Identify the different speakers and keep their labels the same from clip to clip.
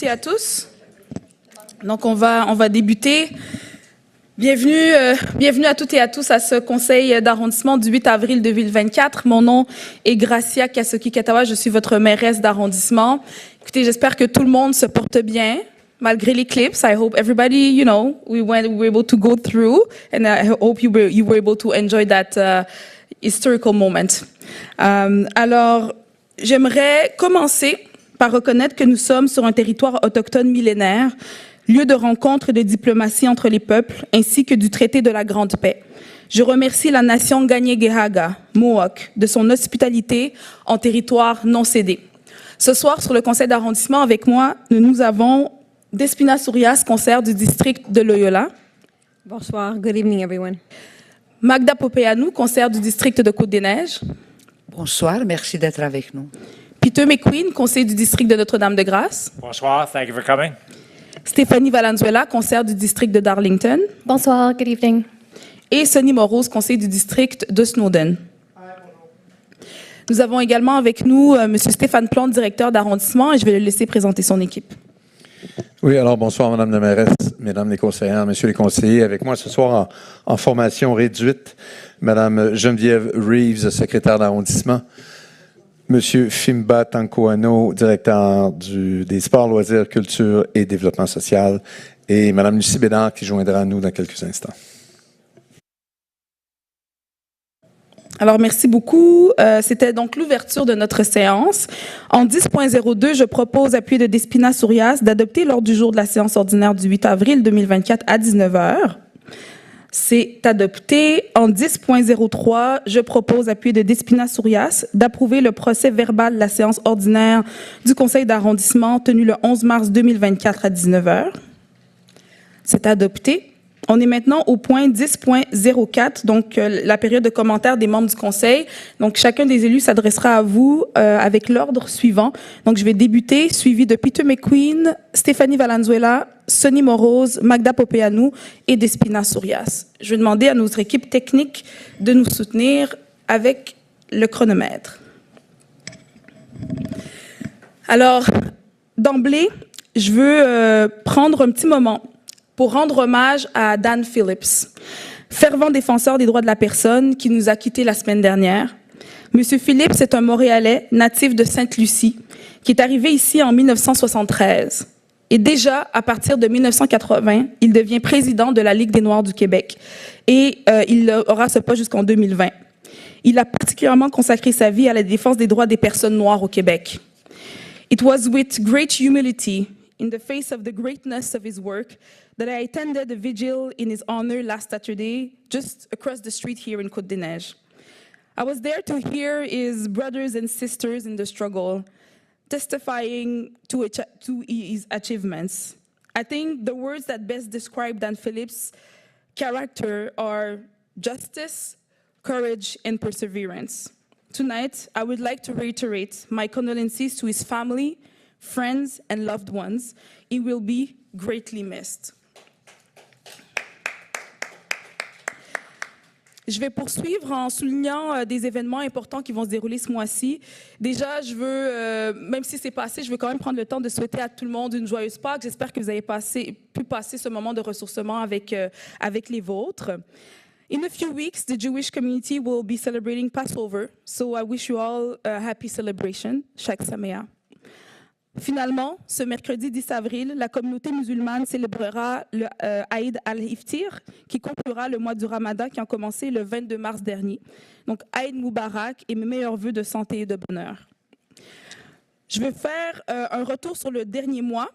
Speaker 1: et à tous. Donc, on va débuter. Bienvenue à toutes et à tous à ce conseil d'arrondissement du 8 avril 2024. Mon nom est Gracia Kasoki-Katawa. Je suis votre mairesse d'arrondissement. Écoutez, j'espère que tout le monde se porte bien. Malgré l'éclipse, I hope everybody, we were able to go through, and I hope you were able to enjoy that historical moment. Alors, j'aimerais commencer par reconnaître que nous sommes sur un territoire autochtone millénaire, lieu de rencontre et de diplomatie entre les peuples, ainsi que du traité de la Grande Paix. Je remercie la nation Gagné-Gehaga, Mohawk, de son hospitalité en territoire non cédé. Ce soir, sur le conseil d'arrondissement, avec moi, nous avons Despina Sourias, conseillère du district de Loyola.
Speaker 2: Bonsoir, good evening everyone.
Speaker 1: Magda Popeanou, conseillère du district de Côte-des-Neiges.
Speaker 3: Bonsoir, merci d'être avec nous.
Speaker 1: Peter McQueen, conseiller du district de Notre-Dame-de-Grâce.
Speaker 4: Bonsoir, thank you for coming.
Speaker 1: Stéphanie Valenzuela, conseillère du district de Darlington.
Speaker 5: Bonsoir, good evening.
Speaker 1: Et Sonny Morose, conseiller du district de Snowden. Nous avons également avec nous M. Stéphane Plante, directeur d'arrondissement, et je vais le laisser présenter son équipe.
Speaker 6: Oui, alors bonsoir, Madame la mairesse, Mesdames les conseillères, Messieurs les conseillers. Avec moi ce soir en formation réduite, Madame Geneviève Reeves, secrétaire d'arrondissement, Monsieur Fimba Tankoano, directeur des sports, loisirs, culture et développement social, et Madame Lucie Bédard qui joindra à nous dans quelques instants.
Speaker 1: Alors, merci beaucoup. C'était donc l'ouverture de notre séance. En 10.02, je propose, appuyé de Despina Sourias, d'adopter l'ordre du jour de la séance ordinaire du 8 avril 2024 à 19h. C'est adopté. En 10.03, je propose, appuyé de Despina Sourias, d'approuver le procès verbal de la séance ordinaire du conseil d'arrondissement tenue le 11 mars 2024 à 19h. C'est adopté. On est maintenant au point 10.04, donc la période de commentaires des membres du conseil. Donc, chacun des élus s'adressera à vous avec l'ordre suivant. Donc, je vais débuter, suivi de Peter McQueen, Stéphanie Valenzuela, Sonny Morose, Magda Popeanou et Despina Sourias. Je vais demander à notre équipe technique de nous soutenir avec le chronomètre. Alors, d'emblée, je veux prendre un petit moment pour rendre hommage à Dan Phillips, fervent défenseur des droits de la personne qui nous a quittés la semaine dernière. Monsieur Phillips est un Montréalais natif de Sainte-Lucie qui est arrivé ici en 1973. Et déjà, à partir de 1980, il devient président de la Ligue des Noirs du Québec. Et il aura ce poste jusqu'en 2020. Il a particulièrement consacré sa vie à la défense des droits des personnes noires au Québec. It was with great humility, in the face of the greatness of his work, that I attended a vigil in his honor last Saturday, just across the street here in Côte-des-Neiges. I was there to hear his brothers and sisters in the struggle, testifying to his achievements. I think the words that best describe Dan Phillips' character are justice, courage, and perseverance. Tonight, I would like to reiterate my condolences to his family, friends, and loved ones. He will be greatly missed. Je vais poursuivre en soulignant des événements importants qui vont se dérouler ce mois-ci. Déjà, je veux, même si c'est passé, je veux quand même prendre le temps de souhaiter à tout le monde une joyeuse Pâques. J'espère que vous avez pu passer ce moment de ressourcement avec les vôtres. In a few weeks, the Jewish community will be celebrating Passover, so I wish you all a happy celebration. Chag Sameach. Finalement, ce mercredi 10 avril, la communauté musulmane célébrera le Aïd al-Iftir, qui conclura le mois du Ramadan qui a commencé le 22 mars dernier. Donc, Aïd Moubarak et mes meilleurs vœux de santé et de bonheur. Je vais faire un retour sur le dernier mois.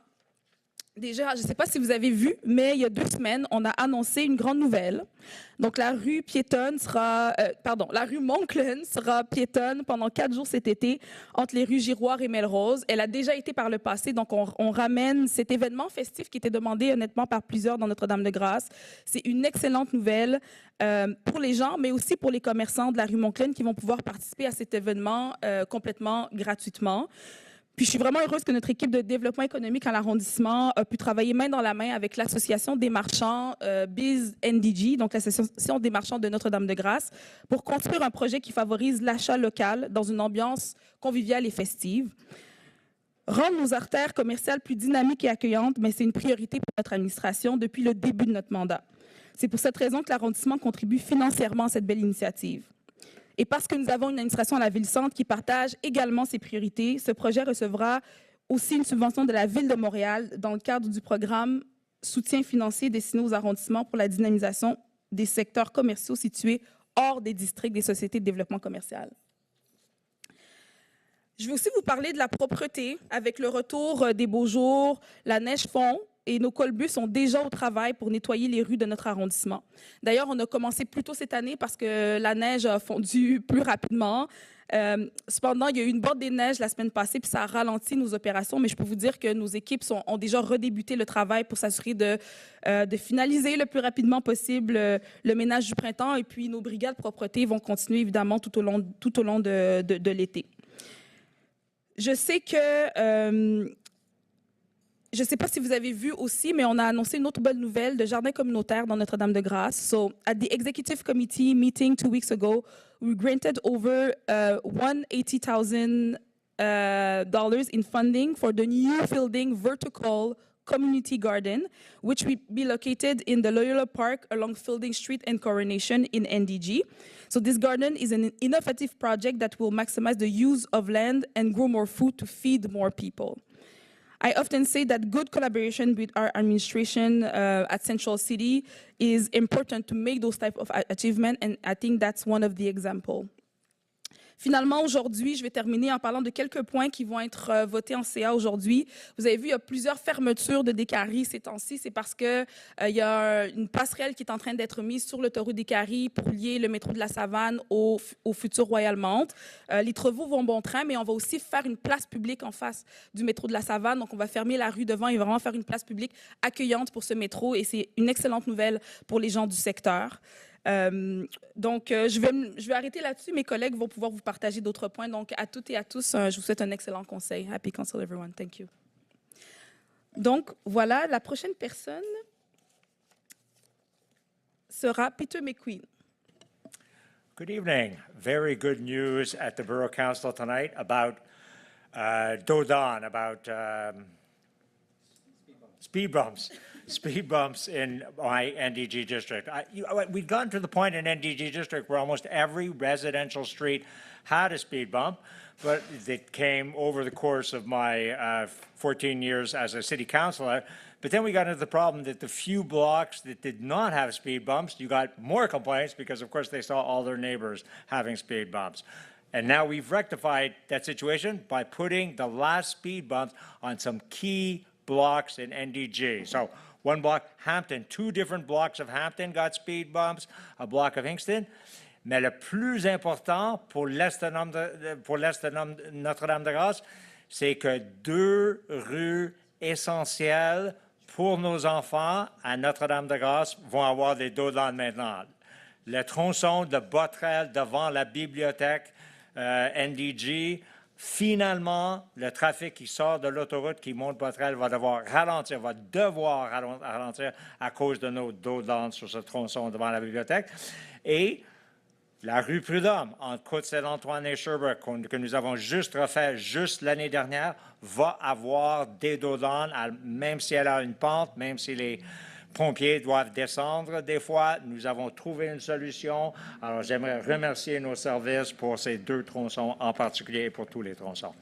Speaker 1: Déjà, je ne sais pas si vous avez vu, mais il y a 2 semaines, on a annoncé une grande nouvelle. Donc, la rue Monclen sera piétonne pendant 4 jours cet été entre les rues Giroir et Melrose. Elle a déjà été par le passé, donc on ramène cet événement festif qui était demandé honnêtement par plusieurs dans Notre-Dame-de-Grâce. C'est une excellente nouvelle pour les gens, mais aussi pour les commerçants de la rue Monclen qui vont pouvoir participer à cet événement complètement gratuitement. Puis je suis vraiment heureuse que notre équipe de développement économique à l'arrondissement a pu travailler main dans la main avec l'association des marchands CDN-NDG, donc l'association des marchands de Notre-Dame-de-Grâce, pour construire un projet qui favorise l'achat local dans une ambiance conviviale et festive. Rendre nos artères commerciales plus dynamiques et accueillantes, mais c'est une priorité pour notre administration depuis le début de notre mandat. C'est pour cette raison que l'arrondissement contribue financièrement à cette belle initiative. Et parce que nous avons une administration à la Ville-Centre qui partage également ces priorités, ce projet recevra aussi une subvention de la Ville de Montréal dans le cadre du programme Soutien financier destiné aux arrondissements pour la dynamisation des secteurs commerciaux situés hors des districts des sociétés de développement commercial. Je vais aussi vous parler de la propreté avec le retour des beaux jours, la neige fond et nos colbus sont déjà au travail pour nettoyer les rues de notre arrondissement. D'ailleurs, on a commencé plus tôt cette année parce que la neige a fondu plus rapidement. Cependant, il y a eu une bande des neiges la semaine passée puis ça a ralenti nos opérations, mais je peux vous dire que nos équipes ont déjà redébuté le travail pour s'assurer de finaliser le plus rapidement possible le ménage du printemps et puis nos brigades propreté vont continuer évidemment tout au long de l'été. Je sais que, je ne sais pas si vous avez vu aussi, mais on a annoncé une autre bonne nouvelle de jardin communautaire dans Notre-Dame-de-Grâce. So, at the executive committee meeting 2 weeks ago, we granted over $180,000 in funding for the new Fielding vertical community garden, which will be located in the Loyola Park along Fielding Street and Coronation in NDG. So this garden is an innovative project that will maximize the use of land and grow more food to feed more people. I often say that good collaboration with our administration at Central City is important to make those type of achievements, and I think that's one of the examples. Finalement, aujourd'hui, je vais terminer en parlant de quelques points qui vont être votés en CA aujourd'hui. Vous avez vu, il y a plusieurs fermetures de Décarie ces temps-ci. C'est parce que il y a une passerelle qui est en train d'être mise sur l'autoroute Décarie pour lier le métro de la Savane au futur Royal Mount. Les travaux vont bon train, mais on va aussi faire une place publique en face du métro de la Savane. Donc, on va fermer la rue devant et vraiment faire une place publique accueillante pour ce métro. Et c'est une excellente nouvelle pour les gens du secteur. Donc, je vais arrêter là-dessus. Mes collègues vont pouvoir vous partager d'autres points. Donc, à toutes et à tous, je vous souhaite un excellent conseil. Happy Council, everyone. Thank you. Donc, voilà, la prochaine personne sera Peter McQueen.
Speaker 4: Good evening. Very good news at the Borough Council tonight about Dodon, about speed bumps in my NDG district. We've gotten to the point in NDG district where almost every residential street had a speed bump, but it came over the course of my 14 years as a city councilor. But then we got into the problem that the few blocks that did not have speed bumps, you got more complaints because, of course, they saw all their neighbors having speed bumps. And now we've rectified that situation by putting the last speed bumps on some key blocks in NDG. So one block, Hampton, 2 different blocks of Hampton got speed bumps, a block of Hingston. Mais le plus important pour l'Est de Notre-Dame-de-Grâce, c'est que 2 rues essentielles pour nos enfants à Notre-Dame-de-Grâce vont avoir des dodans maintenant. Le tronçon de Bottrell devant la bibliothèque NDG, finalement, le trafic qui sort de l'autoroute qui monte Bottrell va devoir ralentir à cause de nos dodans sur ce tronçon devant la bibliothèque. Et la rue Prud'homme, entre Côte-Saint-Antoine et Sherbrooke, que nous avons juste refait l'année dernière, va avoir des dodans, même si elle a une pente, même si les pompiers doivent descendre des fois. Nous avons trouvé une solution. Alors, j'aimerais remercier nos services pour ces 2 tronçons en particulier et pour tous les tronçons.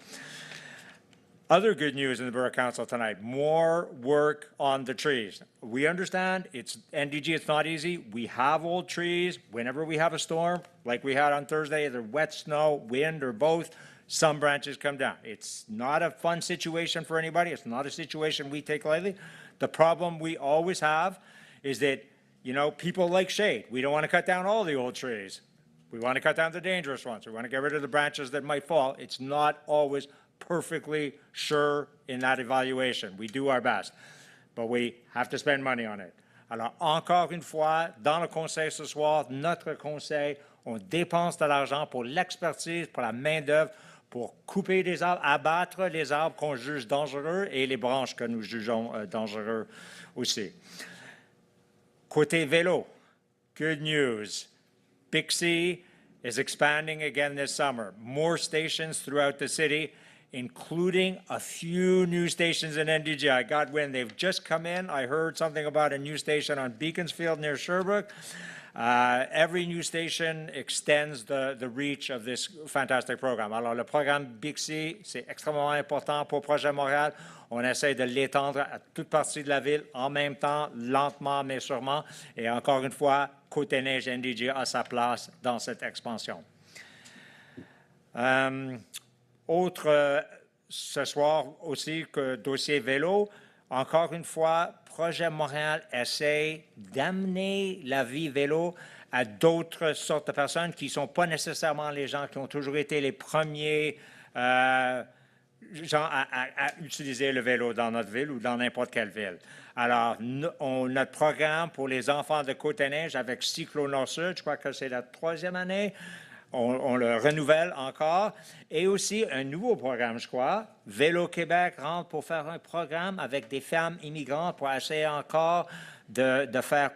Speaker 4: Other good news in the Borough Council tonight, more work on the trees. We understand it's NDG, it's not easy. We have old trees. Whenever we have a storm, like we had on Thursday, either wet snow, wind, or both, some branches come down. It's not a fun situation for anybody. It's not a situation we take lightly. The problem we always have is that, you know, people like shade. We don't want to cut down all the old trees. We want to cut down the dangerous ones. We want to get rid of the branches that might fall. It's not always perfectly sure in that evaluation. We do our best, but we have to spend money on it. Alors, encore une fois, dans le conseil ce soir, notre conseil, on dépense de l'argent pour l'expertise, pour la main-d'œuvre, pour couper des arbres, abattre les arbres qu'on juge dangereux et les branches que nous jugeons dangereux aussi. Côté vélo, good news. Bixby is expanding again this summer. More stations throughout the city. including a few new stations in NDG. I got wind they've just come in. I heard something about a new station on Beaconsfield near Sherbrooke. Every new station extends the reach of this fantastic program. Alors, le programme Bixi, c'est extrêmement important pour Projet Montréal. On essaie de l'étendre à toute partie de la ville en même temps, lentement mais sûrement. Et encore une fois, Côte-Neige NDG a sa place dans cette expansion. Ce soir aussi que dossier vélo, encore une fois, Projet Montréal essaie d'amener la vie vélo à d'autres sortes de personnes qui ne sont pas nécessairement les gens qui ont toujours été les premiers gens à utiliser le vélo dans notre ville ou dans n'importe quelle ville. Alors, notre programme pour les enfants de Côte-Neige avec Cyclo Nord-Sud, je crois que c'est la 3e année, on le renouvelle encore. Et aussi un nouveau programme, je crois. Vélo Québec rentre pour faire un programme avec des femmes immigrantes pour essayer encore de faire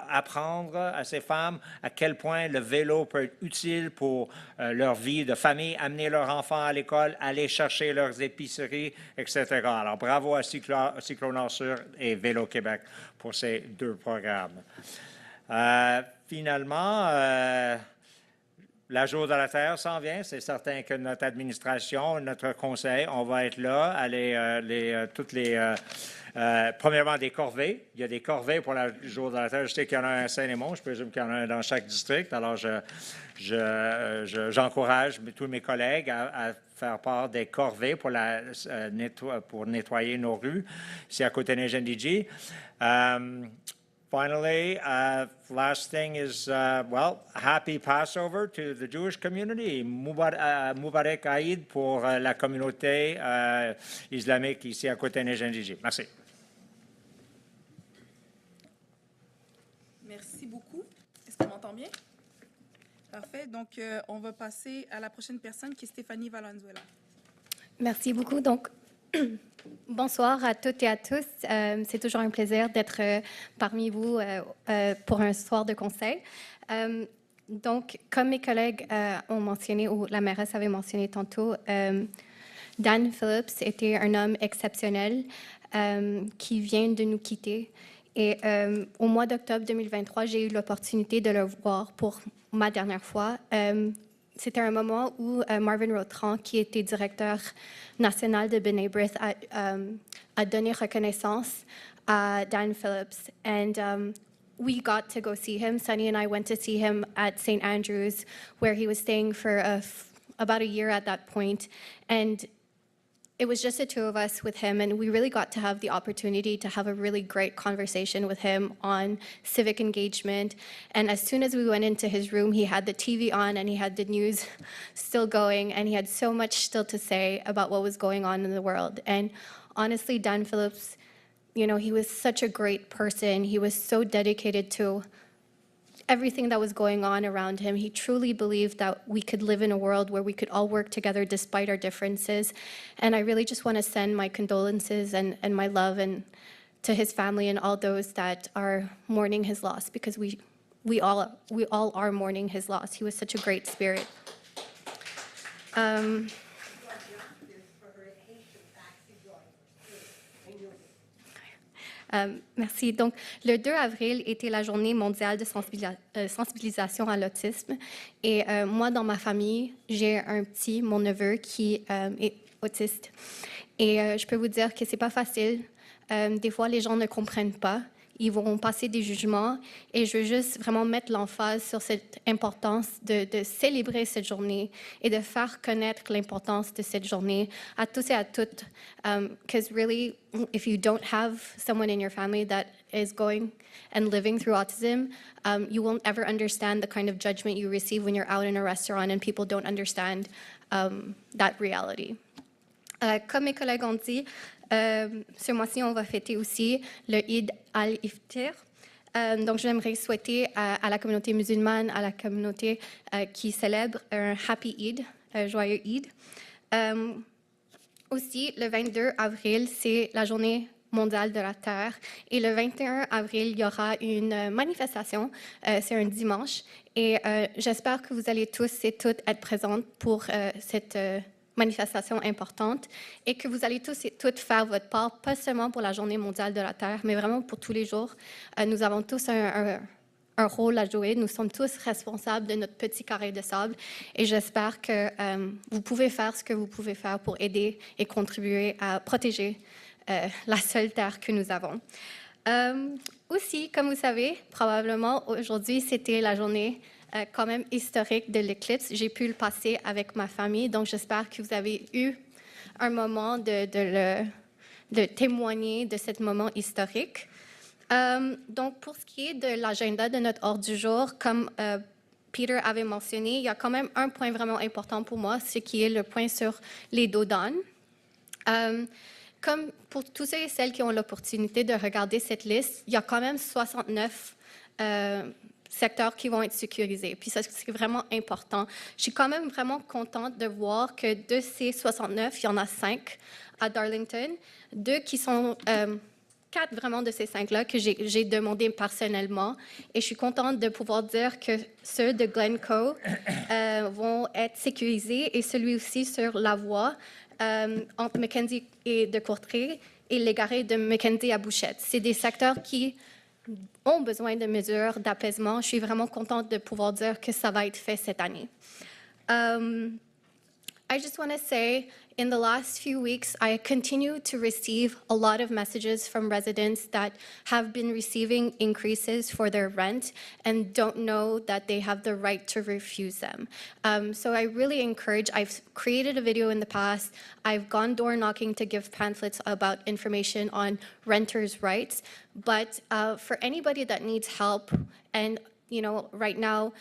Speaker 4: apprendre à ces femmes à quel point le vélo peut être utile pour leur vie de famille, amener leurs enfants à l'école, aller chercher leurs épiceries, etc. Alors, bravo à Cyclo Nord-Sud et Vélo Québec pour ces 2 programmes. Finalement, la Jour de la Terre s'en vient. C'est certain que notre administration, notre conseil, on va être là, premièrement, des corvées. Il y a des corvées pour la Jour de la Terre. Je sais qu'il y en a un à Saint-Lémon. Je présume qu'il y en a un dans chaque district. Alors, j'encourage tous mes collègues à faire part des corvées pour nettoyer nos rues. C'est à Côte-Neige-NDG. Finally, last thing is, happy Passover to the Jewish community. Mubarak Eid pour la communauté islamique ici à Côte-Neige-NDG. Merci.
Speaker 1: Merci beaucoup. Est-ce qu'on m'entend bien? Parfait. Donc, on va passer à la prochaine personne qui est Stéphanie Valenzuela.
Speaker 5: Merci beaucoup. Donc, bonsoir à toutes et à tous. C'est toujours un plaisir d'être parmi vous pour un soir de conseil. Donc, comme mes collègues ont mentionné, ou la mairesse avait mentionné tantôt, Dan Phillips était un homme exceptionnel qui vient de nous quitter. Et au mois d'octobre 2023, j'ai eu l'opportunité de le voir pour ma dernière fois. C'était un moment où Marvin Rotran, qui était directeur national de B'nai B'rith, a donné reconnaissance à Dan Phillips. And we got to go see him. Sunny and I went to see him at St. Andrews, where he was staying for about a year at that point. And it was just the 2 of us with him, and we really got to have the opportunity to have a really great conversation with him on civic engagement. And as soon as we went into his room, he had the TV on and he had the news still going, and he had so much still to say about what was going on in the world. And honestly, Dan Phillips, you know, he was such a great person. He was so dedicated to everything that was going on around him. He truly believed that we could live in a world where we could all work together despite our differences. And I really just want to send my condolences and my love and to his family and all those that are mourning his loss, because we all are mourning his loss. He was such a great spirit. Merci. Donc, le 2 avril était la journée mondiale de sensibilisation à l'autisme. Et moi, dans ma famille, j'ai mon neveu qui est autiste. Et je peux vous dire que c'est pas facile. Des fois, les gens ne comprennent pas. Ils vont passer des jugements. Et je veux juste vraiment mettre l'emphase sur cette importance de célébrer cette journée et de faire connaître l'importance de cette journée à tous et à toutes. Because really, if you don't have someone in your family that is going and living through autism, you won't ever understand the kind of judgment you receive when you're out in a restaurant and people don't understand that reality. Comme mes collègues ont dit, ce mois-ci, on va fêter aussi le Eid al-Iftir. Donc, j'aimerais souhaiter à la communauté musulmane, à la communauté qui célèbre un Happy Eid, un joyeux Eid. Aussi, le 22 avril, c'est la journée mondiale de la Terre. Et le 21 avril, il y aura une manifestation. C'est un dimanche. Et j'espère que vous allez tous et toutes être présentes pour cette manifestation importante et que vous allez tous et toutes faire votre part, pas seulement pour la Journée mondiale de la Terre, mais vraiment pour tous les jours. Nous avons tous un rôle à jouer. Nous sommes tous responsables de notre petit carré de sable et j'espère que vous pouvez faire ce que vous pouvez faire pour aider et contribuer à protéger la seule Terre que nous avons. Aussi, comme vous savez, probablement aujourd'hui, c'était la journée quand même historique de l'éclipse. J'ai pu le passer avec ma famille, donc j'espère que vous avez eu un moment de témoigner de ce moment historique. Donc, pour ce qui est de l'agenda de notre ordre du jour, comme Peter avait mentionné, il y a quand même un point vraiment important pour moi, ce qui est le point sur les dos d'âne. Comme pour tous ceux et celles qui ont l'opportunité de regarder cette liste, il y a quand même 69 secteurs qui vont être sécurisés. Puis ça, c'est vraiment important. Je suis quand même vraiment contente de voir que de ces 69, il y en a 5 à Darlington, 2 qui sont... 4 vraiment de ces 5-là que j'ai demandé personnellement. Et je suis contente de pouvoir dire que ceux de Glencoe vont être sécurisés et celui aussi sur la voie entre Mackenzie et de Courtrai et l'égaré de Mackenzie à Bouchette. C'est des secteurs qui ont besoin de mesures d'apaisement. Je suis vraiment contente de pouvoir dire que ça va être fait cette année. I just want to say, in the last few weeks, I continue to receive a lot of messages from residents that have been receiving increases for their rent and don't know that they have the right to refuse them. So I really encourage, I've created a video in the past, I've gone door knocking to give pamphlets about information on renters' rights, but for anybody that needs help, and you know, right now,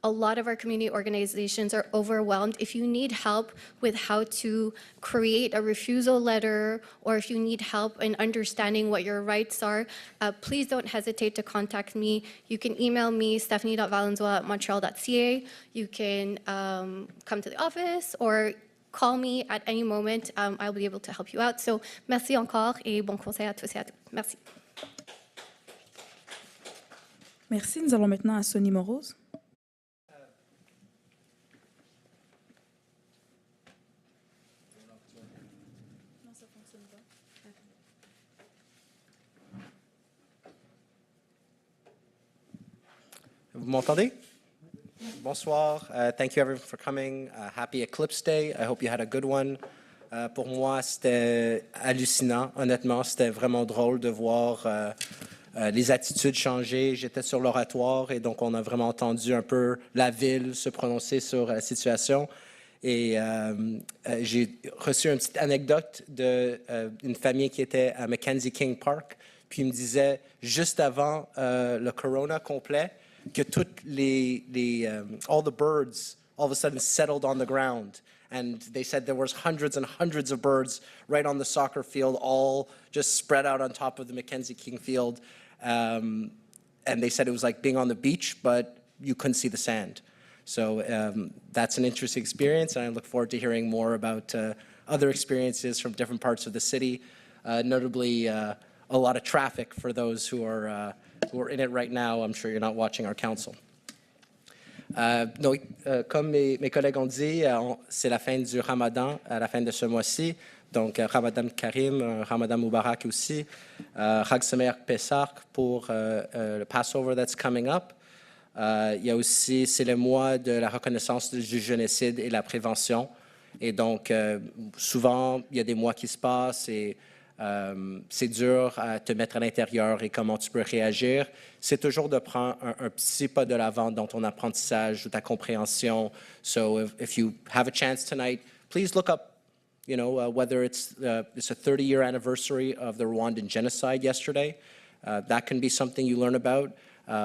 Speaker 5: a lot of our community organizations are overwhelmed. If you need help with how to create a refusal letter, or if you need help in understanding what your rights are, please don't hesitate to contact me. You can email me, stephanie.valenzois@montreal.ca. You can come to the office or call me at any moment. I'll be able to help you out. So, merci encore et bon conseil à tous et à toutes. Merci.
Speaker 1: Merci. Nous allons maintenant à Sonny Morose.
Speaker 7: Vous m'entendez? Bonsoir. Thank you everyone for coming. Happy Eclipse Day. I hope you had a good one. Pour moi, c'était hallucinant. Honnêtement, c'était vraiment drôle de voir les attitudes changer. J'étais sur l'oratoire et donc on a vraiment entendu un peu la ville se prononcer sur la situation. Et j'ai reçu une petite anecdote d'une famille qui était à Mackenzie King Park. Puis il me disait, juste avant le corona complet, que toutes all the birds all of a sudden settled on the ground. And they said there was hundreds and hundreds of birds right on the soccer field, all just spread out on top of the Mackenzie King field. And they said it was like being on the beach, but you couldn't see the sand. So that's an interesting experience, and I look forward to hearing more about other experiences from different parts of the city, notably a lot of traffic for those who are in it right now. I'm sure you're not watching our council. Donc, comme mes collègues ont dit, c'est la fin du Ramadan, à la fin de ce mois-ci. Donc, Ramadan Karim, Ramadan Mubarak aussi. Chag Sameach Pesach pour le Passover that's coming up. Il y a aussi, c'est le mois de la reconnaissance du génocide et la prévention. Et donc, souvent, il y a des mois qui se passent et c'est dur à te mettre à l'intérieur et comment tu peux réagir. C'est toujours de prendre un petit pas de l'avant dans ton apprentissage ou ta compréhension. So if you have a chance tonight, please look up, you know, whether it's a 30-year anniversary of the Rwandan genocide yesterday. That can be something you learn about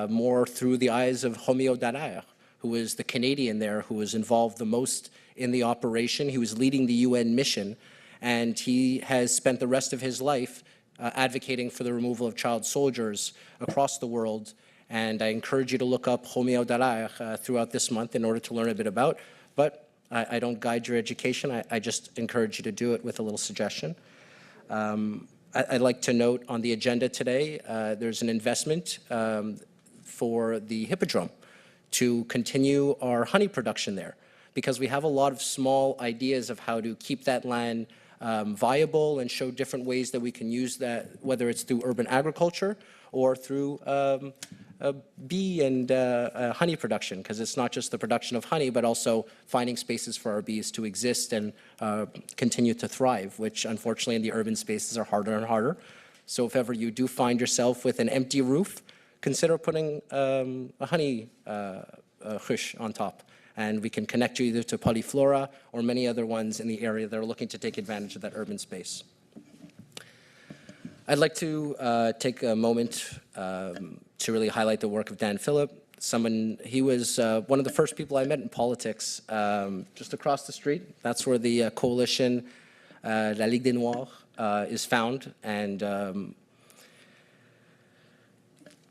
Speaker 7: more through the eyes of Romeo Dallaire, who was the Canadian there who was involved the most in the operation. He was leading the UN mission. And he has spent the rest of his life advocating for the removal of child soldiers across the world. And I encourage you to look up Romeo Dallaire throughout this month in order to learn a bit about. But I don't guide your education. I just encourage you to do it with a little suggestion. I'd like to note on the agenda today, there's an investment for the Hippodrome to continue our honey production there. because we have a lot of small ideas of how to keep that land viable and show different ways that we can use that, whether it's through urban agriculture or through bee and honey production, because it's not just the production of honey, but also finding spaces for our bees to exist and continue to thrive, which unfortunately in the urban spaces are harder and harder. So if ever you do find yourself with an empty roof, consider putting a honey ruche on top. And we can connect you either to Polyflora or many other ones in the area that are looking to take advantage of that urban space. I'd like to take a moment to really highlight the work of Dan Phillip. He was one of the first people I met in politics, just across the street. That's where the coalition, La Ligue des Noirs, is found. And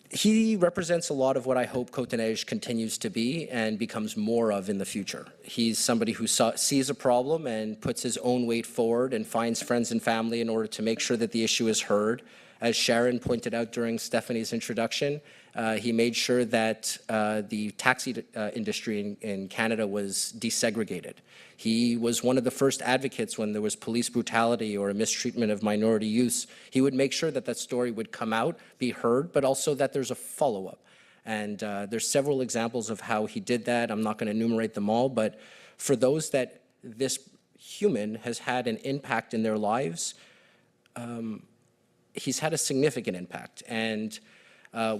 Speaker 7: he represents a lot of what I hope Côte-des-Neiges continues to be and becomes more of in the future. He's somebody who sees a problem and puts his own weight forward and finds friends and family in order to make sure that the issue is heard. As Sharon pointed out during Stephanie's introduction, he made sure that the taxi industry in Canada was desegregated. He was one of the first advocates when there was police brutality or a mistreatment of minority youths. He would make sure that that story would come out, be heard, but also that there's a follow-up. And there's several examples of how he did that. I'm not going to enumerate them all, but for those that this human has had an impact in their lives, he's had a significant impact. And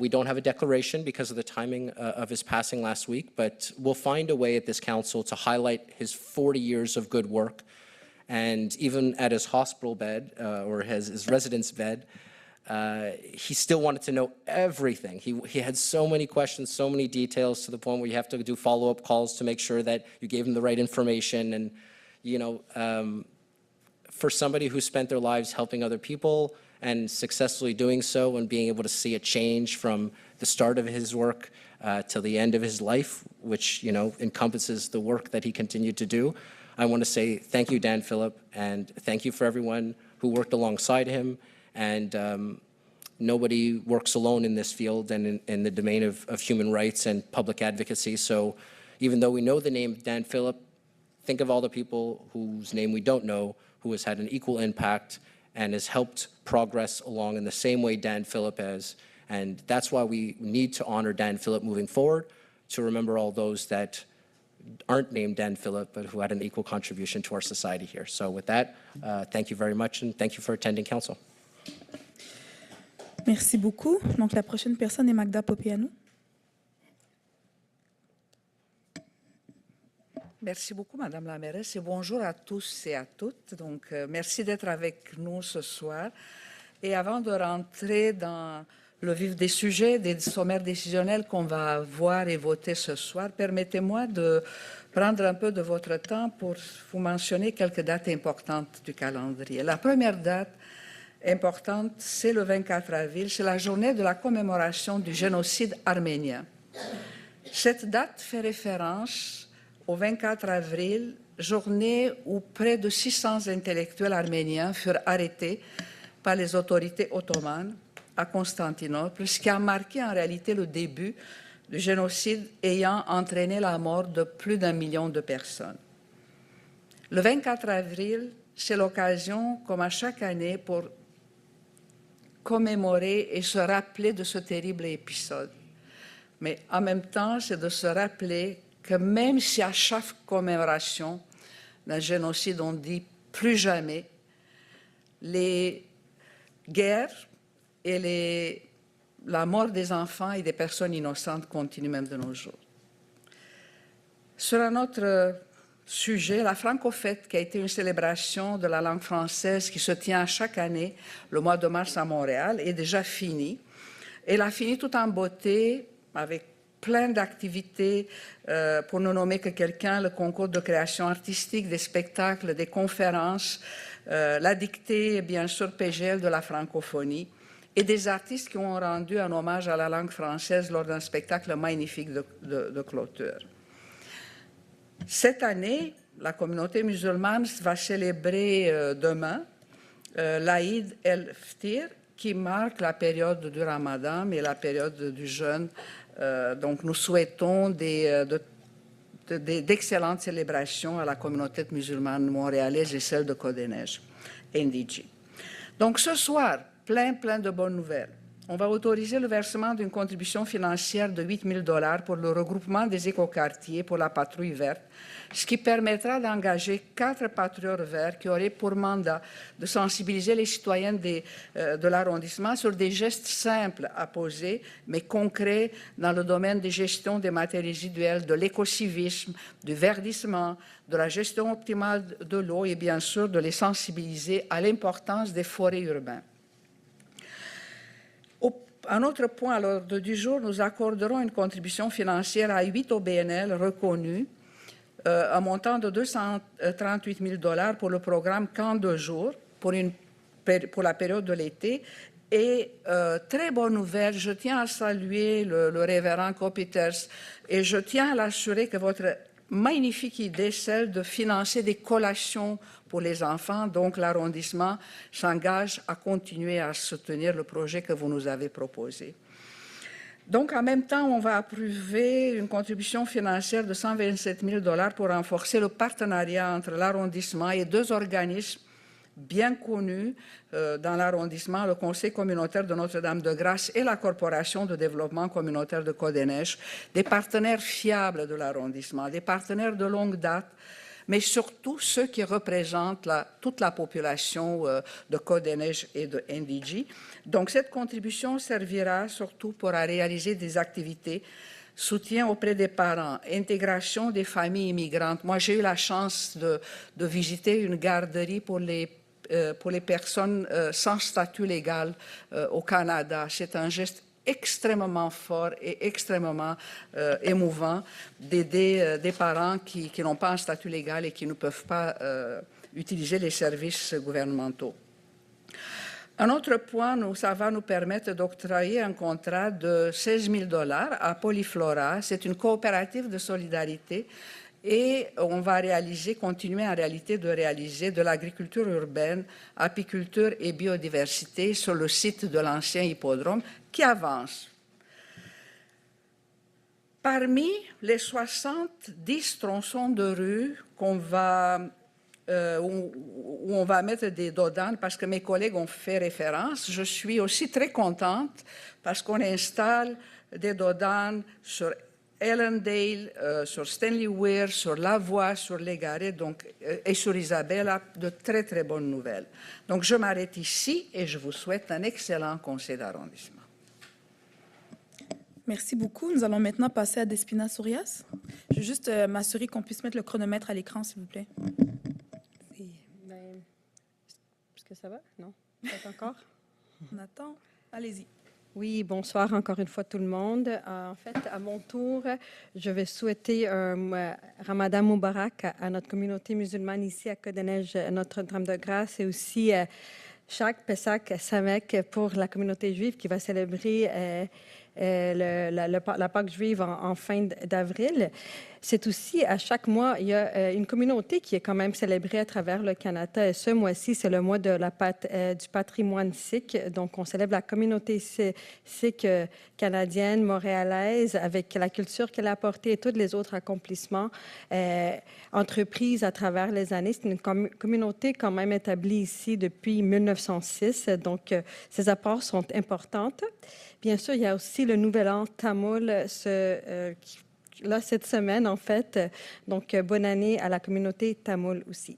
Speaker 7: we don't have a declaration because of the timing of his passing last week, but we'll find a way at this council to highlight his 40 years of good work. And even at his hospital bed or his residence bed, he still wanted to know everything. He had so many questions, so many details, to the point where you have to do follow-up calls to make sure that you gave him the right information. And, you know, for somebody who spent their lives helping other people and successfully doing so and being able to see a change from the start of his work till the end of his life, which, you know, encompasses the work that he continued to do, I want to say thank you, Dan Phillip, and thank you for everyone who worked alongside him. And nobody works alone in this field and in the domain of human rights and public advocacy. So even though we know the name Dan Phillip, think of all the people whose name we don't know, who has had an equal impact and has helped progress along in the same way Dan Phillip has. And that's why we need to honor Dan Phillip moving forward, to remember all those that aren't named Dan Phillip, but who had an equal contribution to our society here. So with that, thank you very much, and thank you for attending council.
Speaker 1: Merci beaucoup. Donc, la prochaine personne est Magda Popianou.
Speaker 3: Merci beaucoup, Madame la mairesse, et bonjour à tous et à toutes. Donc, merci d'être avec nous ce soir. Et avant de rentrer dans le vif des sujets, des sommaires décisionnels qu'on va voir et voter ce soir, permettez-moi de prendre un peu de votre temps pour vous mentionner quelques dates importantes du calendrier. La première date importante, c'est le 24 avril, c'est la journée de la commémoration du génocide arménien. Cette date fait référence au 24 avril, journée où près de 600 intellectuels arméniens furent arrêtés par les autorités ottomanes à Constantinople, ce qui a marqué en réalité le début du génocide ayant entraîné la mort de plus d'1 million de personnes. Le 24 avril, c'est l'occasion, comme à chaque année, pour commémorer et se rappeler de ce terrible épisode. Mais en même temps, c'est de se rappeler que même si à chaque commémoration d'un génocide, on dit plus jamais, les guerres et la mort des enfants et des personnes innocentes continuent même de nos jours. Sur un autre sujet, la Franco-Fête, qui a été une célébration de la langue française qui se tient chaque année, le mois de mars à Montréal, est déjà finie. Elle a fini tout en beauté, avec plein d'activités, pour ne nommer que quelqu'un, le concours de création artistique, des spectacles, des conférences, la dictée, bien sûr, PGL de la francophonie, et des artistes qui ont rendu un hommage à la langue française lors d'un spectacle magnifique de clôture. Cette année, la communauté musulmane va célébrer demain l'Aïd el-Ftir, qui marque la période du Ramadan et la période du jeûne. Donc nous souhaitons de d'excellentes célébrations à la communauté musulmane montréalaise et celle de Côte-des-Neiges, NDG. Donc ce soir, plein de bonnes nouvelles. On va autoriser le versement d'une contribution financière de 8 000 $ pour le regroupement des écoquartiers pour la patrouille verte, ce qui permettra d'engager 4 patrouilleurs verts qui auraient pour mandat de sensibiliser les citoyens de l'arrondissement sur des gestes simples à poser, mais concrets dans le domaine de gestion des matières résiduelles, de l'écocivisme, du verdissement, de la gestion optimale de l'eau et bien sûr de les sensibiliser à l'importance des forêts urbaines. Un autre point à l'ordre du jour, nous accorderons une contribution financière à 8 OBNL reconnus, un montant de 238 000 $ pour le programme Camp de jour pour la période de l'été. Et très bonne nouvelle, je tiens à saluer le révérend Copiters et je tiens à l'assurer que votre magnifique idée, celle de financer des collations pour les enfants. Donc, l'arrondissement s'engage à continuer à soutenir le projet que vous nous avez proposé. Donc, en même temps, on va approuver une contribution financière de 127 000 $ pour renforcer le partenariat entre l'arrondissement et 2 organismes bien connus dans l'arrondissement, le Conseil communautaire de Notre-Dame-de-Grâce et la Corporation de développement communautaire de Côte-des-Neiges, des partenaires fiables de l'arrondissement, des partenaires de longue date, mais surtout ceux qui représentent toute la population de Côte-des-Neiges et de NDG. Donc, cette contribution servira surtout pour réaliser des activités, soutien auprès des parents, intégration des familles immigrantes. Moi, j'ai eu la chance de visiter une garderie pour les personnes sans statut légal au Canada. C'est un geste extrêmement fort et extrêmement émouvant d'aider des parents qui n'ont pas un statut légal et qui ne peuvent pas utiliser les services gouvernementaux. Un autre point, ça va nous permettre d'octroyer un contrat de 16 000 $ à Polyflora. C'est une coopérative de solidarité et on va continuer en réalité de réaliser de l'agriculture urbaine, apiculture et biodiversité sur le site de l'ancien hippodrome qui avance. Parmi les 70 tronçons de rue où on va mettre des dodanes, parce que mes collègues ont fait référence, je suis aussi très contente parce qu'on installe des dodanes sur Ellendale, sur Stanley Weir, sur Lavoie, sur Légaré et sur Isabella, de très bonnes nouvelles. Donc je m'arrête ici et je vous souhaite un excellent conseil d'arrondissement.
Speaker 1: Merci beaucoup. Nous allons maintenant passer à Despina Sourias. Je vais juste m'assurer qu'on puisse mettre le chronomètre à l'écran, s'il vous plaît.
Speaker 2: Est-ce que ça va? Non? Pas encore?
Speaker 1: On attend. Allez-y.
Speaker 2: Oui, bonsoir encore une fois tout le monde. En fait, à mon tour, je vais souhaiter un Ramadan Moubarak à notre communauté musulmane ici à Côte-des-Neiges, Notre-Dame-de-Grâce, et aussi Shak, Pesach, Samek pour la communauté juive qui va célébrer la Pâque juive en fin d'avril. C'est aussi, à chaque mois, il y a une communauté qui est quand même célébrée à travers le Canada. Et ce mois-ci, c'est le mois de du patrimoine sikh. Donc, on célèbre la communauté sikh canadienne, montréalaise, avec la culture qu'elle a apportée et tous les autres accomplissements entreprises à travers les années. C'est une communauté quand même établie ici depuis 1906. Donc, ces apports sont importants. Bien sûr, il y a aussi le Nouvel An tamoul cette semaine, en fait. Donc, bonne année à la communauté tamoul aussi.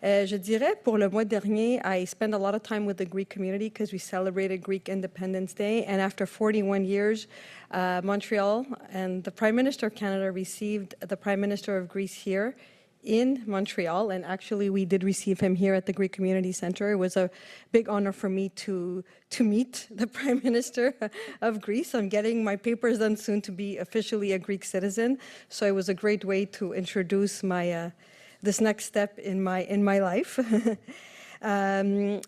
Speaker 2: Je dirais, pour le mois dernier, I spent a lot of time with the Greek community because we celebrated Greek Independence Day. And after 41 years, Montreal and the Prime Minister of Canada received the Prime Minister of Greece here in Montreal, and actually we did receive him here at the Greek Community Center. It was a big honor for me to meet the Prime Minister of Greece. I'm getting my papers done soon to be officially a Greek citizen, so it was a great way to introduce my this next step in my life.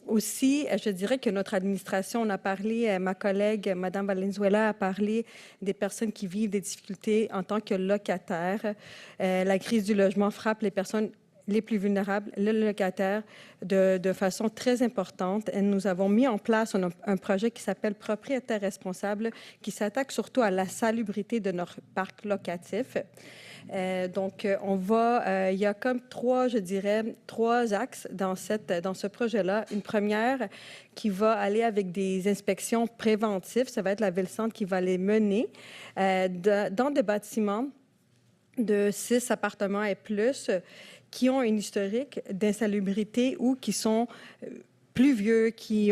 Speaker 2: Aussi, je dirais que notre administration, on a parlé, ma collègue, Mme Valenzuela, a parlé des personnes qui vivent des difficultés en tant que locataires. La crise du logement frappe les personnes les plus vulnérables, les locataires, de façon très importante. Et nous avons mis en place un projet qui s'appelle Propriétaires responsables, qui s'attaque surtout à la salubrité de notre parc locatif. Donc, il y a comme trois axes dans ce projet-là. Une première qui va aller avec des inspections préventives. Ça va être la Ville-Centre qui va les mener dans des bâtiments de 6 appartements et plus qui ont une historique d'insalubrité ou qui sont plus vieux, qui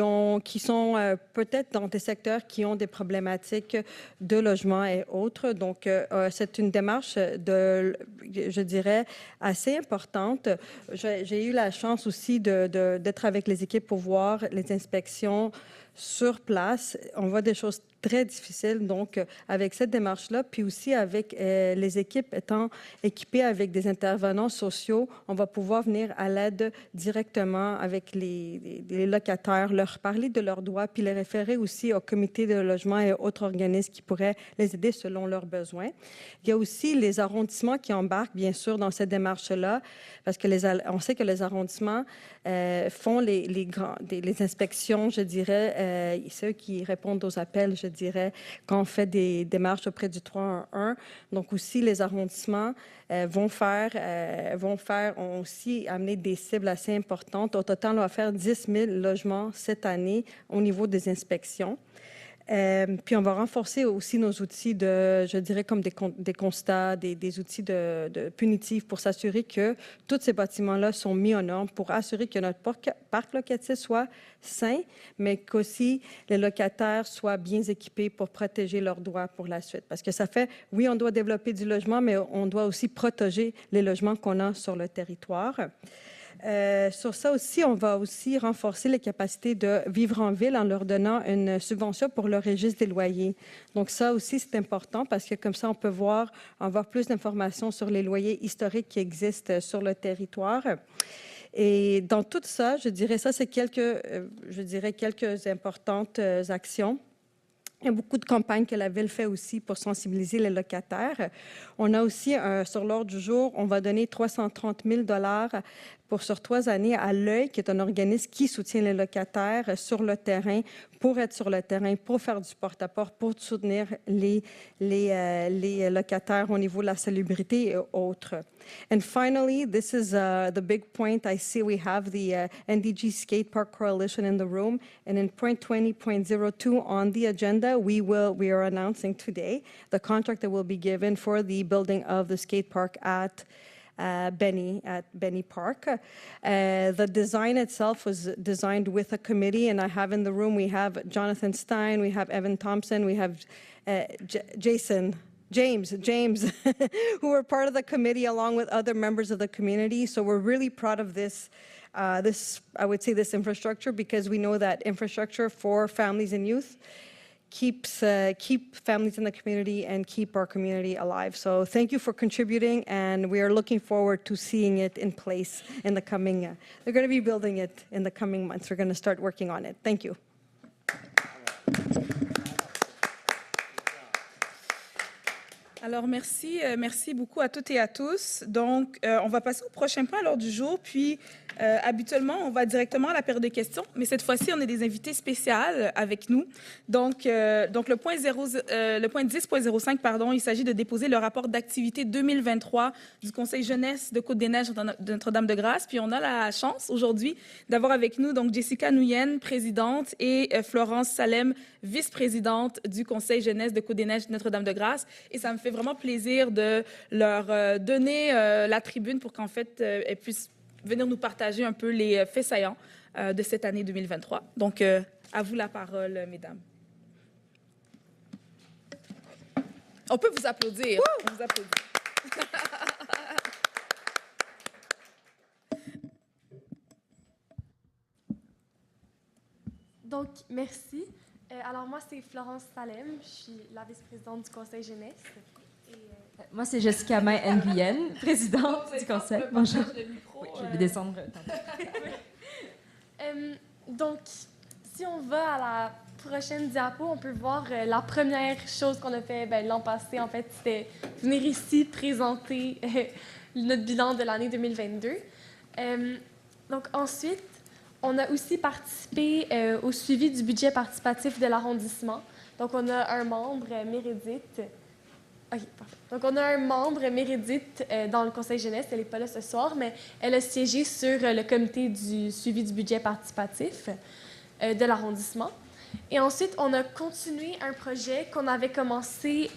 Speaker 2: sont peut-être dans des secteurs qui ont des problématiques de logement et autres. Donc, c'est une démarche je dirais, assez importante. J'ai eu la chance aussi d'être avec les équipes pour voir les inspections sur place. On voit des choses très difficiles, donc avec cette démarche-là, puis aussi avec les équipes étant équipées avec des intervenants sociaux, on va pouvoir venir à l'aide directement avec les locataires, leur parler de leurs droits, puis les référer aussi au comité de logement et autres organismes qui pourraient les aider selon leurs besoins. Il y a aussi les arrondissements qui embarquent, bien sûr, dans cette démarche-là, parce que on sait que les arrondissements font les inspections, je dirais, ceux qui répondent aux appels, je dirais, quand on fait des démarches auprès du 311. Donc aussi, les arrondissements ont aussi amené des cibles assez importantes. Au total, on va faire 10 000 logements cette année au niveau des inspections. Puis on va renforcer aussi nos outils je dirais comme des constats, des outils de punitifs pour s'assurer que tous ces bâtiments-là sont mis en norme pour assurer que notre parc locatif soit sain, mais qu'aussi les locataires soient bien équipés pour protéger leurs droits pour la suite. Parce que oui, on doit développer du logement, mais on doit aussi protéger les logements qu'on a sur le territoire. Sur ça aussi, on va aussi renforcer les capacités de vivre en ville en leur donnant une subvention pour le registre des loyers. Donc ça aussi, c'est important parce que comme ça, on peut avoir plus d'informations sur les loyers historiques qui existent sur le territoire. Et dans tout ça, je dirais ça, c'est quelques importantes actions. Il y a beaucoup de campagnes que la Ville fait aussi pour sensibiliser les locataires. On a aussi, sur l'ordre du jour, on va donner 330 000 sur 3 années à l'œil, qui est un organisme qui soutient les locataires sur le terrain, pour être sur le terrain, pour faire du porte-à-porte, pour soutenir les locataires au niveau de la salubrité et autres. And finally, this is the big point. I see we have the NDG Skate Park Coalition in the room. And in point 20.02 on the agenda, we are announcing today the contract that will be given for the building of the skate park at Benny Park. The design itself was designed with a committee, and I have in the room, we have Jonathan Stein, we have Evan Thompson, we have James, who were part of the committee along with other members of the community. So we're really proud of this infrastructure, because we know that infrastructure for families and youth keep families in the community and keep our community alive. So thank you for contributing, and we are looking forward to seeing it in place in the coming, they're going to be building it in the coming months. We're going to start working on it. Thank you.
Speaker 1: Alors, merci beaucoup à toutes et à tous. Donc, on va passer au prochain point à l'ordre du jour. Puis, habituellement, on va directement à la période de questions, mais cette fois-ci, on a des invités spéciaux avec nous. Donc le point 10.05, pardon, il s'agit de déposer le rapport d'activité 2023 du Conseil jeunesse de Côte-des-Neiges de Notre-Dame-de-Grâce. Puis, on a la chance aujourd'hui d'avoir avec nous donc Jessica Nouyen, présidente, et Florence Salem, vice-présidente du Conseil jeunesse de Côte-des-Neiges de Notre-Dame-de-Grâce. Et ça me fait vraiment plaisir de leur donner la tribune pour qu'en fait, elles puissent venir nous partager un peu les faits saillants de cette année 2023. Donc, à vous la parole, mesdames. On peut vous applaudir. On vous applaudit.
Speaker 8: Donc, merci. Alors, moi, c'est Florence Salem. Je suis la vice-présidente du Conseil jeunesse.
Speaker 9: Moi, c'est Jessica Nguyen, présidente du Conseil. Bonjour. Oui, je vais descendre.
Speaker 8: Donc, si on va à la prochaine diapo, on peut voir la première chose qu'on a fait l'an passé. En fait, c'était venir ici présenter notre bilan de l'année 2022. Donc ensuite, on a aussi participé au suivi du budget participatif de l'arrondissement. Donc on a un membre, Mérédith. OK, parfait. Donc on a un membre, Mérédith, dans le conseil jeunesse. Elle n'est pas là ce soir, mais elle a siégé sur le comité du suivi du budget participatif de l'arrondissement. Et ensuite, on a continué un projet qu'on avait commencé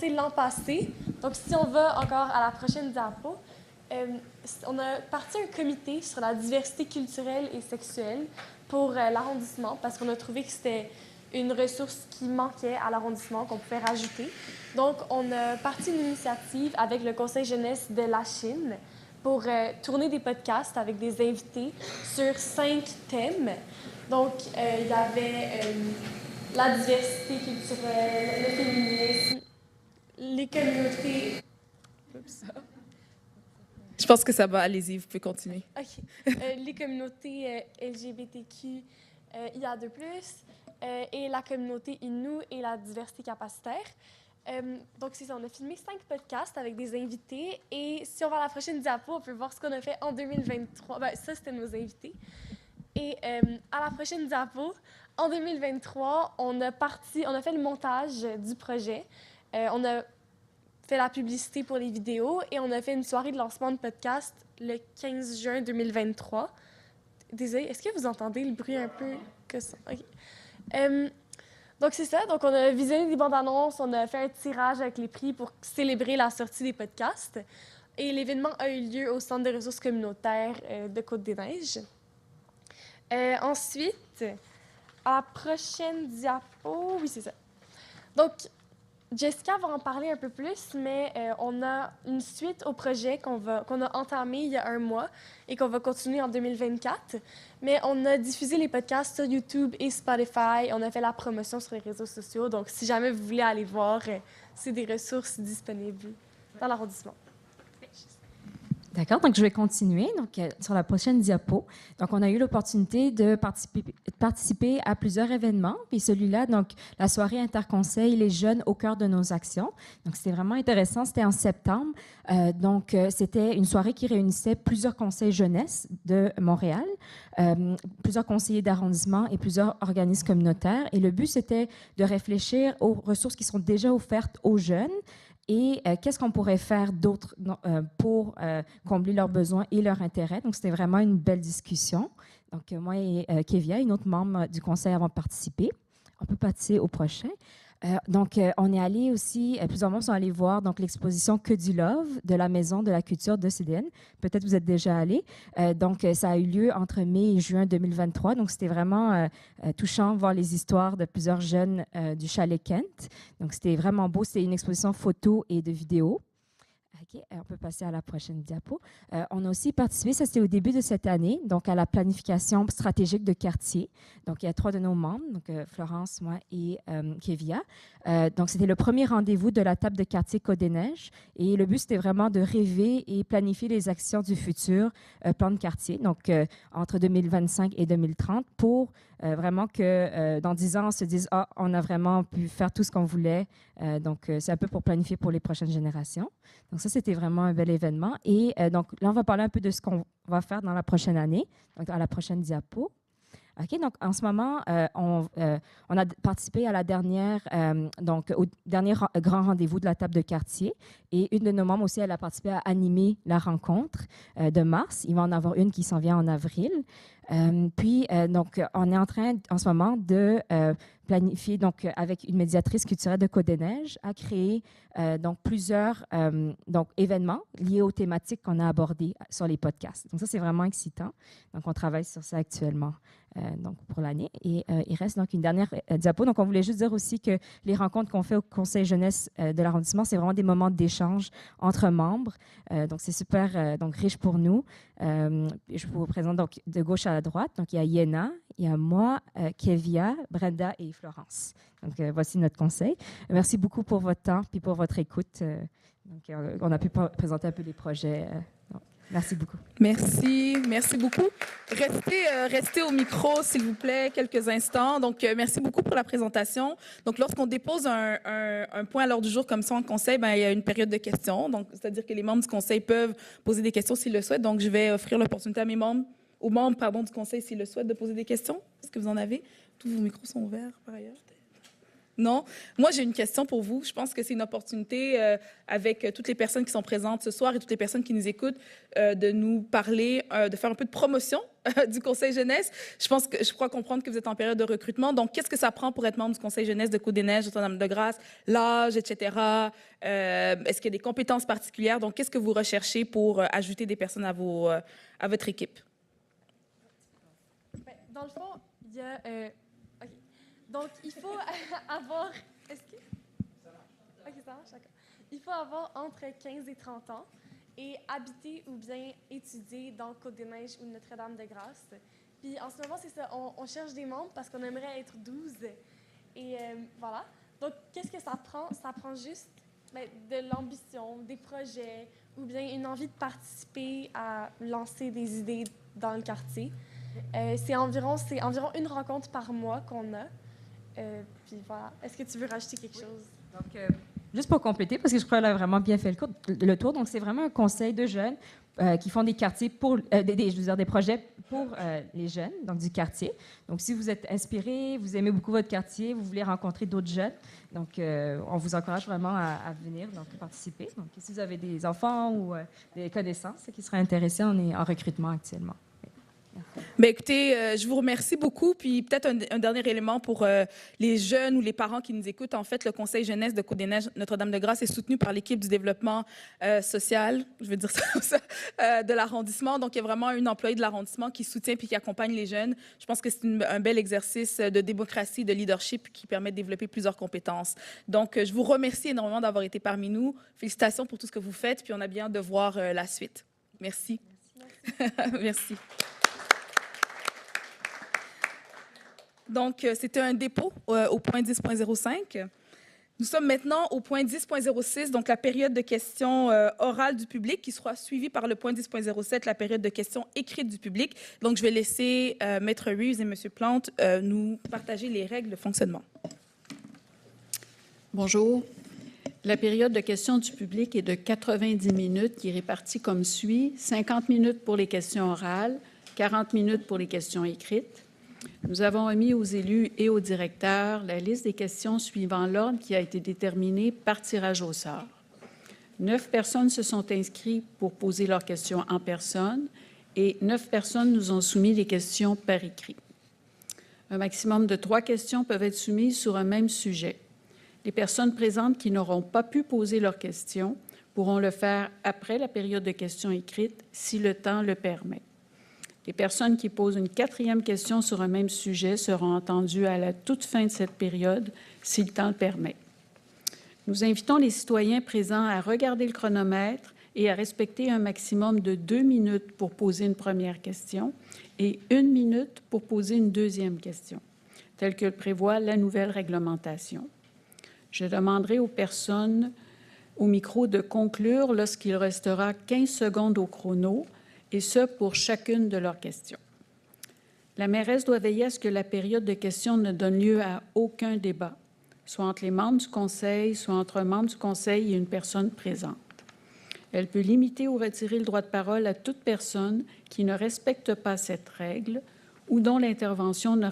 Speaker 8: l'an passé. Donc, si on va encore à la prochaine diapo, on a parti un comité sur la diversité culturelle et sexuelle pour l'arrondissement parce qu'on a trouvé que c'était une ressource qui manquait à l'arrondissement, qu'on pouvait rajouter. Donc, on a parti une initiative avec le conseil jeunesse de la Chine pour tourner des podcasts avec des invités sur 5 thèmes. Donc, il y avait la diversité culturelle, le féminisme, les communautés... Oups.
Speaker 1: Je pense que ça va. Allez-y, vous pouvez continuer.
Speaker 8: OK. Les communautés LGBTQ, IA2+, et la communauté Innu et la diversité capacitaire. Donc, c'est ça, on a filmé 5 podcasts avec des invités. Et si on va à la prochaine diapo, on peut voir ce qu'on a fait en 2023. Ben, ça, c'était nos invités. Et à la prochaine diapo, en 2023, on a fait le montage du projet. On a fait la publicité pour les vidéos et on a fait une soirée de lancement de podcast le 15 juin 2023. Désolée, est-ce que vous entendez le bruit un peu que ça? Okay. Donc, c'est ça. Donc, on a visionné des bandes annonces, on a fait un tirage avec les prix pour célébrer la sortie des podcasts. Et l'événement a eu lieu au Centre de ressources communautaires de Côte-des-Neiges. Ensuite, à la prochaine diapo, oui, c'est ça. Donc, Jessica va en parler un peu plus, mais on a une suite au projet qu'on a entamé il y a un mois et qu'on va continuer en 2024. Mais on a diffusé les podcasts sur YouTube et Spotify. On a fait la promotion sur les réseaux sociaux. Donc, si jamais vous voulez aller voir, c'est des ressources disponibles dans l'arrondissement.
Speaker 9: D'accord, donc je vais continuer sur la prochaine diapo. Donc, on a eu l'opportunité de participer à plusieurs événements. Puis celui-là, donc la soirée interconseil, les jeunes au cœur de nos actions. Donc, c'était vraiment intéressant. C'était en septembre. C'était une soirée qui réunissait plusieurs conseils jeunesse de Montréal, plusieurs conseillers d'arrondissement et plusieurs organismes communautaires. Et le but, c'était de réfléchir aux ressources qui sont déjà offertes aux jeunes et qu'est-ce qu'on pourrait faire d'autre pour combler leurs besoins et leurs intérêts. Donc, c'était vraiment une belle discussion. Donc, moi et Kevia, une autre membre du conseil, avons participé. On peut passer au prochain. On est allé aussi, plusieurs membres sont allés voir l'exposition Que du Love de la Maison de la Culture de CDN. Peut-être vous êtes déjà allés. Ça a eu lieu entre mai et juin 2023. Donc, c'était vraiment touchant de voir les histoires de plusieurs jeunes du chalet Kent. Donc, c'était vraiment beau. C'était une exposition photo et de vidéos. OK, on peut passer à la prochaine diapo. On a aussi participé, ça c'était au début de cette année, donc à la planification stratégique de quartier. Donc, il y a 3 de nos membres, donc Florence, moi et Kevia. Donc, c'était le premier rendez-vous de la table de quartier Côte-des-Neiges. Et le but, c'était vraiment de rêver et planifier les actions du futur plan de quartier, donc entre 2025 et 2030, pour vraiment que dans 10 ans, on se dise « Ah, on a vraiment pu faire tout ce qu'on voulait. » Donc, c'est un peu pour planifier pour les prochaines générations. Donc, ça, c'était vraiment un bel événement. Et donc, là, on va parler un peu de ce qu'on va faire dans la prochaine année, donc à la prochaine diapo. OK, donc en ce moment, on a participé à la dernière, au dernier grand rendez-vous de la table de quartier. Et une de nos membres aussi, elle a participé à animer la rencontre de mars. Il va en avoir une qui s'en vient en avril. Donc, on est en train, en ce moment, de planifier, donc, avec une médiatrice culturelle de Côte-des-Neiges, à créer plusieurs événements liés aux thématiques qu'on a abordées sur les podcasts. Donc, ça, c'est vraiment excitant. Donc, on travaille sur ça actuellement pour l'année. Et il reste donc une dernière diapo. Donc, on voulait juste dire aussi que les rencontres qu'on fait au conseil jeunesse de l'arrondissement, c'est vraiment des moments d'échange entre membres. Donc, c'est super riche pour nous. Je vous présente donc de gauche à la droite. Donc, il y a Yéna, il y a moi, Kevia, Brenda et Florence. Donc, voici notre conseil. Merci beaucoup pour votre temps et pour votre écoute. On a pu présenter un peu les projets. Merci beaucoup.
Speaker 1: Merci beaucoup. Restez au micro, s'il vous plaît, quelques instants. Donc, merci beaucoup pour la présentation. Donc, lorsqu'on dépose un point à l'ordre du jour comme ça en conseil, il y a une période de questions. Donc, c'est-à-dire que les membres du conseil peuvent poser des questions s'ils le souhaitent. Donc, je vais offrir l'opportunité à aux membres du conseil s'ils le souhaitent de poser des questions. Est-ce que vous en avez? Tous vos micros sont ouverts par ailleurs. Non? Moi, j'ai une question pour vous. Je pense que c'est une opportunité avec toutes les personnes qui sont présentes ce soir et toutes les personnes qui nous écoutent de nous parler, de faire un peu de promotion du Conseil jeunesse. Je crois comprendre que vous êtes en période de recrutement. Donc, qu'est-ce que ça prend pour être membre du Conseil jeunesse de Côte-des-Neiges, Notre-Dame-de-Grâce, l'âge, etc. Est-ce qu'il y a des compétences particulières? Donc, qu'est-ce que vous recherchez pour ajouter des personnes à votre équipe?
Speaker 8: Dans le fond, il y a... OK. Donc, il faut avoir... Est-ce que... OK, ça marche, d'accord. Il faut avoir entre 15 et 30 ans et habiter ou bien étudier dans Côte-des-Neiges ou Notre-Dame-de-Grâce. Puis, en ce moment, c'est ça, on cherche des membres parce qu'on aimerait être 12. Et voilà. Donc, qu'est-ce que ça prend? Ça prend juste de l'ambition, des projets ou bien une envie de participer à lancer des idées dans le quartier. C'est environ une rencontre par mois qu'on a. Puis voilà. Est-ce que tu veux rajouter quelque chose?
Speaker 9: Donc, juste pour compléter, parce que je crois qu'elle a vraiment bien fait le tour. Donc, c'est vraiment un conseil de jeunes qui font des quartiers pour des projets pour les jeunes, donc du quartier. Donc, si vous êtes inspiré, vous aimez beaucoup votre quartier, vous voulez rencontrer d'autres jeunes, donc on vous encourage vraiment à venir donc participer. Donc, si vous avez des enfants ou des connaissances qui seraient intéressés, on est en recrutement actuellement.
Speaker 1: Bien, écoutez, je vous remercie beaucoup. Puis peut-être un dernier élément pour les jeunes ou les parents qui nous écoutent. En fait, le Conseil jeunesse de Côte-des-Neiges Notre-Dame-de-Grâce est soutenu par l'équipe du développement social, je veux dire ça, de l'arrondissement. Donc, il y a vraiment une employée de l'arrondissement qui soutient puis qui accompagne les jeunes. Je pense que c'est un bel exercice de démocratie, de leadership qui permet de développer plusieurs compétences. Donc, je vous remercie énormément d'avoir été parmi nous. Félicitations pour tout ce que vous faites. Puis on a bien hâte de voir la suite. Merci. Merci. Donc, c'était un dépôt au point 10.05. Nous sommes maintenant au point 10.06, donc la période de questions orales du public qui sera suivie par le point 10.07, la période de questions écrites du public. Donc, je vais laisser Maître Reeves et M. Plante nous partager les règles de fonctionnement.
Speaker 10: Bonjour. La période de questions du public est de 90 minutes qui est répartie comme suit. 50 minutes pour les questions orales, 40 minutes pour les questions écrites. Nous avons remis aux élus et aux directeurs la liste des questions suivant l'ordre qui a été déterminé par tirage au sort. 9 personnes se sont inscrites pour poser leurs questions en personne et 9 personnes nous ont soumis des questions par écrit. Un maximum de 3 questions peuvent être soumises sur un même sujet. Les personnes présentes qui n'auront pas pu poser leurs questions pourront le faire après la période de questions écrites si le temps le permet. Les personnes qui posent une 4e question sur un même sujet seront entendues à la toute fin de cette période, si le temps le permet. Nous invitons les citoyens présents à regarder le chronomètre et à respecter un maximum de 2 minutes pour poser une première question et 1 minute pour poser une deuxième question, telle que le prévoit la nouvelle réglementation. Je demanderai aux personnes au micro de conclure lorsqu'il restera 15 secondes au chrono, et ce, pour chacune de leurs questions. La mairesse doit veiller à ce que la période de questions ne donne lieu à aucun débat, soit entre les membres du conseil, soit entre un membre du conseil et une personne présente. Elle peut limiter ou retirer le droit de parole à toute personne qui ne respecte pas cette règle ou dont l'intervention ne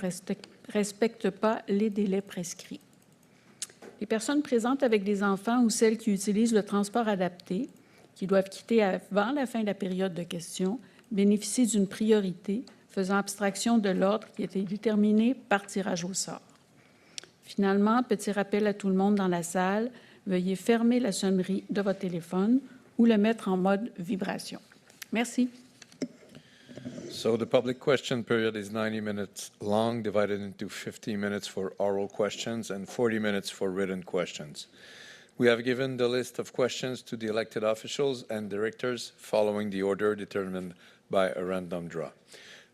Speaker 10: respecte pas les délais prescrits. Les personnes présentes avec des enfants ou celles qui utilisent le transport adapté qui doivent quitter avant la fin de la période de questions, bénéficient d'une priorité faisant abstraction de l'ordre qui a été déterminé par tirage au sort. Finalement, petit rappel à tout le monde dans la salle, veuillez fermer la sonnerie de votre téléphone ou le mettre en mode vibration. Merci.
Speaker 6: So the public question period is 90 minutes long, divided into 50 minutes for oral questions and 40 minutes for written questions. We have given the list of questions to the elected officials and directors following the order determined by a random draw.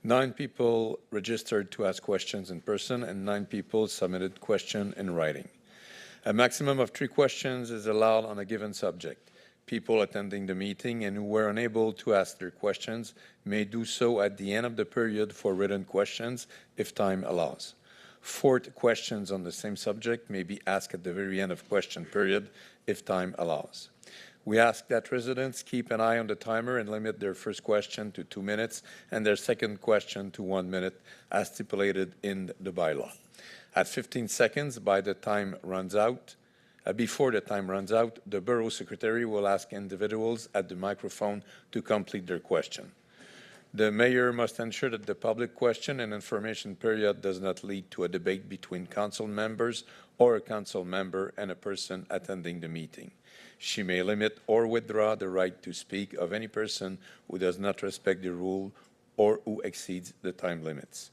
Speaker 6: 9 people registered to ask questions in person and 9 people submitted questions in writing. A maximum of 3 questions is allowed on a given subject. people attending the meeting and who were unable to ask their questions may do so at the end of the period for written questions if time allows. Fourth questions on the same subject may be asked at the very end of question period if time allows. We ask that residents keep an eye on the timer and limit their first question to 2 minutes and their second question to 1 minute as stipulated in the bylaw. At 15 seconds before the time runs out, the Borough Secretary will ask individuals at the microphone to complete their question. The Mayor must ensure that the public question and information period does not lead to a debate between council members or a council member and a person attending the meeting. She may limit or withdraw the right to speak of any person who does not respect the rule or who exceeds the time limits.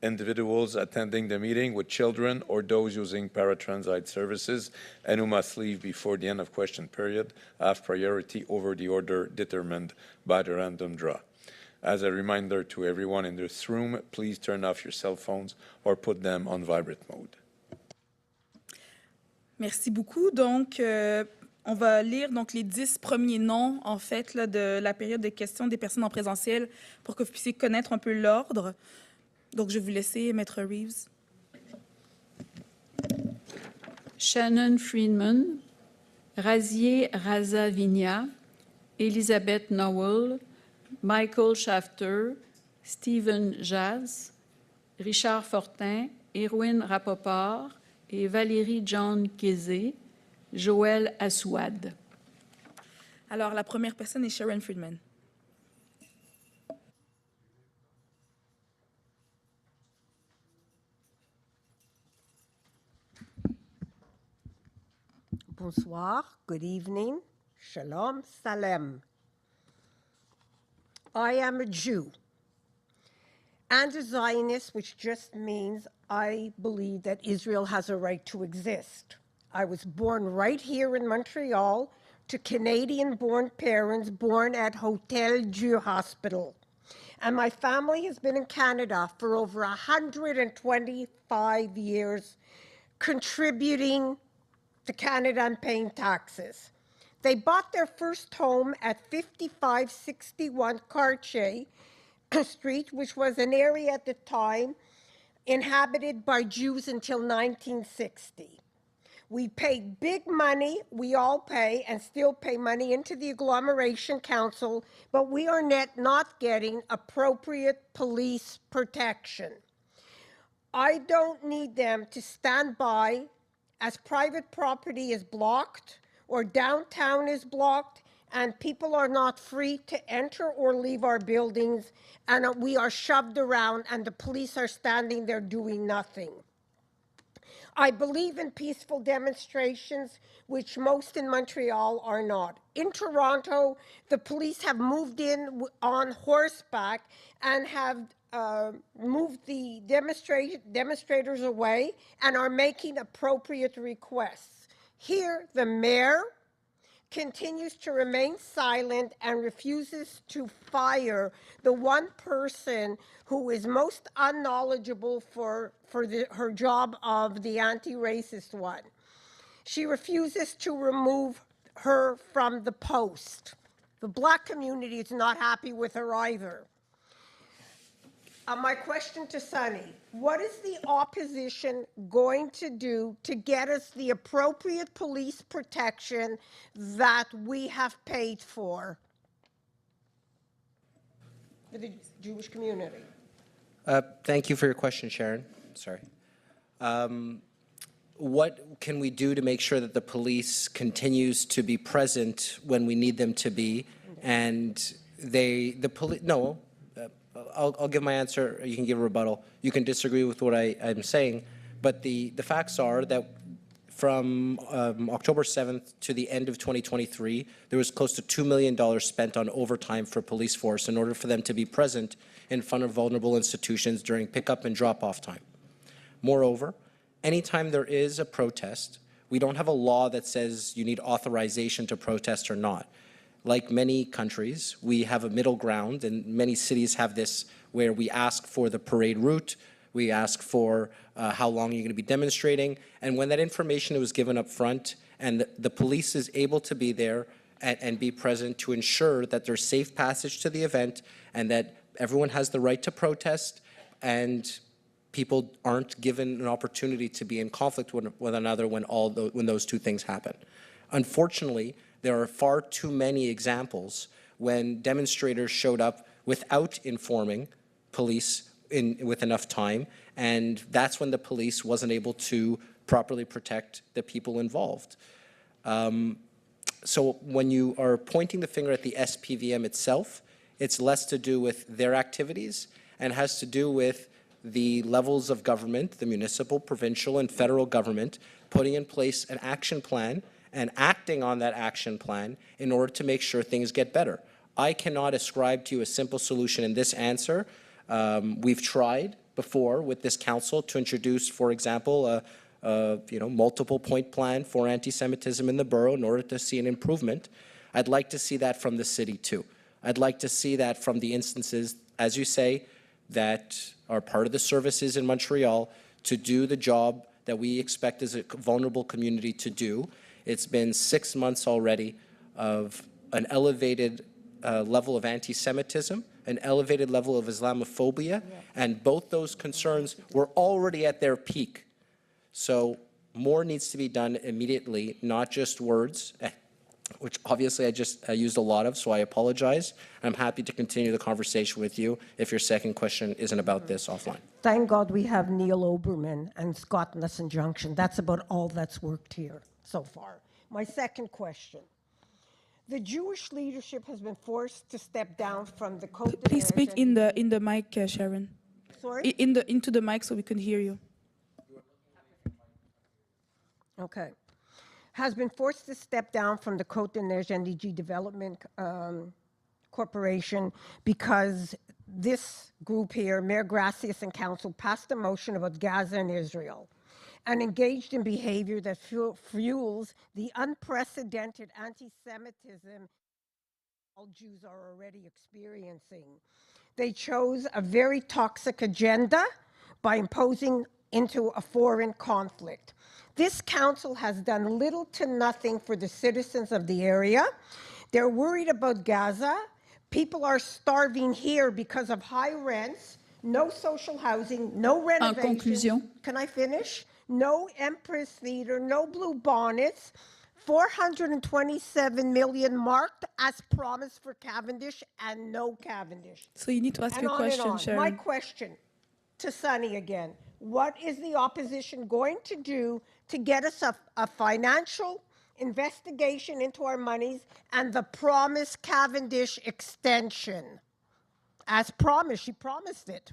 Speaker 6: Individuals attending the meeting with children or those using paratransit services and who must leave before the end of question period have priority over the order determined by the random draw. As a reminder to everyone in this room, please turn off your cell phones or put them on vibrate mode.
Speaker 1: Merci beaucoup. Donc, on va lire donc les 10 premiers noms, en fait, là, de la période de questions des personnes en présentiel pour que vous puissiez connaître un peu l'ordre. Donc, je vais vous laisser, Maître Reeves.
Speaker 10: Shannon Friedman, Razier Razavigna, Elisabeth Nowell, Michael Shafter, Stephen Jazz, Richard Fortin, Erwin Rapoport et Valérie John Kézé, Joël Assouad.
Speaker 1: Alors, la première personne est Sharon Friedman.
Speaker 11: Bonsoir, good evening, Shalom, Salem. I am a Jew and a Zionist, which just means I believe that Israel has a right to exist. I was born right here in Montreal to Canadian-born parents born at Hotel Dieu Hospital. And my family has been in Canada for over 125 years, contributing to Canada and paying taxes. They bought their first home at 5561 Cartier Street, which was an area at the time inhabited by Jews until 1960. We paid big money, we all pay and still pay money into the agglomeration council, but we are not getting appropriate police protection. I don't need them to stand by as private property is blocked or downtown is blocked and people are not free to enter or leave our buildings and we are shoved around and the police are standing there doing nothing. I believe in peaceful demonstrations, which most in Montreal are not. In Toronto, the police have moved in on horseback and have moved the demonstrators away and are making appropriate requests. Here, the mayor continues to remain silent and refuses to fire the one person who is most unknowledgeable for her job of the anti-racist one. She refuses to remove her from the post. The Black community is not happy with her either. My question to Sunny, what is the opposition going to do to get us the appropriate police protection that we have paid for the Jewish community?
Speaker 7: Thank you for your question, Sharon. Sorry. What can we do to make sure that the police continues to be present when we need them to be? And I'll give my answer. You can give a rebuttal. You can disagree with what I'm saying, but the facts are that from October 7th to the end of 2023, there was close to $2 million spent on overtime for police force in order for them to be present in front of vulnerable institutions during pickup and drop-off time. Moreover, anytime there is a protest, we don't have a law that says you need authorization to protest or not. Like many countries, we have a middle ground, and many cities have this where we ask for the parade route, we ask for how long you're going to be demonstrating, and when that information was given up front and the police is able to be there and be present to ensure that there's safe passage to the event and that everyone has the right to protest and people aren't given an opportunity to be in conflict with one another when those two things happen. Unfortunately, there are far too many examples when demonstrators showed up without informing police with enough time, and that's when the police wasn't able to properly protect the people involved. So when you are pointing the finger at the SPVM itself, it's less to do with their activities and has to do with the levels of government, the municipal, provincial, and federal government, putting in place an action plan and acting on that action plan in order to make sure things get better. I cannot ascribe to you a simple solution in this answer. We've tried before with this council to introduce, for example, a multiple point plan for anti-Semitism in the borough in order to see an improvement. I'd like to see that from the city too. I'd like to see that from the instances, as you say, that are part of the services in Montreal to do the job that we expect as a vulnerable community to do. It's been 6 months already of an elevated level of anti-Semitism, an elevated level of Islamophobia, and both those concerns were already at their peak. So more needs to be done immediately, not just words, which obviously I used a lot of, so I apologize. I'm happy to continue the conversation with you if your second question isn't about this offline.
Speaker 11: Thank God we have Neil Oberman and Scott Nussin Junction. That's about all that's worked here so far. My second question. The Jewish leadership has been forced to step down from the Côte d'Ivoire.
Speaker 1: Please speak in the mic, Sharon.
Speaker 11: Sorry?
Speaker 1: Into the mic so we can hear you.
Speaker 11: Okay. Has been forced to step down from the CDN-NDG Development Corporation because this group here, Mayor Gracias and Council, passed a motion about Gaza and Israel and engaged in behavior that fuels the unprecedented anti-Semitism all Jews are already experiencing. They chose a very toxic agenda by imposing into a foreign conflict. This council has done little to nothing for the citizens of the area. They're worried about Gaza. People are starving here because of high rents, no social housing, no renovations.
Speaker 10: En conclusion.
Speaker 11: Can I finish? No Empress Theater, no Blue Bonnets, 427 million marked as promised for Cavendish and no Cavendish.
Speaker 1: So you need to ask your question, Sharon.
Speaker 11: My question to Sunny again. What is the opposition going to do to get us a financial investigation into our monies and the promised Cavendish extension? As promised, she promised it.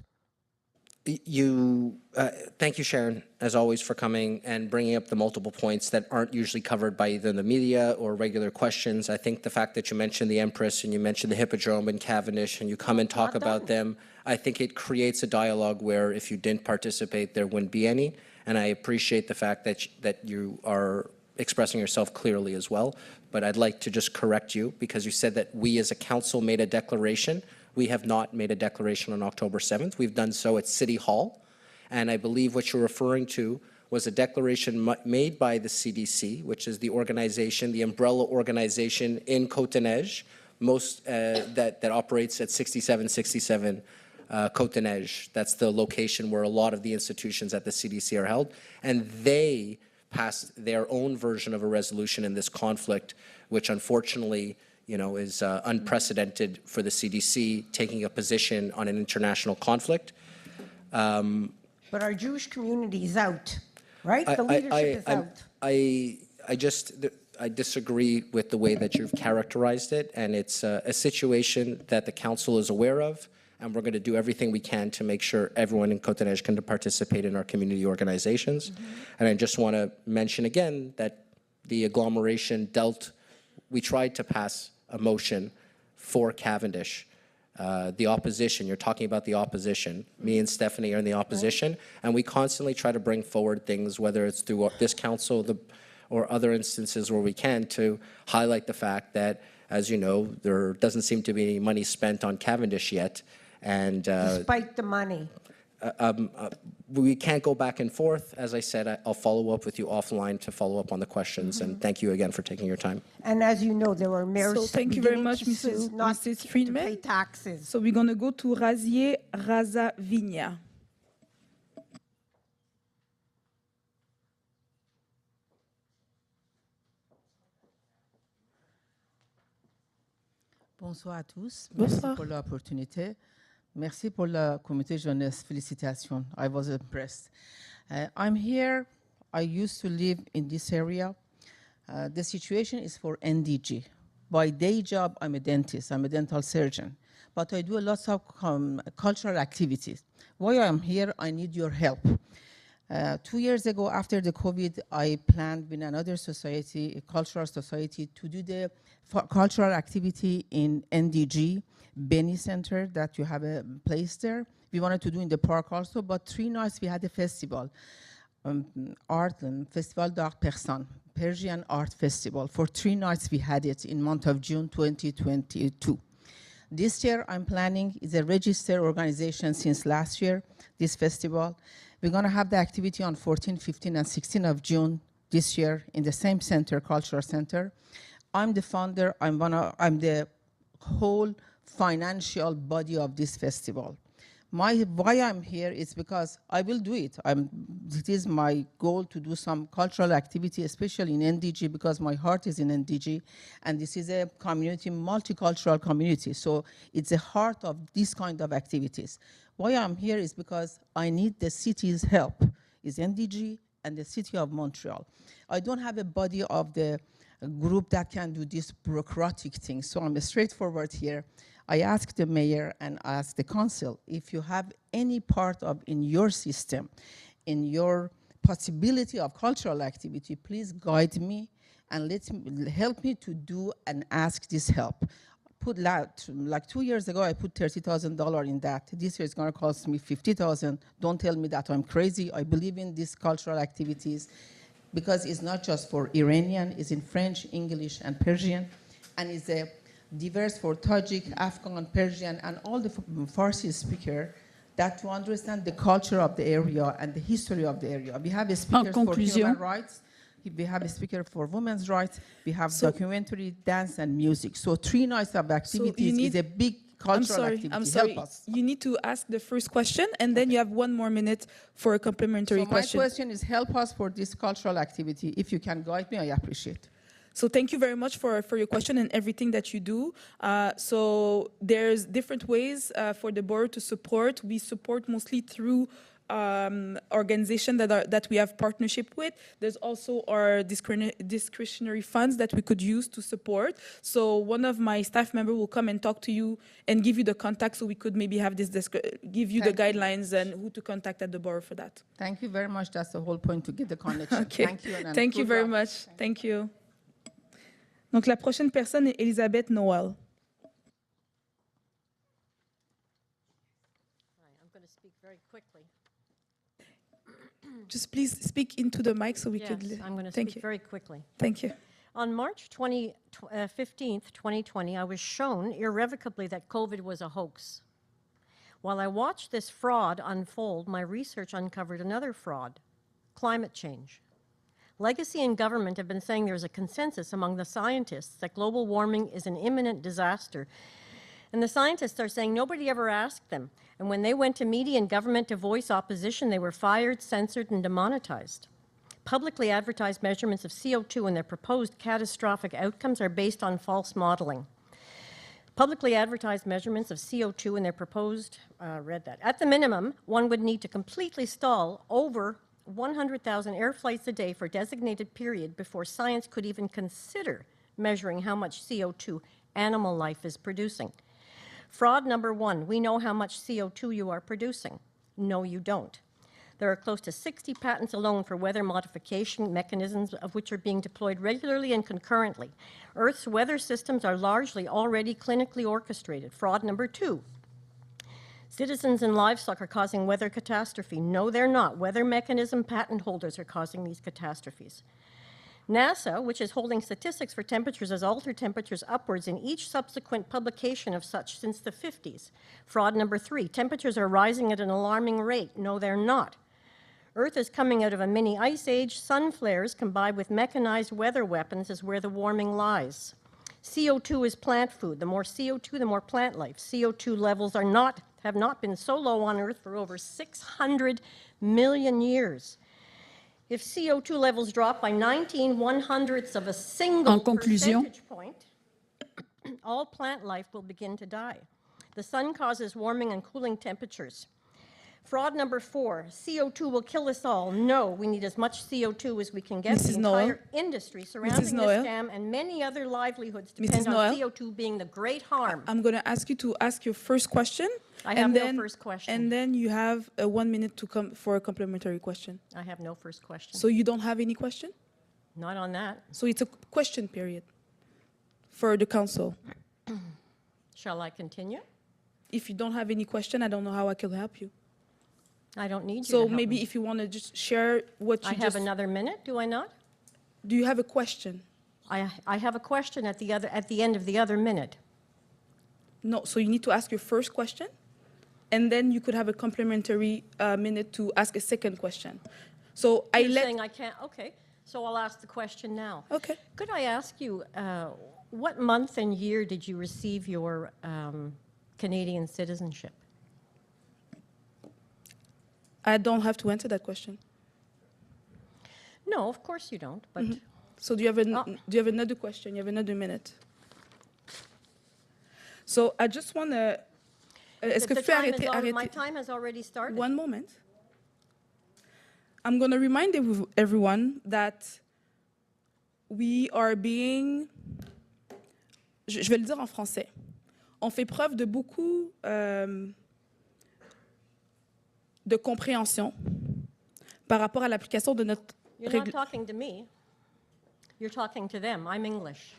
Speaker 7: Thank you, Sharon, as always, for coming and bringing up the multiple points that aren't usually covered by either the media or regular questions. I think the fact that you mentioned the Empress and you mentioned the Hippodrome and Cavendish and you come and talk about them, I think it creates a dialogue where if you didn't participate, there wouldn't be any. And I appreciate the fact that you are expressing yourself clearly as well. But I'd like to just correct you because you said that we as a council made a declaration. We have not made a declaration on October 7th. We've done so at City Hall. And I believe what you're referring to was a declaration made by the CDC, which is the organization, the umbrella organization in Côte-des-Neiges, that operates at 6767 Côte-des-Neiges. That's the location where a lot of the institutions at the CDC are held. And they passed their own version of a resolution in this conflict, which unfortunately is unprecedented for the CDC taking a position on an international conflict.
Speaker 11: But our Jewish community is out, right? The leadership is out.
Speaker 7: I disagree with the way that you've characterized it, and it's a situation that the council is aware of, and we're going to do everything we can to make sure everyone in Côte-des-Neiges can participate in our community organizations. Mm-hmm. And I just want to mention again that the agglomeration we tried to pass a motion for Cavendish. The opposition, you're talking about the opposition. Me and Stephanie are in the opposition, and we constantly try to bring forward things, whether it's through this council or other instances where we can, to highlight the fact that, as you know, there doesn't seem to be any money spent on Cavendish yet. And
Speaker 11: despite the money.
Speaker 7: we can't go back and forth. As I said, I'll follow up with you offline to follow up on the questions. And thank you again for taking your time.
Speaker 11: And as you know, there are mayors
Speaker 1: So thank you very
Speaker 11: beginning
Speaker 1: much,
Speaker 11: to sue
Speaker 1: Mrs.
Speaker 11: not
Speaker 1: Mrs.
Speaker 11: to
Speaker 1: Friedman.
Speaker 11: pay taxes.
Speaker 1: So we're going to go to Razier Razavinia.
Speaker 12: Bonsoir à tous.
Speaker 1: Bonsoir.
Speaker 12: Merci pour l'opportunité. Merci pour la comité jeunesse. Félicitations. I was impressed. I'm here. I used to live in this area. The situation is for NDG. By day job, I'm a dentist. I'm a dental surgeon. But I do a lot of cultural activities. While I'm here, I need your help. 2 years ago, after the COVID, I planned with another society, a cultural society, to do the cultural activity in NDG, Benny Center, that you have a place there. We wanted to do in the park also, but 3 nights we had a festival, art, Festival d'Art Persan, Persian Art Festival. For 3 nights we had it in month of June 2022. This year I'm planning, it's a registered organization since last year, this festival. We're going to have the activity on 14, 15, and 16 of June this year in the same center, Cultural Center. I'm the founder, I'm the whole financial body of this festival. Why I'm here is because I will do it. It is my goal to do some cultural activity, especially in NDG, because my heart is in NDG, and this is a community, multicultural community, so it's the heart of this kind of activities. Why I'm here is because I need the city's help, is NDG and the city of Montreal. I don't have a body of the group that can do this bureaucratic thing, so I'm straightforward here. I asked the mayor and asked the council, if you have any part of in your system, in your possibility of cultural activity, please guide me and help me to do and ask this help. Like 2 years ago, I put $30,000 in that. This year it's going to cost me $50,000. Don't tell me that I'm crazy. I believe in these cultural activities because it's not just for Iranian, it's in French, English, and Persian, and it's a diverse for Tajik, Afghan, Persian, and all the Farsi speaker that to understand the culture of the area and the history of the area. We have a speaker for human rights. We have a speaker for women's rights. We have documentary, dance, and music. So 3 nights of activities is a big cultural activity.
Speaker 1: I'm sorry.
Speaker 12: Help us.
Speaker 1: You need to ask the first question, and then you have 1 more minute for a complimentary question.
Speaker 12: My question is, help us for this cultural activity. If you can guide me, I appreciate.
Speaker 1: So thank you very much for your question and everything that you do. So there's different ways for the board to support. We support mostly through organizations that we have partnership with. There's also our discretionary funds that we could use to support. So one of my staff members will come and talk to you and give you the contact so we could maybe have this, give you the guidelines and who to contact at the board for that.
Speaker 12: Thank you very much. That's the whole point, to get the connection.
Speaker 1: Okay.
Speaker 12: Thank you. And
Speaker 1: Thank you very much. Thank you. Donc la prochaine personne est Elisabeth Noël.
Speaker 13: I'm going to speak very quickly.
Speaker 1: Just please speak into the mic so we
Speaker 13: Yes,
Speaker 1: could.
Speaker 13: I'm going to
Speaker 1: Thank
Speaker 13: speak
Speaker 1: you.
Speaker 13: very quickly.
Speaker 1: Thank you.
Speaker 13: On March 15th, 2020, I was shown irrevocably that COVID was a hoax. While I watched this fraud unfold, my research uncovered another fraud: climate change. Legacy and government have been saying there's a consensus among the scientists that global warming is an imminent disaster. And the scientists are saying nobody ever asked them. And when they went to media and government to voice opposition, they were fired, censored, and demonetized. Publicly advertised measurements of CO2 and their proposed catastrophic outcomes are based on false modeling. Publicly advertised measurements of CO2 and their proposed, read that. At the minimum, one would need to completely stall over 100,000 air flights a day for a designated period before science could even consider measuring how much CO2 animal life is producing. Fraud number 1, we know how much CO2 you are producing. No, you don't. There are close to 60 patents alone for weather modification mechanisms, of which are being deployed regularly and concurrently. Earth's weather systems are largely already clinically orchestrated. Fraud number 2. Citizens and livestock are causing weather catastrophe. No, they're not. Weather mechanism patent holders are causing these catastrophes. NASA, which is holding statistics for temperatures, has altered temperatures upwards in each subsequent publication of such since the 50s. Fraud number 3, temperatures are rising at an alarming rate. No, they're not. Earth is coming out of a mini ice age. Sun flares combined with mechanized weather weapons is where the warming lies. CO2 is plant food. The more CO2, the more plant life. CO2 levels have not been so low on Earth for over 600 million years. If CO2 levels drop by 19/100ths of a single percentage point, all plant life will begin to die. The sun causes warming and cooling temperatures. Fraud number 4, CO2 will kill us all. No, we need as much CO2 as we can get.
Speaker 1: Mrs.
Speaker 13: The entire industry surrounding this dam and many other livelihoods depend on CO2 being the great harm.
Speaker 1: I'm going to ask you to ask your first question.
Speaker 13: I have no first question.
Speaker 1: And then you have 1 minute to come for a complementary question.
Speaker 13: I have no first question.
Speaker 1: So you don't have any question?
Speaker 13: Not on that.
Speaker 1: So it's a question period for the council.
Speaker 13: Shall I continue?
Speaker 1: If you don't have any question, I don't know how I can help you.
Speaker 13: I don't need you
Speaker 1: So
Speaker 13: to help
Speaker 1: maybe
Speaker 13: me.
Speaker 1: if you want to just share what you
Speaker 13: I have another minute, do I not?
Speaker 1: Do you have a question?
Speaker 13: I have a question at the end of the other minute.
Speaker 1: No, so you need to ask your first question, and then you could have a complementary minute to ask a second question. So
Speaker 13: You're saying I can't, okay. So I'll ask the question now.
Speaker 1: Okay.
Speaker 13: Could I ask you, what month and year did you receive your Canadian citizenship?
Speaker 1: I don't have to answer that question.
Speaker 13: No, of course you don't, but...
Speaker 1: So do you have another question? You have another minute. So I just want to... Est-ce que
Speaker 13: my time has already started.
Speaker 1: One moment. I'm going to remind everyone that we are being... Je vais le dire en français. On fait preuve de beaucoup de compréhension par rapport à l'application de notre
Speaker 13: You're not talking to me. You're talking to them. I'm English.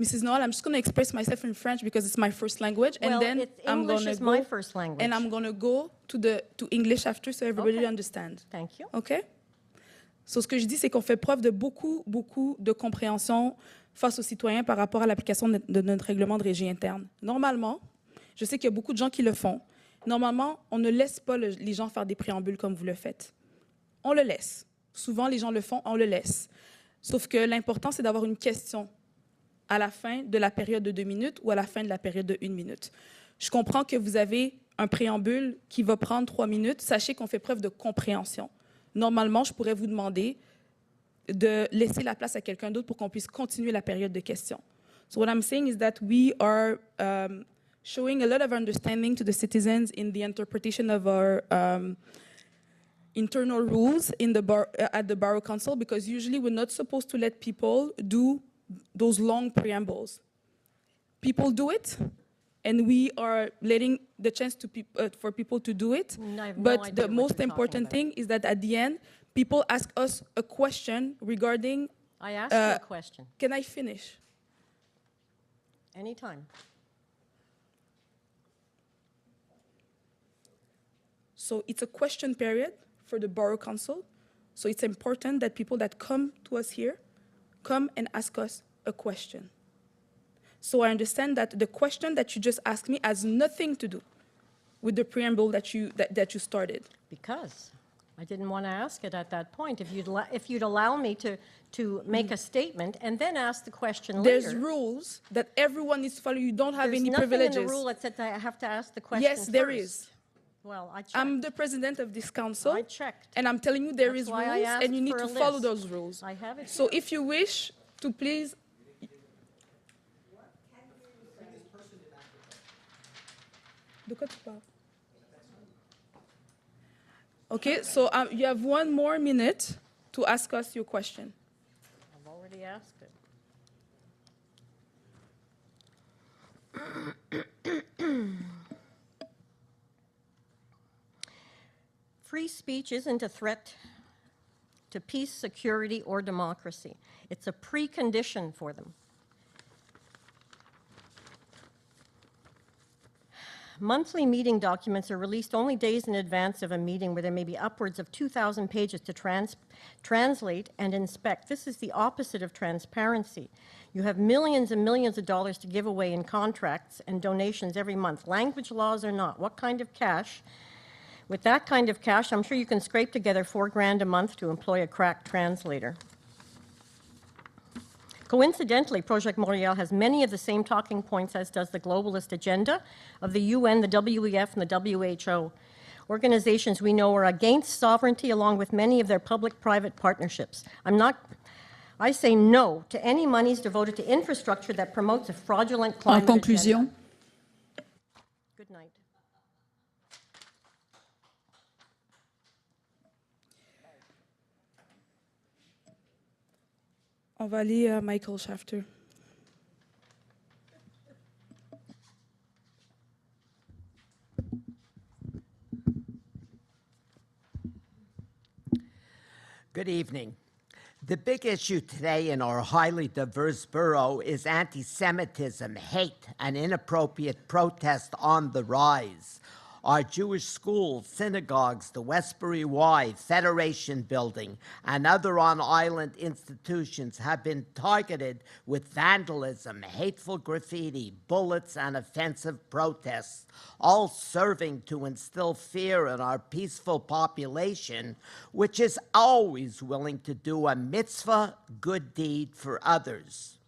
Speaker 1: Mrs. Noel, I'm just going to express myself in French because it's my first language, and then I'm going to
Speaker 13: is my first language.
Speaker 1: And I'm going to go to English after so everybody understands.
Speaker 13: Thank you.
Speaker 1: Okay? So ce que je dis, c'est qu'on fait preuve de beaucoup de compréhension face aux citoyens par rapport à l'application de notre règlement de régie interne. Normalement, je sais qu'il y a beaucoup de gens qui le font. Normalement, on ne laisse pas les gens faire des préambules comme vous le faites. On le laisse. Souvent, les gens le font, on le laisse. Sauf que l'important, c'est d'avoir une question à la fin de la période de 2 minutes ou à la fin de la période de 1 minute. Je comprends que vous avez un préambule qui va prendre 3 minutes. Sachez qu'on fait preuve de compréhension. Normalement, je pourrais vous demander de laisser la place à quelqu'un d'autre pour qu'on puisse continuer la période de questions. So what I'm saying is that we are showing a lot of understanding to the citizens in the interpretation of our internal rules in the at the Borough Council, because usually we're not supposed to let people do those long preambles. People do it, and we are letting the chance to for people to do it. But the most important thing is that at the end, people ask us a question regarding...
Speaker 13: I asked you a question.
Speaker 1: Can I finish?
Speaker 13: Anytime.
Speaker 1: So it's a question period for the Borough Council. So it's important that people that come to us here come and ask us a question. So I understand that the question that you just asked me has nothing to do with the preamble that you started.
Speaker 13: Because I didn't want to ask it at that point. If you'd allow me to make a statement and then ask the question later.
Speaker 1: There's rules that everyone needs to follow. You don't have any privileges.
Speaker 13: There's nothing in the rule that said that I have to ask the question
Speaker 1: Yes,
Speaker 13: first.
Speaker 1: there is.
Speaker 13: Well, I checked.
Speaker 1: I'm the president of this council.
Speaker 13: I checked.
Speaker 1: And I'm telling you there
Speaker 13: That's
Speaker 1: is
Speaker 13: why
Speaker 1: rules,
Speaker 13: I asked
Speaker 1: and you need
Speaker 13: for
Speaker 1: to
Speaker 13: a
Speaker 1: follow
Speaker 13: list.
Speaker 1: those rules.
Speaker 13: I have it
Speaker 1: So
Speaker 13: here.
Speaker 1: if you wish to please... De quoi tu parles? Okay, so you have 1 more minute to ask us your question.
Speaker 13: I've already asked it. Free speech isn't a threat to peace, security, or democracy. It's a precondition for them. Monthly meeting documents are released only days in advance of a meeting where there may be upwards of 2,000 pages to translate and inspect. This is the opposite of transparency. You have millions and millions of dollars to give away in contracts and donations every month. Language laws or not, what kind of cash? With that kind of cash, I'm sure you can scrape together $4,000 a month to employ a crack translator. Coincidentally, Project Montréal has many of the same talking points as does the globalist agenda of the UN, the WEF, and the WHO. Organizations we know are against sovereignty along with many of their public-private partnerships. I say no to any monies devoted to infrastructure that promotes a fraudulent climate
Speaker 10: En conclusion.
Speaker 13: agenda. Good night.
Speaker 1: On va aller à Michael Shafter.
Speaker 14: Good evening. The big issue today in our highly diverse borough is anti-Semitism, hate, and inappropriate protest on the rise. Our Jewish schools, synagogues, the Westbury Y, Federation Building, and other on-island institutions have been targeted with vandalism, hateful graffiti, bullets, and offensive protests, all serving to instill fear in our peaceful population, which is always willing to do a mitzvah good deed for others.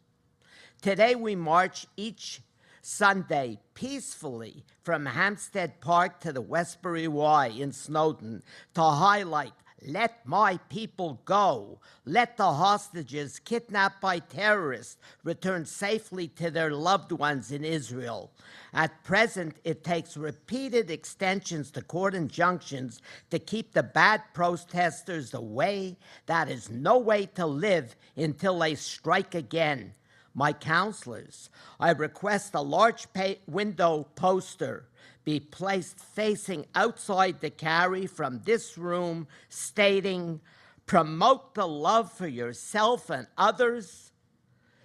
Speaker 14: Today we march each Sunday peacefully from Hampstead Park to the Westbury Y in Snowdon to highlight "Let my people go. Let the hostages kidnapped by terrorists return safely to their loved ones in Israel." At present, it takes repeated extensions to court injunctions to keep the bad protesters away. That is no way to live until they strike again. My counselors, I request a large window poster be placed facing outside the carry from this room stating, "Promote the love for yourself and others.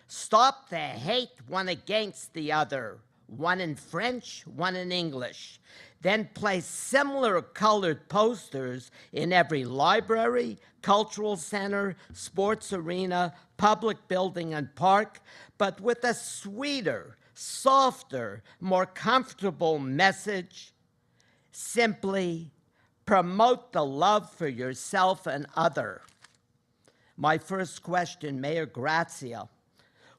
Speaker 14: Stop the hate one against the other," one in French, one in English. Then place similar colored posters in every library, cultural center, sports arena, public building, and park, but with a sweeter, softer, more comfortable message. Simply promote the love for yourself and other. My first question, Mayor Grazia,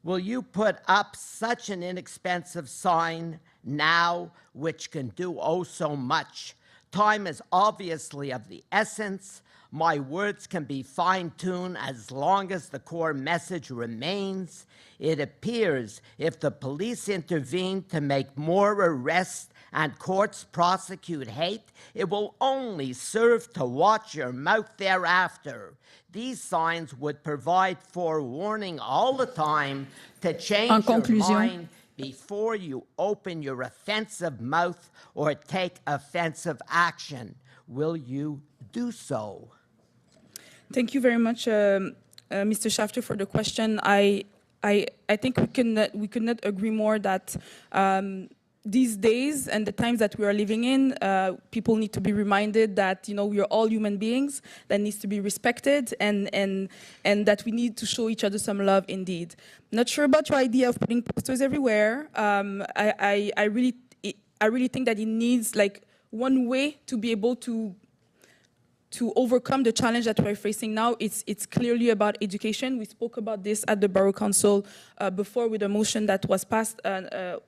Speaker 14: will you put up such an inexpensive sign now, which can do oh so much? Time is obviously of the essence. My words can be fine-tuned as long as the core message remains. It appears if the police intervene to make more arrests and courts prosecute hate, it will only serve to watch your mouth thereafter. These signs would provide forewarning all the time to change your mind before you open your offensive mouth or take offensive action. Will you do so?
Speaker 1: Thank you very much, Mr. Shafter, for the question. I think we could not agree more that these days and the times that we are living in, people need to be reminded that we are all human beings that needs to be respected, and that we need to show each other some love indeed. Not sure about your idea of putting posters everywhere. I really think that it needs like one way to be able to overcome the challenge that we're facing now. It's clearly about education. We spoke about this at the Borough Council before with a motion that was passed,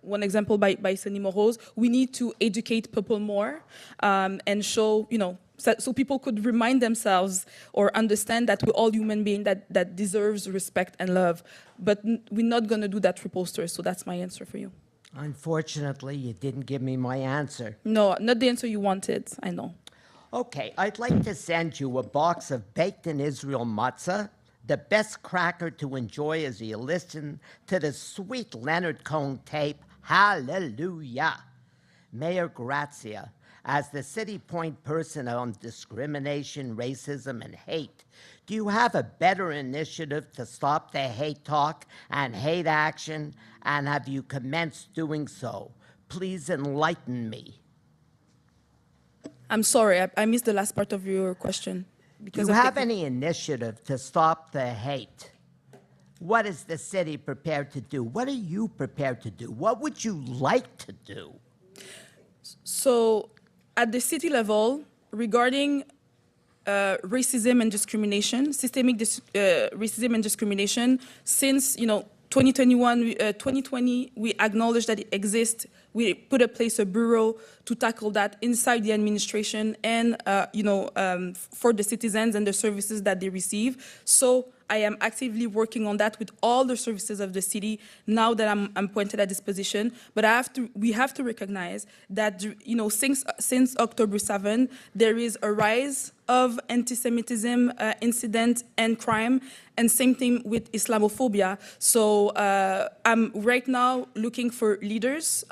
Speaker 1: one example by Sonny Moroz. We need to educate people more and show, so people could remind themselves or understand that we're all human beings that deserves respect and love. But we're not going to do that through posters, so that's my answer for you.
Speaker 14: Unfortunately, you didn't give me my answer.
Speaker 1: No, not the answer you wanted, I know.
Speaker 14: Okay, I'd like to send you a box of baked in Israel matzah, the best cracker to enjoy as you listen to the sweet Leonard Cohen tape, Hallelujah. Mayor Grazia, as the city point person on discrimination, racism, and hate, do you have a better initiative to stop the hate talk and hate action, and have you commenced doing so? Please enlighten me.
Speaker 1: I'm sorry, I missed the last part of your question.
Speaker 14: Do you have any initiative to stop the hate? What is the city prepared to do? What are you prepared to do? What would you like to do?
Speaker 1: So, at the city level, regarding racism and discrimination, systemic racism and discrimination, since 2020, we acknowledge that it exists. We put in place a bureau to tackle that inside the administration and for the citizens and the services that they receive. So I am actively working on that with all the services of the city now that I'm appointed at this position. But we have to recognize that since October 7, there is a rise of anti-Semitism incident and crime, and same thing with Islamophobia. So I'm right now looking for leaders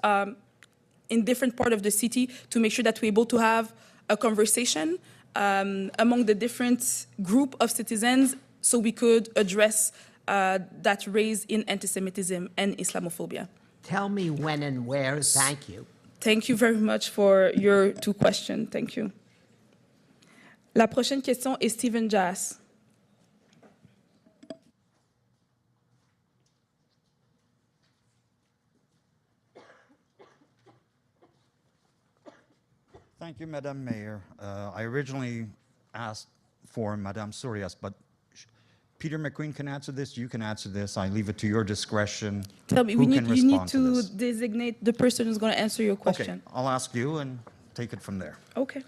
Speaker 1: in different parts of the city to make sure that we're able to have a conversation among the different group of citizens so we could address that rise in anti-Semitism and Islamophobia.
Speaker 14: Tell me when and where. Thank you.
Speaker 1: Thank you very much for your two questions. Thank you. La prochaine question est Stephen Jas.
Speaker 15: Thank you, Madam Mayor. I originally asked for Madame Surias, but Peter McQueen can answer this, you can answer this. I leave it to your discretion.
Speaker 1: Tell me, you need to designate the person who's going to answer your question.
Speaker 15: Okay, I'll ask you and take it from there.
Speaker 1: Okay.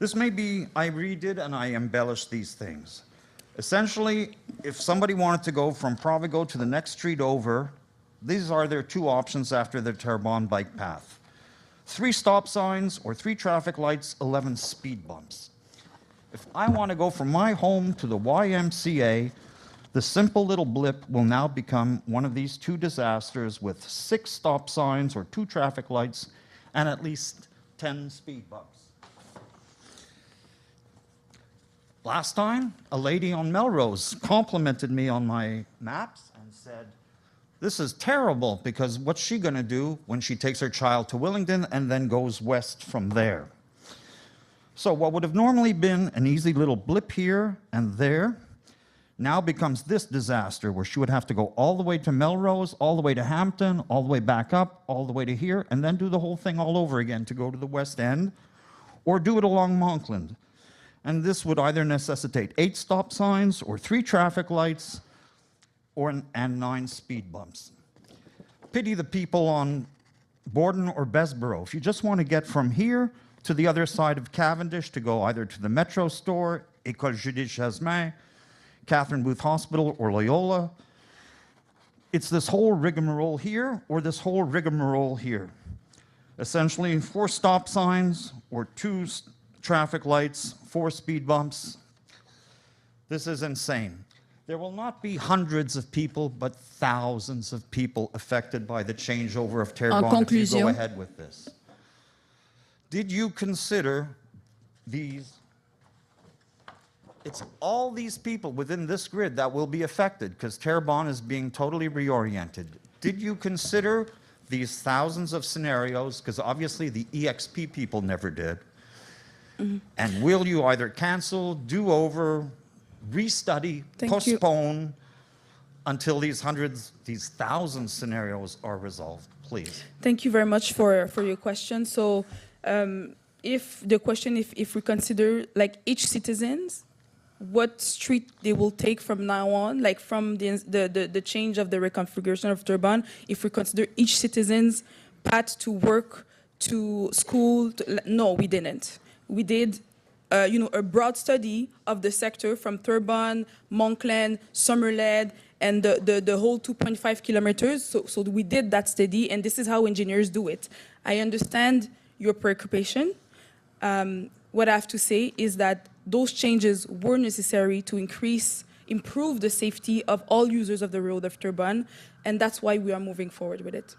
Speaker 15: This may be, I redid and I embellished these things. Essentially, if somebody wanted to go from Provigo to the next street over, these are their two options after the Terrebonne bike path. 3 stop signs or 3 traffic lights, 11 speed bumps. If I want to go from my home to the YMCA, the simple little blip will now become one of these 2 disasters with 6 stop signs or 2 traffic lights and at least 10 speed bumps. Last time, a lady on Melrose complimented me on my maps and said, this is terrible because what's she going to do when she takes her child to Willingdon and then goes west from there? So what would have normally been an easy little blip here and there now becomes this disaster where she would have to go all the way to Melrose, all the way to Hampton, all the way back up, all the way to here, and then do the whole thing all over again to go to the West End, or do it along Monkland. And this would either necessitate 8 stop signs or 3 traffic lights and 9 speed bumps. Pity the people on Borden or Bessborough. If you just want to get from here to the other side of Cavendish to go either to the Metro store, École Judith Jasmin, Catherine Booth Hospital, or Loyola, it's this whole rigmarole here or this whole rigmarole here. Essentially 4 stop signs or 2 traffic lights, 4 speed bumps. This is insane. There will not be hundreds of people, but thousands of people affected by the changeover of Terrebonne if you go ahead with this. Did you consider these? It's all these people within this grid that will be affected because Terrebonne is being totally reoriented. Did you consider these thousands of scenarios? Because obviously the EXP people never did. Mm-hmm. And will you either cancel, do over, restudy, postpone until these thousands scenarios are resolved, please?
Speaker 1: Thank you very much for your question. So if we consider like each citizens, what street they will take from now on, like from the change of the reconfiguration of Terrebonne, if we consider each citizen's path to work, to school, no, we didn't. We did a broad study of the sector from Terrebonne, Monkland, Summerled, and the whole 2.5 kilometers. So we did that study, and this is how engineers do it. I understand your preoccupation. What I have to say is that those changes were necessary to improve the safety of all users of the road of Terrebonne, and that's why we are moving forward with it.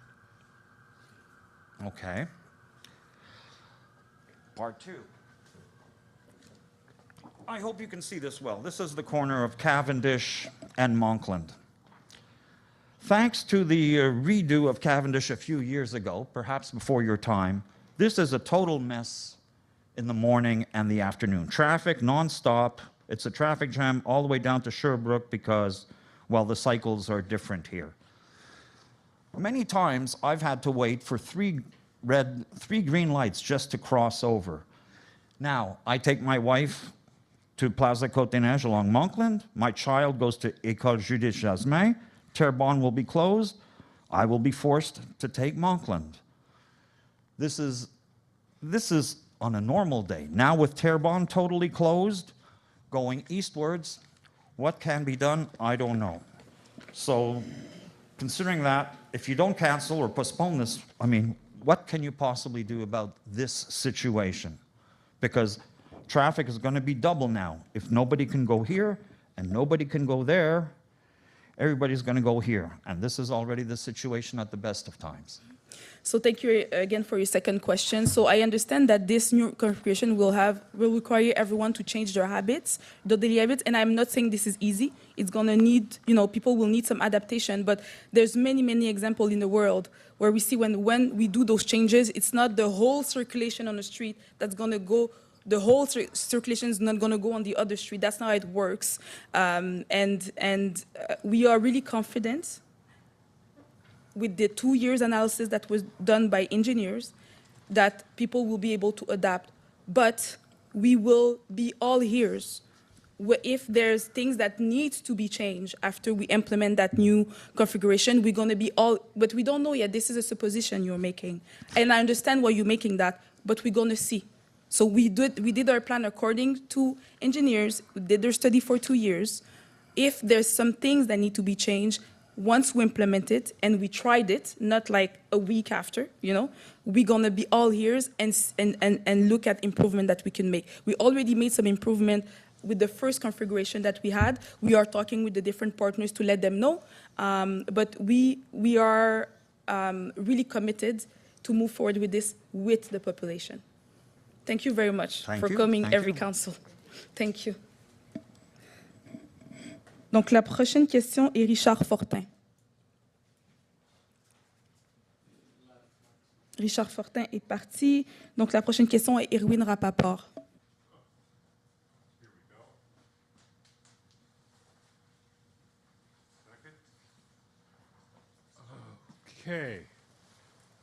Speaker 15: Okay. Part 2. I hope you can see this well. This is the corner of Cavendish and Monkland. Thanks to the redo of Cavendish a few years ago, perhaps before your time, this is a total mess in the morning and the afternoon. Traffic nonstop. It's a traffic jam all the way down to Sherbrooke because, well, the cycles are different here. Many times I've had to wait for three green lights just to cross over. Now, I take my wife to Plaza Côte-des-Neiges along Monkland. My child goes to École Judith Jasmin. Terrebonne will be closed. I will be forced to take Monkland. This is on a normal day. Now with Terrebonne totally closed, going eastwards, what can be done? I don't know. So considering that, if you don't cancel or postpone this, I mean, what can you possibly do about this situation? Because traffic is going to be double now. If nobody can go here and nobody can go there, everybody's going to go here. And this is already the situation at the best of times.
Speaker 1: So thank you again for your second question. So I understand that this new configuration will require everyone to change their habits, their daily habits. And I'm not saying this is easy. It's going to need, people will need some adaptation. But there's many examples in the world where we see when we do those changes, it's not the whole circulation on the street that's going to go. The whole circulation is not going to go on the other street. That's not how it works. We are really confident with the 2 years analysis that was done by engineers that people will be able to adapt. But we will be all ears if there's things that need to be changed after we implement that new configuration. We're going to be all, but we don't know yet. This is a supposition you're making. And I understand why you're making that, but we're going to see. So we did our plan according to engineers, who did their study for 2 years. If there's some things that need to be changed, once we implement it and we tried it, not like a week after, we're gonna be all ears and look at improvement that we can make. We already made some improvement with the first configuration that we had. We are talking with the different partners to let them know, but we are really committed to move forward with this with the population. Thank you very much for coming every council. Thank you. Donc, la prochaine question est Richard Fortin. Richard Fortin est parti. Donc, la prochaine question est Irwin Rapaport.
Speaker 16: Okay.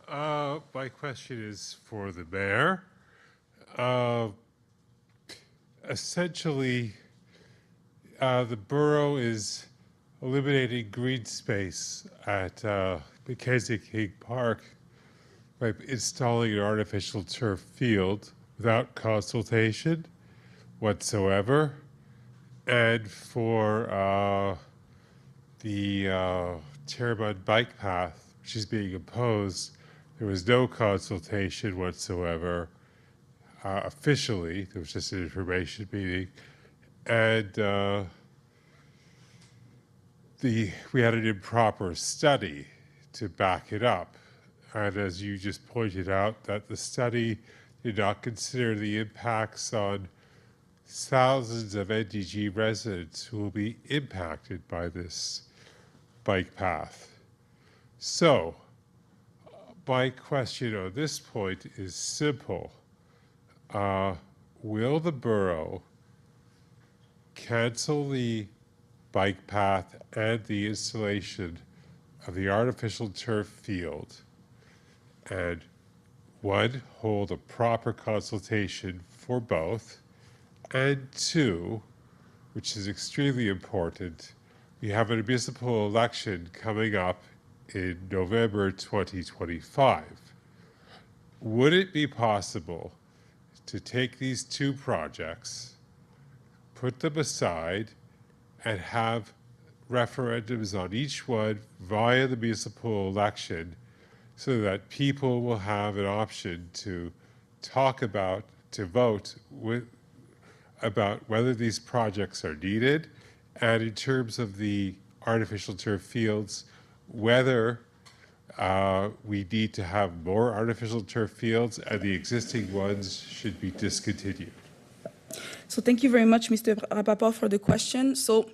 Speaker 16: My question is for the mayor. Essentially, the borough is eliminating green space at Mackenzie King Park by installing an artificial turf field without consultation whatsoever. And for the Terrebonne bike path, which is being imposed, there was no consultation whatsoever. Officially, there was just an information meeting. And we had an improper study to back it up. And as you just pointed out, that the study did not consider the impacts on thousands of NDG residents who will be impacted by this bike path. So, my question on this point is simple. Will the borough cancel the bike path and the installation of the artificial turf field and, one, hold a proper consultation for both, and two, which is extremely important, we have a municipal election coming up in November 2025. Would it be possible to take these two projects, put them aside, and have referendums on each one via the municipal election so that people will have an option to talk about, to vote about whether these projects are needed, and in terms of the artificial turf fields, whether we need to have more artificial turf fields and the existing ones should be discontinued?
Speaker 1: So thank you very much, Mr. Rapaport, for the question. So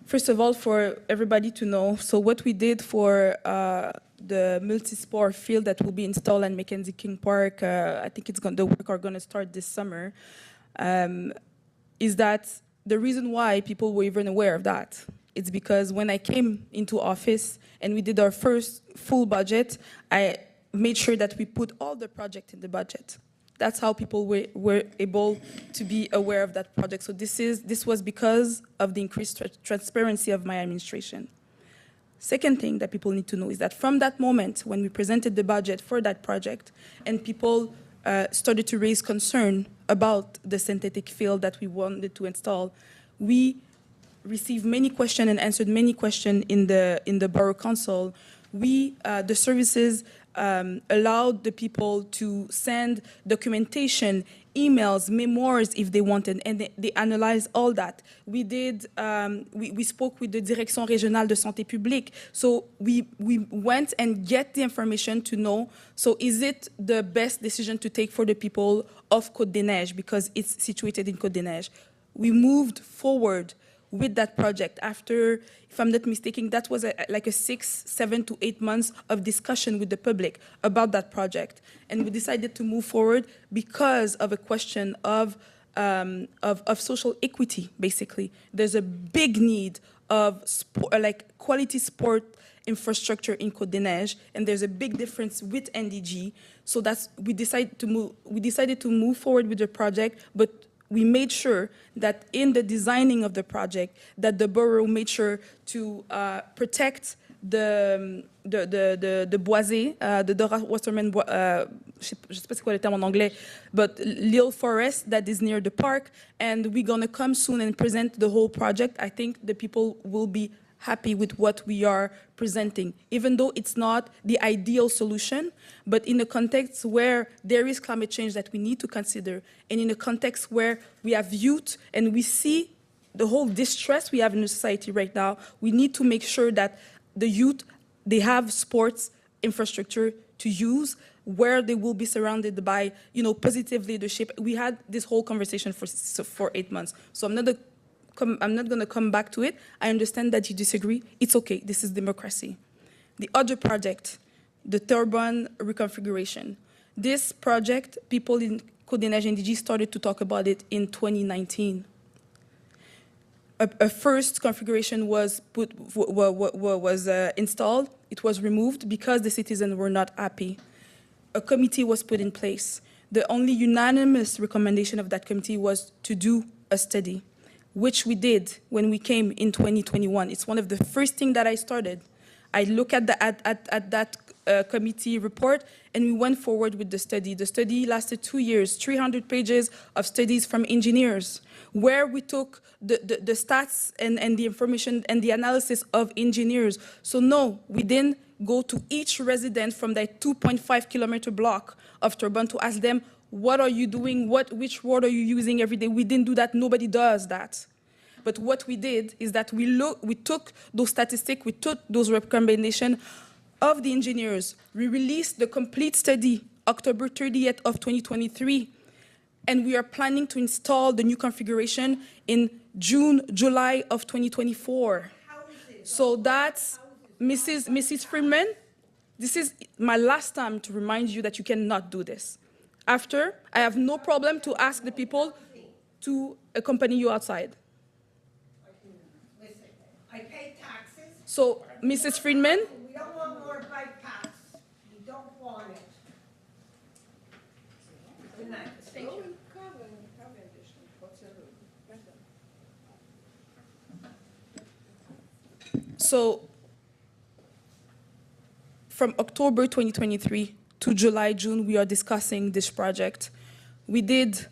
Speaker 1: first of all, for everybody to know, so what we did for the multi-sport field that will be installed at Mackenzie King Park, I think the work are going to start this summer, is that the reason why people were even aware of that, it's because when I came into office and we did our first full budget, I made sure that we put all the project in the budget. That's how people were able to be aware of that project. So this was because of the increased transparency of my administration. Second thing that people need to know is that from that moment when we presented the budget for that project and people started to raise concern about the synthetic field that we wanted to install, we received many questions and answered many questions in the Borough Council. The services allowed the people to send documentation, emails, memoirs if they wanted, and they analyzed all that. We spoke with the Direction Régionale de Santé Publique, so we went and get the information to know, so is it the best decision to take for the people of Côte-des-Neiges, because it's situated in Côte-des-Neiges. We moved forward with that project after, if I'm not mistaken, that was like a 6, 7 to 8 months of discussion with the public about that project. And we decided to move forward because of a question of social equity, basically. There's a big need of quality sport infrastructure in Côte-des-Neiges, and there's a big difference with NDG. So we decided to move forward with the project, but we made sure that in the designing of the project, that the borough made sure to protect the boisé, the Dora Wasserman, je sais pas c'est quoi le terme en anglais, but little forest that is near the park, and we're gonna come soon and present the whole project. I think the people will be happy with what we are presenting, even though it's not the ideal solution, but in a context where there is climate change that we need to consider, and in a context where we have youth and we see the whole distress we have in the society right now, we need to make sure that the youth, they have sports infrastructure to use, where they will be surrounded by, positive leadership. We had this whole conversation for 8 months, so I'm not going to come back to it. I understand that you disagree. It's okay. This is democracy. The other project, the turbine reconfiguration. This project, people in CDN-NDG started to talk about it in 2019. A first configuration was installed. It was removed because the citizens were not happy. A committee was put in place. The only unanimous recommendation of that committee was to do a study, which we did when we came in 2021. It's one of the first things that I started. I looked at that committee report, and we went forward with the study. The study lasted 2 years, 300 pages of studies from engineers, where we took the stats and the information and the analysis of engineers. So no, we didn't go to each resident from that 2.5-kilometer block of Turbine to ask them, what are you doing? Which word are you using every day? We didn't do that. Nobody does that. But what we did is that we took those statistics, we took those recommendations of the engineers. We released the complete study October 30th of 2023, and we are planning to install the new configuration in June, July of 2024. So that's Mrs. Freeman. This is my last time to remind you that you cannot do this. After, I have no problem to ask the people to accompany you outside.
Speaker 11: Listen, I pay taxes.
Speaker 1: So, Mrs. Friedman?
Speaker 11: We don't want more bike paths. We don't want it. Good night. Thank you.
Speaker 1: So, from October 2023 to July, June, we are discussing this project. We did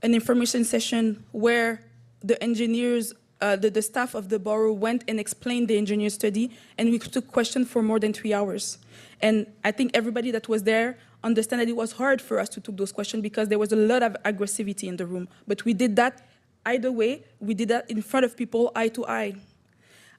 Speaker 1: an information session where the engineers, the staff of the borough went and explained the engineer study, and we took questions for more than 3 hours. And I think everybody that was there understand that it was hard for us to take those questions because there was a lot of aggressivity in the room. But we did that either way. We did that in front of people, eye to eye.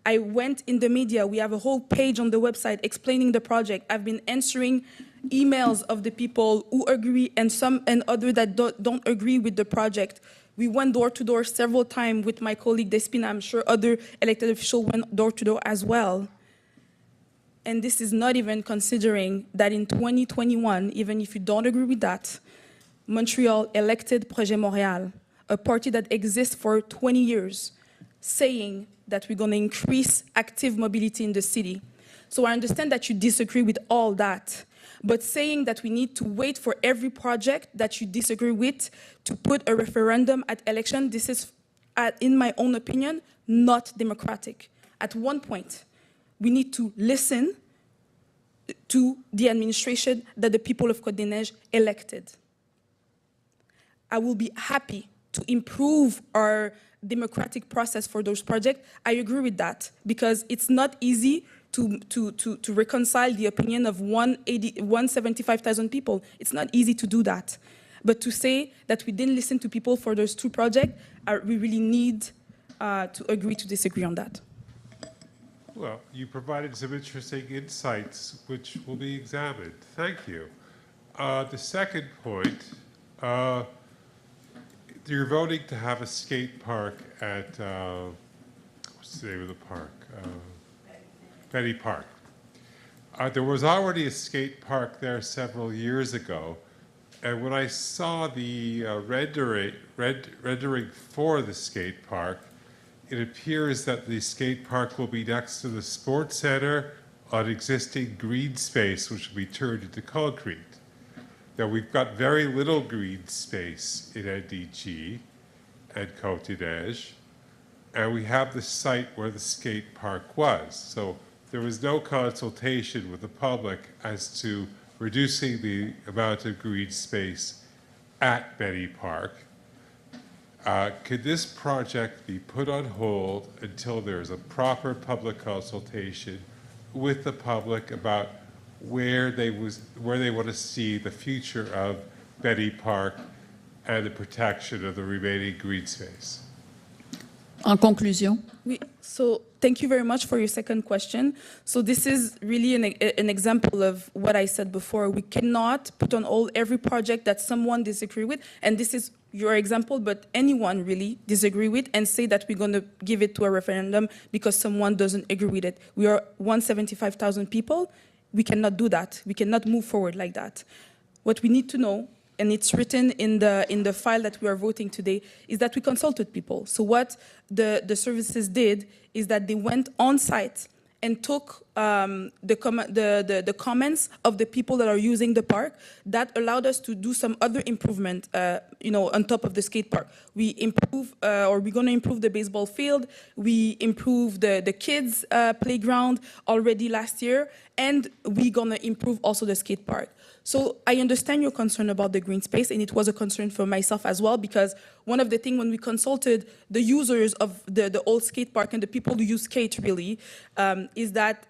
Speaker 1: I went in the media. We have a whole page on the website explaining the project. I've been answering emails of the people who agree and some and others that don't agree with the project. We went door to door several times with my colleague Despina. I'm sure other elected officials went door to door as well. And this is not even considering that in 2021, even if you don't agree with that, Montreal elected Projet Montréal, a party that exists for 20 years, saying that we're going to increase active mobility in the city. So I understand that you disagree with all that, but saying that we need to wait for every project that you disagree with to put a referendum at election, this is, in my own opinion, not democratic. At one point, we need to listen to the administration that the people of Côte-des-Neiges elected. I will be happy to improve our democratic process for those projects. I agree with that, because it's not easy to reconcile the opinion of 175,000 people. It's not easy to do that. But to say that we didn't listen to people for those two projects, we really need to agree to disagree on that.
Speaker 16: Well, you provided some interesting insights which will be examined. Thank you. The second point, you're voting to have a skate park at, what's the name of the park? Betty Park. There was already a skate park there several years ago, and when I saw the rendering for the skate park, it appears that the skate park will be next to the sports center on existing green space, which will be turned into concrete. Now, we've got very little green space in NDG and Côte-des-Neiges, and we have the site where the skate park was. So there was no consultation with the public as to reducing the amount of green space at Betty Park. Could this project be put on hold until there's a proper public consultation with the public about where they want to see the future of Betty Park and the protection of the remaining green space?
Speaker 10: En conclusion.
Speaker 1: Oui, so thank you very much for your second question. So this is really an example of what I said before. We cannot put on hold every project that someone disagree with, and this is your example, but anyone really disagree with, and say that we're going to give it to a referendum because someone doesn't agree with it. We are 175,000 people. We cannot do that. We cannot move forward like that. What we need to know, and it's written in the file that we are voting today, is that we consulted people. So what the services did is that they went on site and took the comments of the people that are using the park. That allowed us to do some other improvement, on top of the skate park. We improve, or we're going to improve the baseball field. We improved the kids' playground already last year, and we're going to improve also the skate park. So I understand your concern about the green space, and it was a concern for myself as well, because one of the things when we consulted the users of the old skate park and the people who use skate really, is that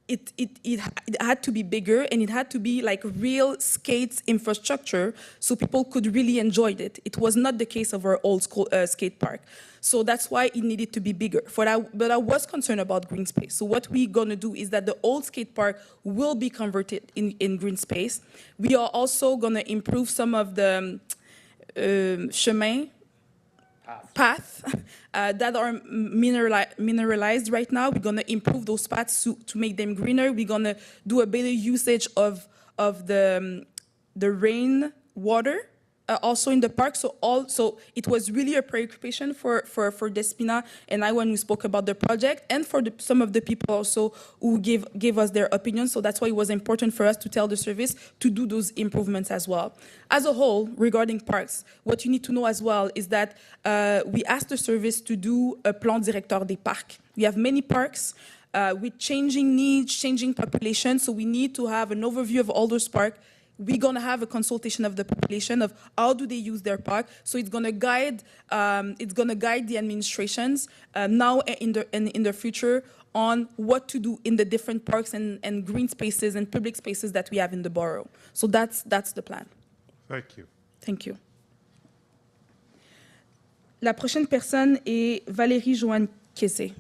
Speaker 1: it had to be bigger, and it had to be like real skates infrastructure so people could really enjoy it. It was not the case of our old skate park. So that's why it needed to be bigger. But I was concerned about green space. So what we're going to do is that the old skate park will be converted in green space. We are also going to improve some of the paths that are mineralized right now. We're going to improve those paths to make them greener. We're going to do a better usage of the rain water also in the park. So it was really a preoccupation for Despina and I when we spoke about the project, and for some of the people also who gave us their opinion. So that's why it was important for us to tell the service to do those improvements as well. As a whole, regarding parks, what you need to know as well is that we asked the service to do a plan directeur des parcs. We have many parks with changing needs, changing population, so we need to have an overview of all those parks. We're going to have a consultation of the population of how do they use their park. So it's going to guide the administrations now and in the future on what to do in the different parks and green spaces and public spaces that we have in the borough. So that's the plan.
Speaker 16: Thank you.
Speaker 1: Thank you. La prochaine personne est Valérie Joanne Kessé.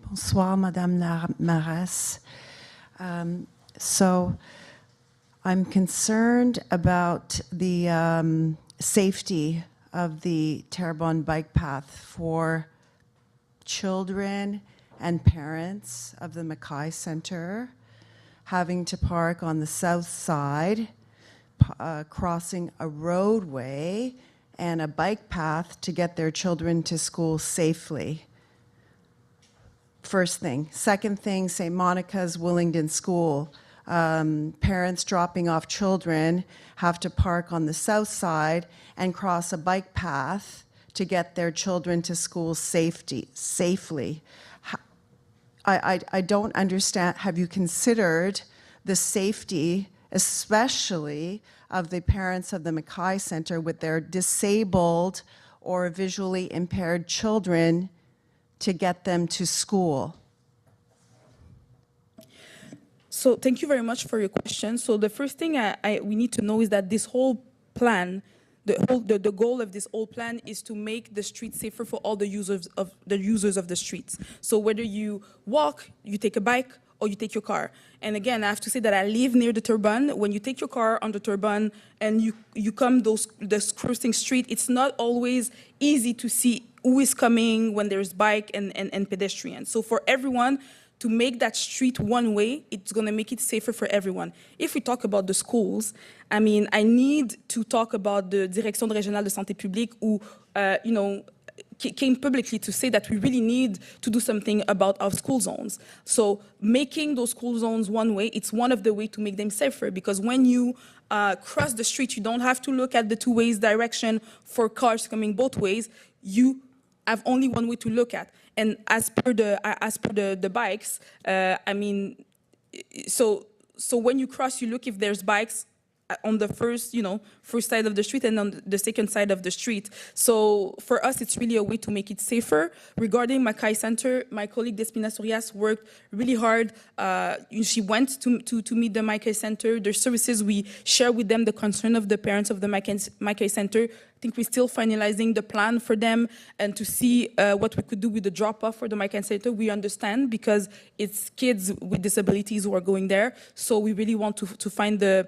Speaker 17: Bonsoir, Madame la Mairesse. So I'm concerned about the safety of the Terrebonne bike path for children and parents of the Mackay Center having to park on the south side, crossing a roadway and a bike path to get their children to school safely. First thing. Second thing, St. Monica's Willingdon School. Parents dropping off children have to park on the south side and cross a bike path to get their children to school safely. I don't understand. Have you considered the safety, especially of the parents of the Mackay Center with their disabled or visually impaired children to get them to school?
Speaker 1: So thank you very much for your question. So the first thing we need to know is that this whole plan, the goal of this whole plan is to make the street safer for all the users of the streets. So whether you walk, you take a bike, or you take your car. And again, I have to say that I live near the Terrebonne. When you take your car on the Terrebonne and you come this crossing street, it's not always easy to see who is coming when there's bike and pedestrians. So for everyone, to make that street one way, it's gonna make it safer for everyone. If we talk about the schools, I mean, I need to talk about the Direction Régionale de Santé Publique who, came publicly to say that we really need to do something about our school zones. So making those school zones one way, it's one of the ways to make them safer, because when you cross the street, you don't have to look at the two ways direction for cars coming both ways. You have only one way to look at. And as per the bikes, I mean, so when you cross, you look if there's bikes on the first side of the street and on the second side of the street. So for us, it's really a way to make it safer. Regarding Mackay Center, my colleague Despina Surias worked really hard. She went to meet the Mackay Center. There's services we share with them, the concern of the parents of the Mackay Center. I think we're still finalizing the plan for them and to see what we could do with the drop-off for the Mackay Center. We understand because it's kids with disabilities who are going there. So we really want to find the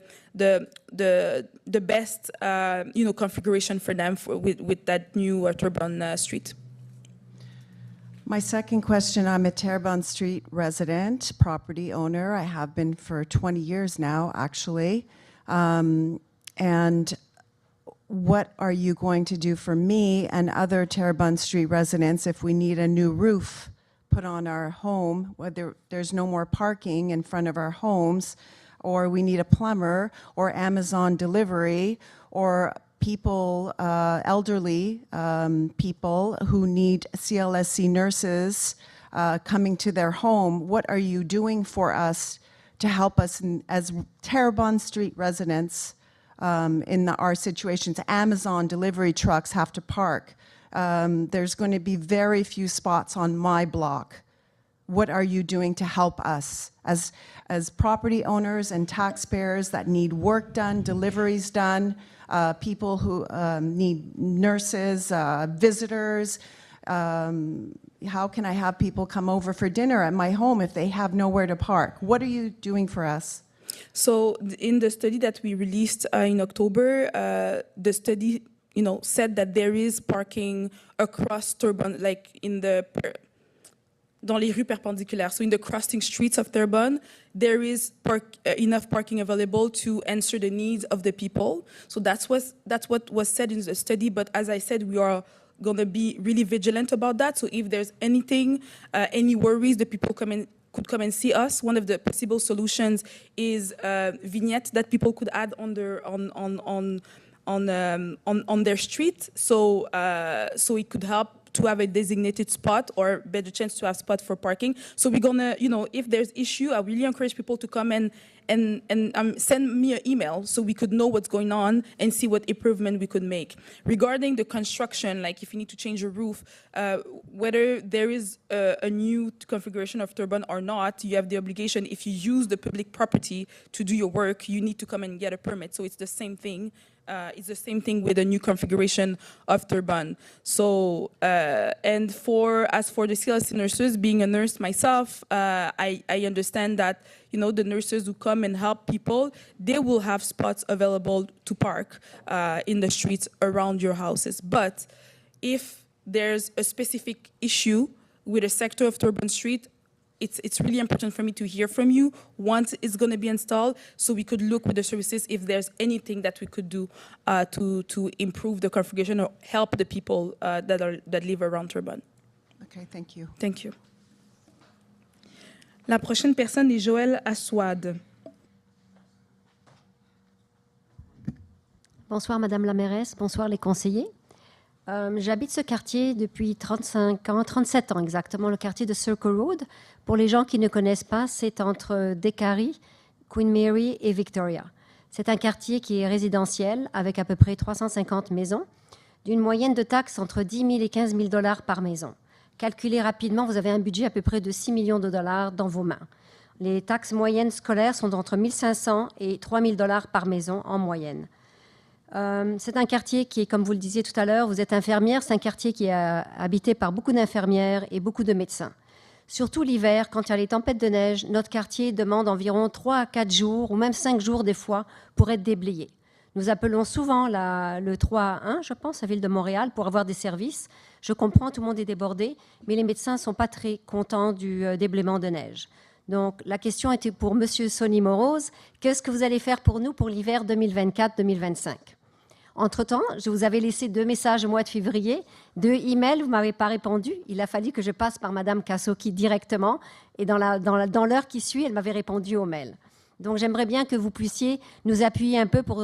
Speaker 1: best configuration for them with that new Terrebonne street.
Speaker 17: My second question, I'm a Terrebonne Street resident, property owner. I have been for 20 years now, actually. And what are you going to do for me and other Terrebonne Street residents if we need a new roof put on our home, whether there's no more parking in front of our homes, or we need a plumber, or Amazon delivery, or people, elderly people who need CLSC nurses coming to their home? What are you doing for us to help us as Terrebonne Street residents in our situations? Amazon delivery trucks have to park. There's going to be very few spots on my block. What are you doing to help us as property owners and taxpayers that need work done, deliveries done, people who need nurses, visitors? How can I have people come over for dinner at my home if they have nowhere to park? What are you doing for us?
Speaker 1: So in the study that we released in October, the study said that there is parking across Terrebonne, like dans les rues perpendiculaires. So in the crossing streets of Terrebonne, there is enough parking available to answer the needs of the people. So that's what was said in the study. But as I said, we are going to be really vigilant about that. So if there's anything, any worries, the people could come and see us. One of the possible solutions is vignettes that people could add on their street. So it could help to have a designated spot or better chance to have spot for parking. So we're gonna, if there's issue, I really encourage people to come and send me an email so we could know what's going on and see what improvement we could make. Regarding the construction, like if you need to change your roof, whether there is a new configuration of Terrebonne or not, you have the obligation, if you use the public property to do your work, you need to come and get a permit. So it's the same thing. It's the same thing with a new configuration of Terrebonne. So, and as for the CLSC nurses, being a nurse myself, I understand that, the nurses who come and help people, they will have spots available to park in the streets around your houses. But if there's a specific issue with a sector of Turban Street, it's really important for me to hear from you once it's going to be installed, so we could look with the services if there's anything that we could do to improve the configuration or help the people that live around Turban.
Speaker 17: Okay, thank you.
Speaker 1: Thank you. La prochaine personne est Joël Aswad.
Speaker 18: Bonsoir Madame la mairesse, bonsoir les conseillers. J'habite ce quartier depuis 37 ans exactement, le quartier de Circle Road. Pour les gens qui ne connaissent pas, c'est entre Décarie, Queen Mary et Victoria. C'est un quartier qui est résidentiel avec à peu près 350 maisons, d'une moyenne de taxes entre 10 000 et 15 000 $ par maison. Calculez rapidement, vous avez un budget à peu près de 6 millions de dollars dans vos mains. Les taxes moyennes scolaires sont entre 1 500 et 3 000 $ par maison en moyenne. C'est un quartier qui est, comme vous le disiez tout à l'heure, vous êtes infirmière, c'est un quartier qui est habité par beaucoup d'infirmières et beaucoup de médecins. Surtout l'hiver, quand il y a les tempêtes de neige, notre quartier demande environ 3 à 4 jours, ou même 5 jours des fois, pour être déblayé. Nous appelons souvent le 3-1, je pense, à Ville de Montréal, pour avoir des services. Je comprends, tout le monde est débordé, mais les médecins ne sont pas très contents du déblaiement de neige. Donc, la question était pour M. Sonny Morose. Qu'est-ce que vous allez faire pour nous pour l'hiver 2024-2025 ? Entre-temps, je vous avais laissé 2 messages au mois de février, 2 emails, vous ne m'avez pas répondu. Il a fallu que je passe par Mme Kassoki directement. Et dans l'heure qui suit, elle m'avait répondu au mail. Donc, j'aimerais bien que vous puissiez nous appuyer un peu pour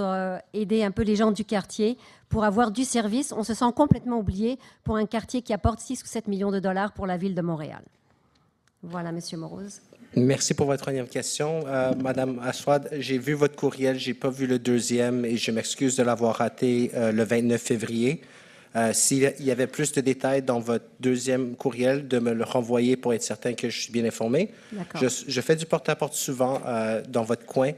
Speaker 18: aider un peu les gens du quartier, pour avoir du service. On se sent complètement oublié pour un quartier qui apporte 6 ou 7 millions de dollars pour la ville de Montréal. Voilà, M. Morose.
Speaker 7: Merci pour votre première question. Madame Aswad, j'ai vu votre courriel, je n'ai pas vu le deuxième et je m'excuse de l'avoir raté le 29 février. S'il y avait plus de détails dans votre deuxième courriel, de me le renvoyer pour être certain que je suis bien informé. Je fais du porte-à-porte souvent dans votre coin.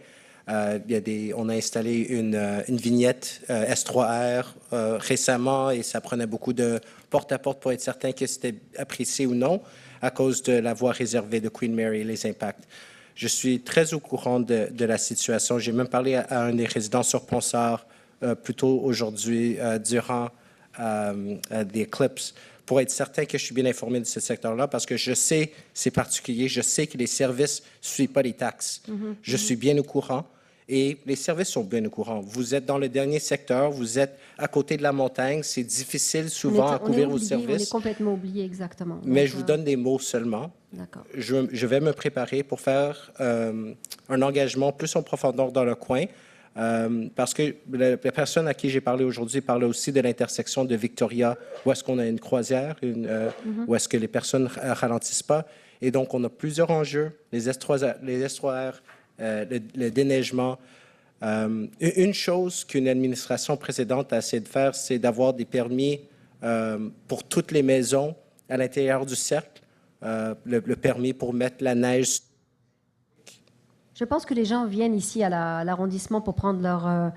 Speaker 7: On a installé une vignette S3R récemment et ça prenait beaucoup de porte-à-porte pour être certain que c'était apprécié ou non, à cause de la voie réservée de Queen Mary et les impacts. Je suis très au courant de la situation. J'ai même parlé à un des résidents sur Ponsard plus tôt aujourd'hui durant des Eclipse pour être certain que je suis bien informé de ce secteur-là parce que je sais, c'est particulier, je sais que les services ne suivent pas les taxes. Je suis bien au courant. Et les services sont bien au courant. Vous êtes dans le dernier secteur, vous êtes à côté de la montagne, c'est difficile souvent à couvrir vos services.
Speaker 18: On est complètement oublié, exactement.
Speaker 7: Mais je vous donne des mots seulement. Je vais me préparer pour faire un engagement plus en profondeur dans le coin, parce que la personne à qui j'ai parlé aujourd'hui parlait aussi de l'intersection de Victoria, où est-ce qu'on a une croisière, où est-ce que les personnes ne ralentissent pas. Et donc, on a plusieurs enjeux, les S3R, le déneigement. Une chose qu'une administration précédente a essayé de faire, c'est d'avoir des permis pour toutes les maisons à l'intérieur du cercle, le permis pour mettre la neige.
Speaker 18: Je pense que les gens viennent ici à l'arrondissement pour prendre leur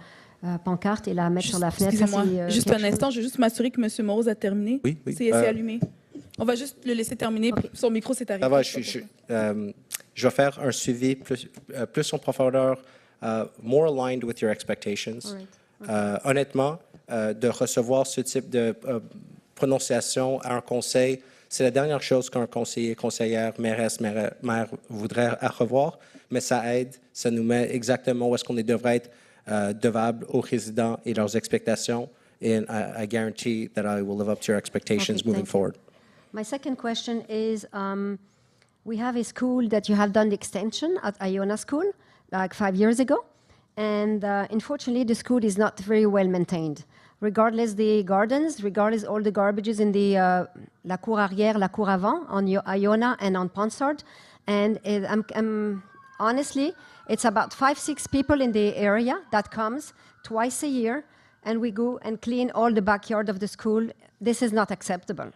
Speaker 18: pancarte et la mettre sur la fenêtre.
Speaker 1: Excusez-moi, juste un instant, je veux juste m'assurer que M. Morose a terminé.
Speaker 7: Oui.
Speaker 1: C'est allumé. On va juste le laisser terminer. Okay. Son micro s'est arrêté.
Speaker 7: Ça va, je vais faire un suivi plus en profondeur, more aligned with your expectations. Honnêtement, de recevoir ce type de prononciation à un conseil, c'est la dernière chose qu'un conseiller, conseillère, mairesse, maire voudrait revoir, mais ça aide, ça nous met exactement où est-ce qu'on devrait être devable aux résidents et leurs expectations. And I guarantee that I will live up to your expectations moving forward.
Speaker 18: My second question is, we have a school that you have done the extension at Iona School, like 5 years ago. And unfortunately, the school is not very well maintained. Regardless the gardens, regardless all the garbages in the la cour arrière, la cour avant, on Iona and on Ponsard. And honestly, it's about 5-6 people in the area that comes twice a year, and we go and clean all the backyard of the school. This is not acceptable.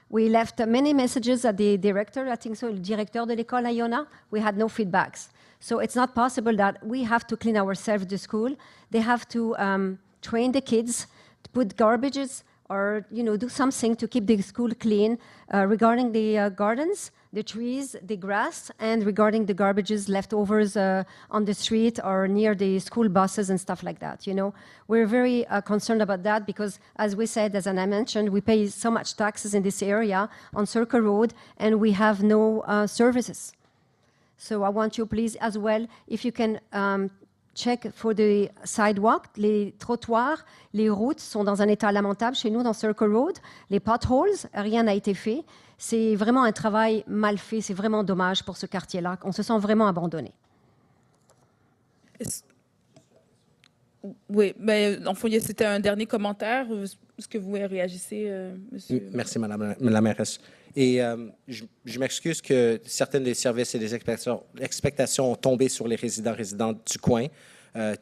Speaker 18: We left many messages at the director, I think so, le directeur de l'école Iona. We had no feedbacks. So it's not possible that we have to clean ourselves the school. They have to train the kids to put garbages or, do something to keep the school clean. Regarding the gardens, the trees, the grass, and regarding the garbages, leftovers on the street or near the school buses and stuff like that. We're very concerned about that because, as we said, as I mentioned, we pay so much taxes in this area on Circle Road, and we have no services. So I want you, please, as well, if you can check for the sidewalk, les trottoirs, les routes sont dans un état lamentable chez nous dans Circle Road. Les potholes, rien n'a été fait. C'est vraiment un travail mal fait. C'est vraiment dommage pour ce quartier-là. On se sent vraiment abandonné.
Speaker 1: Oui, mais en fait, c'était un dernier commentaire. Est-ce que vous réagissez, monsieur?
Speaker 7: Merci, Madame la mairesse. Et je m'excuse que certaines des services et des expectations ont tombé sur les résidents du coin.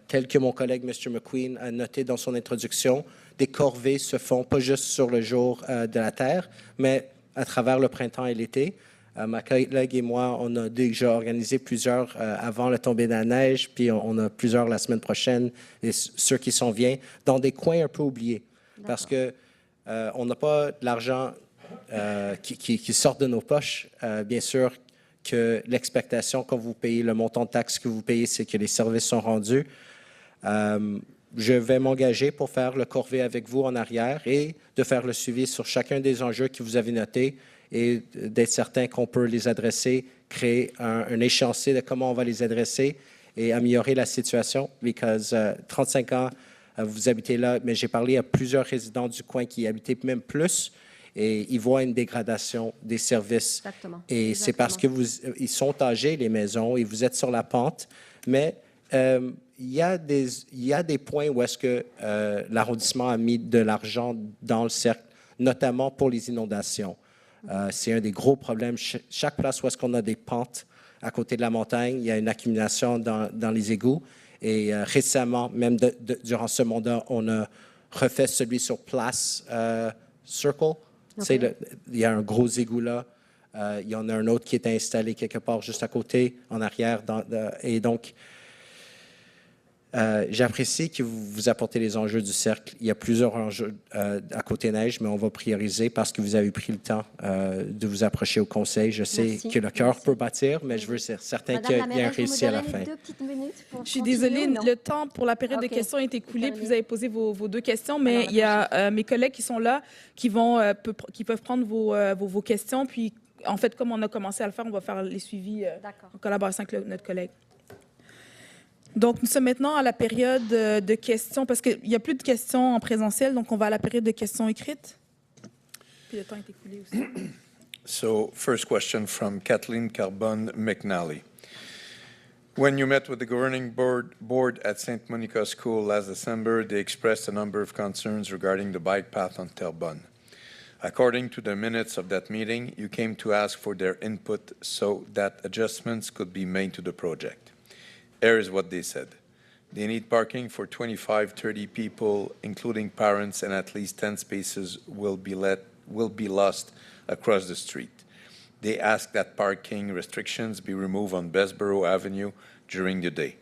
Speaker 7: Tel que mon collègue, M. McQueen, a noté dans son introduction, des corvées se font pas juste sur le jour de la Terre, mais à travers le printemps et l'été. Ma collègue et moi, on a déjà organisé plusieurs avant la tombée de la neige, puis on a plusieurs la semaine prochaine, et ceux qui s'en viennent, dans des coins un peu oubliés. Parce que on n'a pas de l'argent qui sort de nos poches. Bien sûr que l'expectation, quand vous payez le montant de taxes que vous payez, c'est que les services sont rendus. Je vais m'engager pour faire le corvée avec vous en arrière et de faire le suivi sur chacun des enjeux que vous avez notés et d'être certain qu'on peut les adresser, créer un échéancier de comment on va les adresser et améliorer la situation. Parce que 35 ans, vous habitez là, mais j'ai parlé à plusieurs résidents du coin qui habitaient même plus et ils voient une dégradation des services.
Speaker 18: Exactement.
Speaker 7: Et c'est parce que ils sont âgés, les maisons, et vous êtes sur la pente, mais il y a des points où est-ce que l'arrondissement a mis de l'argent dans le cercle, notamment pour les inondations. C'est un des gros problèmes. Chaque place où est-ce qu'on a des pentes à côté de la montagne, il y a une accumulation dans les égouts. Et récemment, même durant ce mandat, on a refait celui sur place, Circle. Okay. Il y a un gros égout là. Il y en a un autre qui est installé quelque part juste à côté, en arrière. Et donc, j'apprécie que vous apportez les enjeux du cercle. Il y a plusieurs enjeux à côté neige, mais on va prioriser parce que vous avez pris le temps de vous approcher au conseil. Je sais que le cœur peut bâtir, mais je veux être certain qu'il y a un réussi à la fin.
Speaker 1: Je suis désolée, le temps pour la période de questions est écoulé, puis vous avez posé vos deux questions, mais il y a mes collègues qui sont là, qui peuvent prendre vos questions, puis en fait, comme on a commencé à le faire, on va faire les suivis en collaboration avec notre collègue. Donc, nous sommes maintenant à la période de questions, parce qu'il n'y a plus de questions en présentiel, donc on va à la période de questions écrites. Puis le temps est écoulé aussi.
Speaker 6: So, first question from Kathleen Carbon-McNally. When you met with the governing board at St. Monica School last December, they expressed a number of concerns regarding the bike path on Terrebonne. According to the minutes of that meeting, you came to ask for their input so that adjustments could be made to the project. Here is what they said. They need parking for 25-30 people, including parents, and at least 10 spaces will be lost across the street. They ask that parking restrictions be removed on Bessborough Avenue during the day.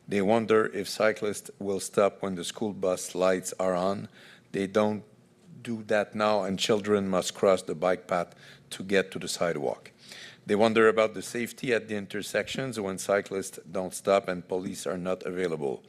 Speaker 6: They wonder if cyclists will stop when the school bus lights are on. They don't do that now, and children must cross the bike path to get to the sidewalk. They wonder about the safety at the intersections when cyclists don't stop and police are not available.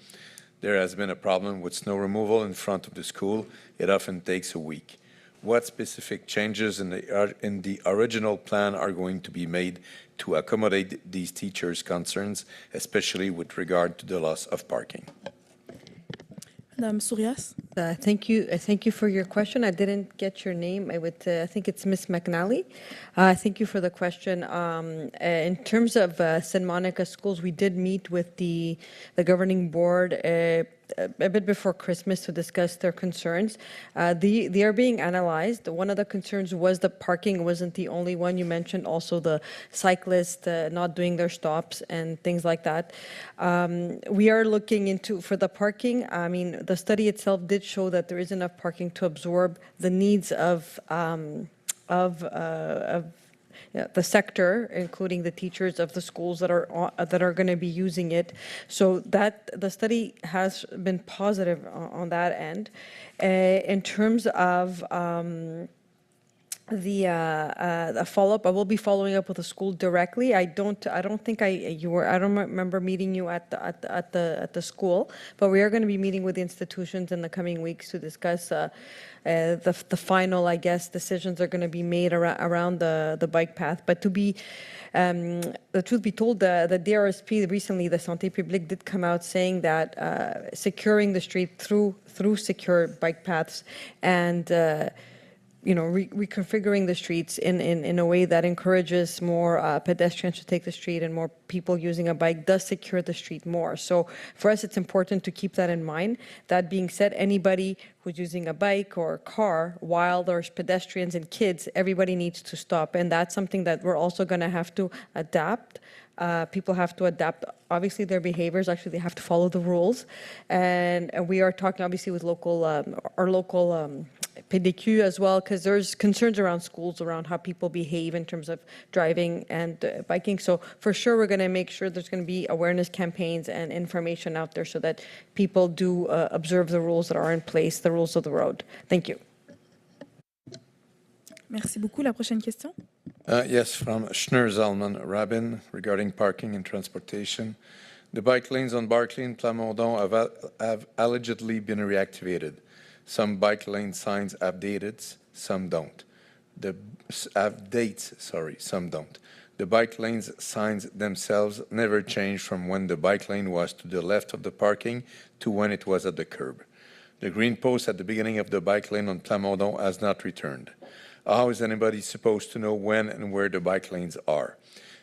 Speaker 6: There has been a problem with snow removal in front of the school. It often takes a week. What specific changes in the original plan are going to be made to accommodate these teachers' concerns, especially with regard to the loss of parking?
Speaker 1: Madame Sourias.
Speaker 2: Thank you for your question. I didn't get your name. I think it's Miss McNally. Thank you for the question. In terms of St. Monica schools, we did meet with the governing board a bit before Christmas to discuss their concerns. They are being analyzed. One of the concerns was the parking wasn't the only one. You mentioned also the cyclists not doing their stops and things like that. We are looking into, for the parking, I mean, the study itself did show that there is enough parking to absorb the needs of the sector, including the teachers of the schools that are going to be using it. So that the study has been positive on that end. In terms of the follow-up. I will be following up with the school directly. I don't think I don't remember meeting you at the school, but we are going to be meeting with the institutions in the coming weeks to discuss the final, I guess, decisions are going to be made around the bike path. But to be the truth be told, the DRSP recently, the Santé Publique, did come out saying that securing the street through secure bike paths and reconfiguring the streets in a way that encourages more pedestrians to take the street and more people using a bike does secure the street more. So for us, it's important to keep that in mind. That being said, anybody who's using a bike or a car while there's pedestrians and kids, everybody needs to stop. And that's something that we're also going to have to adapt. People have to adapt, obviously, their behaviors. Actually, they have to follow the rules. And we are talking, obviously, with our local PDQ as well, because there's concerns around schools, around how people behave in terms of driving and biking. So for sure, we're going to make sure there's going to be awareness campaigns and information out there so that people do observe the rules that are in place, the rules of the road. Thank you.
Speaker 1: Merci beaucoup. La prochaine question.
Speaker 6: Yes, from Schneur Zalman Rabin regarding parking and transportation. The bike lanes on Barclay and Plamondon have allegedly been reactivated. Some bike lane signs have dates, some don't. Some don't. The bike lanes signs themselves never changed from when the bike lane was to the left of the parking to when it was at the curb. The green post at the beginning of the bike lane on Plamondon has not returned. How is anybody supposed to know when and where the bike lanes are?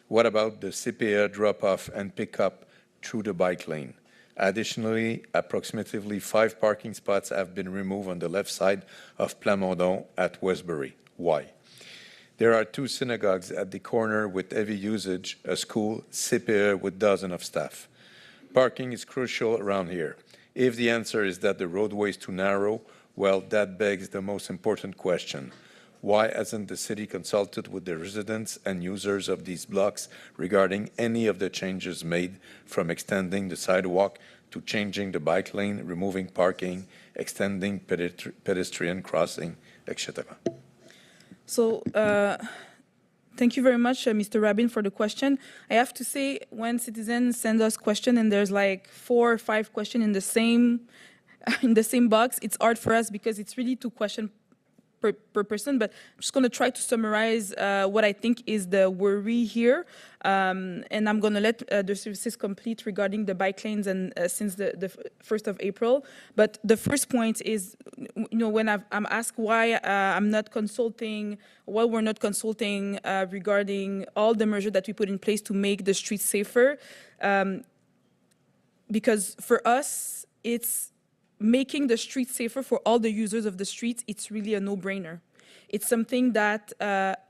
Speaker 6: What about the CPA drop-off and pick-up through the bike lane? Additionally, approximately 5 parking spots have been removed on the left side of Plamondon at Westbury. Why? There are 2 synagogues at the corner with heavy usage, a school, CPA with dozens of staff. Parking is crucial around here. If the answer is that the roadway is too narrow, well, that begs the most important question. Why hasn't the city consulted with the residents and users of these blocks regarding any of the changes made, from extending the sidewalk to changing the bike lane, removing parking, extending pedestrian crossing, etc.?
Speaker 1: So, thank you very much, Mr. Rabin, for the question. I have to say, when citizens send us questions and there's like 4 or 5 questions in the same box, it's hard for us because it's really 2 questions per person, but I'm just going to try to summarize what I think is the worry here, and I'm going to let the services complete regarding the bike lanes and since the 1st of April. But the first point is, when I'm asked why I'm not consulting, why we're not consulting regarding all the measures that we put in place to make the streets safer, because for us, it's making the streets safer for all the users of the streets. It's really a no-brainer. It's something that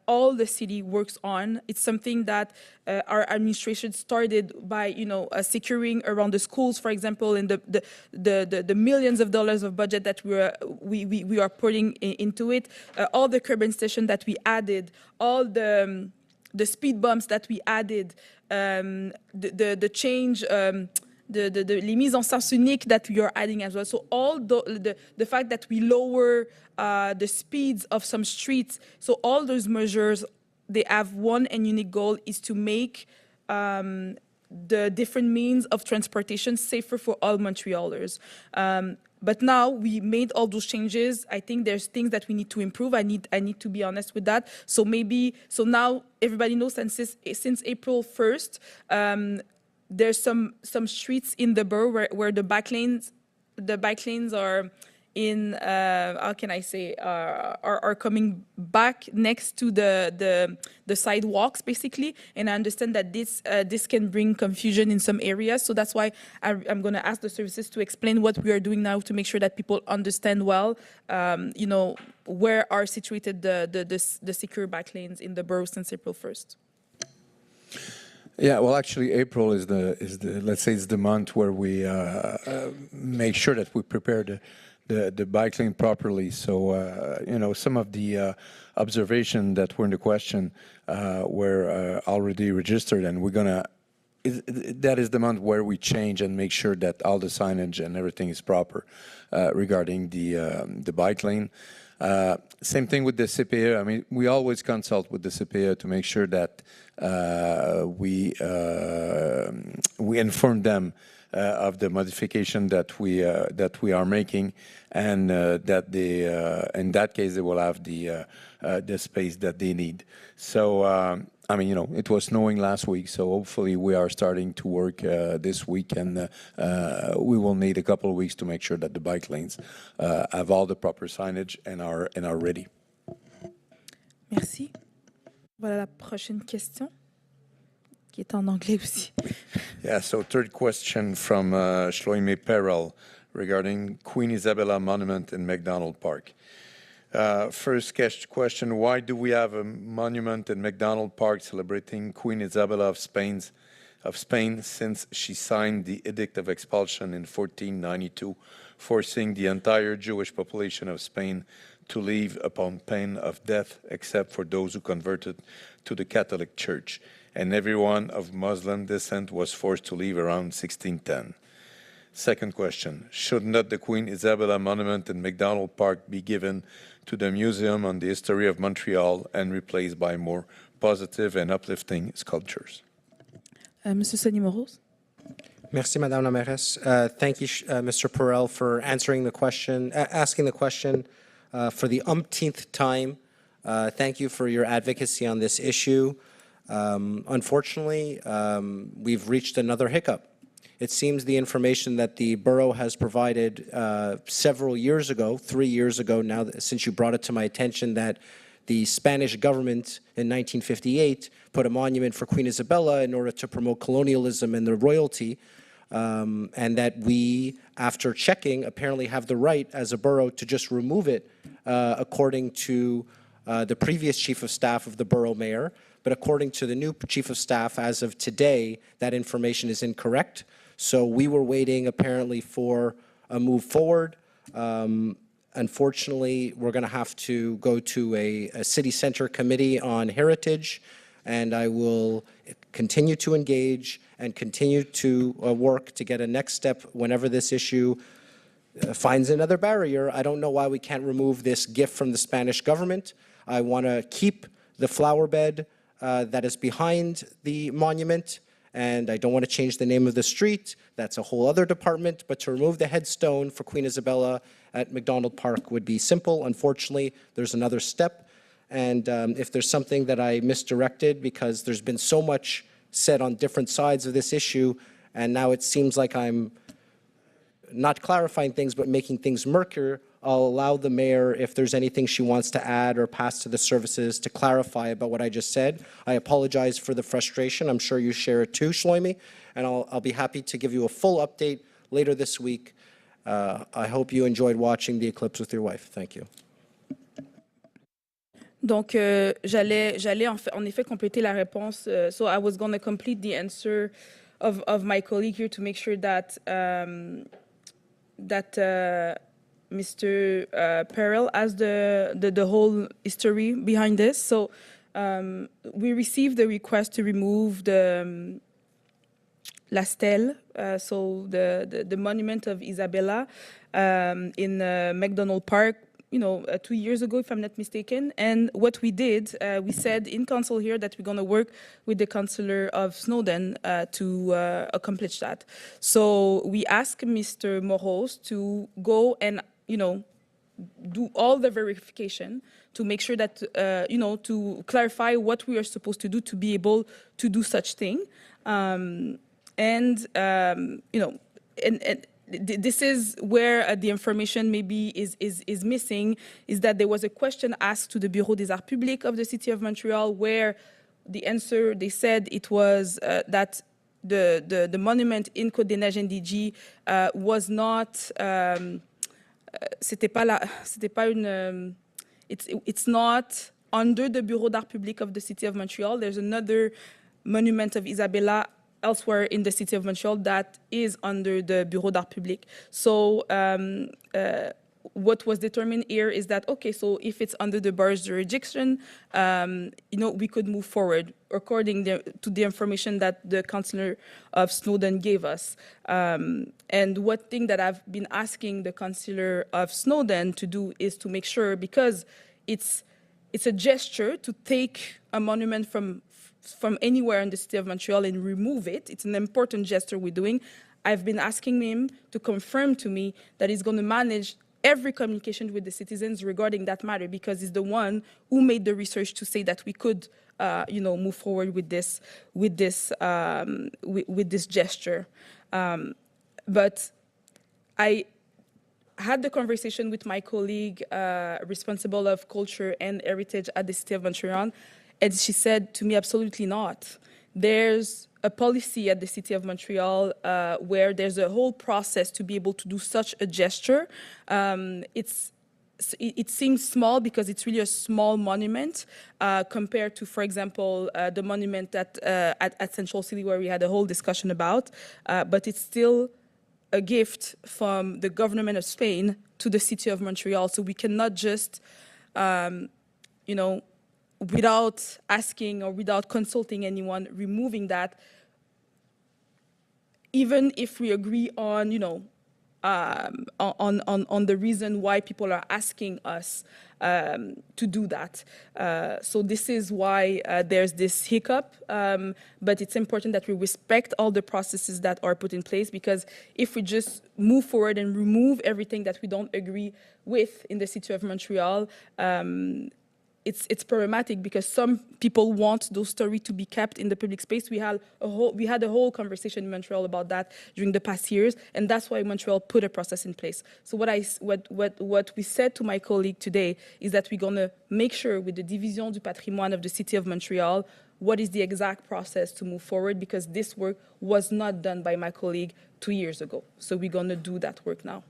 Speaker 1: all the city works on. It's something that our administration started by, securing around the schools, for example, and the millions of dollars of budget that we are putting into it. All the curb station that we added, all the speed bumps that we added, the change. Les mises en sens unique that we are adding as well. So all the fact that we lower the speeds of some streets, so all those measures, they have one and unique goal, is to make the different means of transportation safer for all Montrealers. But now we made all those changes. I think there's things that we need to improve. I need to be honest with that. So now everybody knows since April 1st, there's some streets in the borough where the bike lanes are in how can I say are coming back next to the sidewalks basically, and I understand that this can bring confusion in some areas. So that's why I'm going to ask the services to explain what we are doing now to make sure that people understand well, where are situated the secure bike lanes in the borough since April 1st.
Speaker 6: Yeah, well, actually, April is the let's say it's the month where we make sure that we prepare the bike lane properly. So some of the observation that were in the question were already registered, and we're gonna. That is the month where we change and make sure that all the signage and everything is proper regarding the bike lane. Same thing with the CPE. I mean, we always consult with the CPE to make sure that we inform them of the modification that we are making, and that they, in that case, they will have the space that they need. So, I mean, you know, it was snowing last week, so hopefully we are starting to work this week, and we will need a couple of weeks to make sure that the bike lanes have all the proper signage and are ready.
Speaker 1: Merci. Voilà la prochaine question, qui est en anglais aussi.
Speaker 6: Yeah, so third question from Shloime Perel regarding Queen Isabella Monument in McDonald Park. First question, why do we have a monument in McDonald Park celebrating Queen Isabella of Spain since she signed the Edict of Expulsion in 1492, forcing the entire Jewish population of Spain to leave upon pain of death, except for those who converted to the Catholic Church, and everyone of Muslim descent was forced to leave around 1610. Second question, should not the Queen Isabella Monument in McDonald Park be given to the Museum on the History of Montreal and replaced by more positive and uplifting sculptures?
Speaker 1: Monsieur Sonny-Moros.
Speaker 7: Merci, Madame la Mairesse. Thank you, Mr. Perel, for answering the question, asking the question for the umpteenth time. Thank you for your advocacy on this issue. Unfortunately, we've reached another hiccup. It seems the information that the borough has provided several years ago, 3 years ago now, since you brought it to my attention, that the Spanish government in 1958 put a monument for Queen Isabella in order to promote colonialism and the royalty, and that we, after checking, apparently have the right as a borough to just remove it, according to the previous chief of staff of the borough mayor. But according to the new chief of staff, as of today, that information is incorrect. So we were waiting, apparently, for a move forward. Unfortunately, we're going to have to go to a city center committee on heritage, and I will continue to engage and continue to work to get a next step whenever this issue finds another barrier. I don't know why we can't remove this gift from the Spanish government. I want to keep the flower bed that is behind the monument, and I don't want to change the name of the street. That's a whole other department, but to remove the headstone for Queen Isabella at McDonald Park would be simple. Unfortunately, there's another step, and if there's something that I misdirected, because there's been so much said on different sides of this issue, and now it seems like I'm not clarifying things, but making things murkier, I'll allow the mayor, if there's anything she wants to add or pass to the services, to clarify about what I just said. I apologize for the frustration. I'm sure you share it too, Shloime, and I'll be happy to give you a full update later this week. I hope you enjoyed watching the eclipse with your wife. Thank you.
Speaker 1: Donc, j'allais en effet compléter la réponse. So I was going to complete the answer of my colleague here to make sure that Mr. Perel has the whole history behind this. So we received the request to remove the La Stèle, so the monument of Isabella in McDonald Park, 2 years ago, if I'm not mistaken. And what we did, we said in council here that we're going to work with the councillor of Snowden to accomplish that. So we asked Mr. Moros to go and, do all the verification to make sure that, to clarify what we are supposed to do to be able to do such thing. This is where the information maybe is missing, is that there was a question asked to the Bureau des Arts Publics of the City of Montreal, where the answer, they said it was that the monument in CDN-NDG was not, it's not under the Bureau d'Art Public of the City of Montreal. There's another monument of Isabella elsewhere in the City of Montreal that is under the Bureau d'Art Public. So what was determined here is that, okay, so if it's under the borough's jurisdiction, we could move forward according to the information that the counselor of Snowdon gave us. And one thing that I've been asking the counselor of Snowdon to do is to make sure, because it's a gesture to take a monument from anywhere in the city of Montreal and remove it. It's an important gesture we're doing. I've been asking him to confirm to me that he's going to manage every communication with the citizens regarding that matter, because he's the one who made the research to say that we could, move forward with this gesture. But I had the conversation with my colleague responsible of culture and heritage at the City of Montreal, and she said to me, absolutely not. There's a policy at the City of Montreal where there's a whole process to be able to do such a gesture. It seems small because it's really a small monument compared to, for example, the monument at Central City where we had a whole discussion about, but it's still a gift from the government of Spain to the City of Montreal. So we cannot just, without asking or without consulting anyone, removing that, even if we agree on, on the reason why people are asking us to do that. So this is why there's this hiccup, but it's important that we respect all the processes that are put in place, because if we just move forward and remove everything that we don't agree with in the City of Montreal, it's problematic, because some people want those stories to be kept in the public space. We had a whole conversation in Montreal about that during the past years, and that's why Montreal put a process in place. So what we said to my colleague today is that we're going to make sure with the Division du Patrimoine of the City of Montreal what is the exact process to move forward, because this work was not done by my colleague 2 years ago. So we're going to do that work now.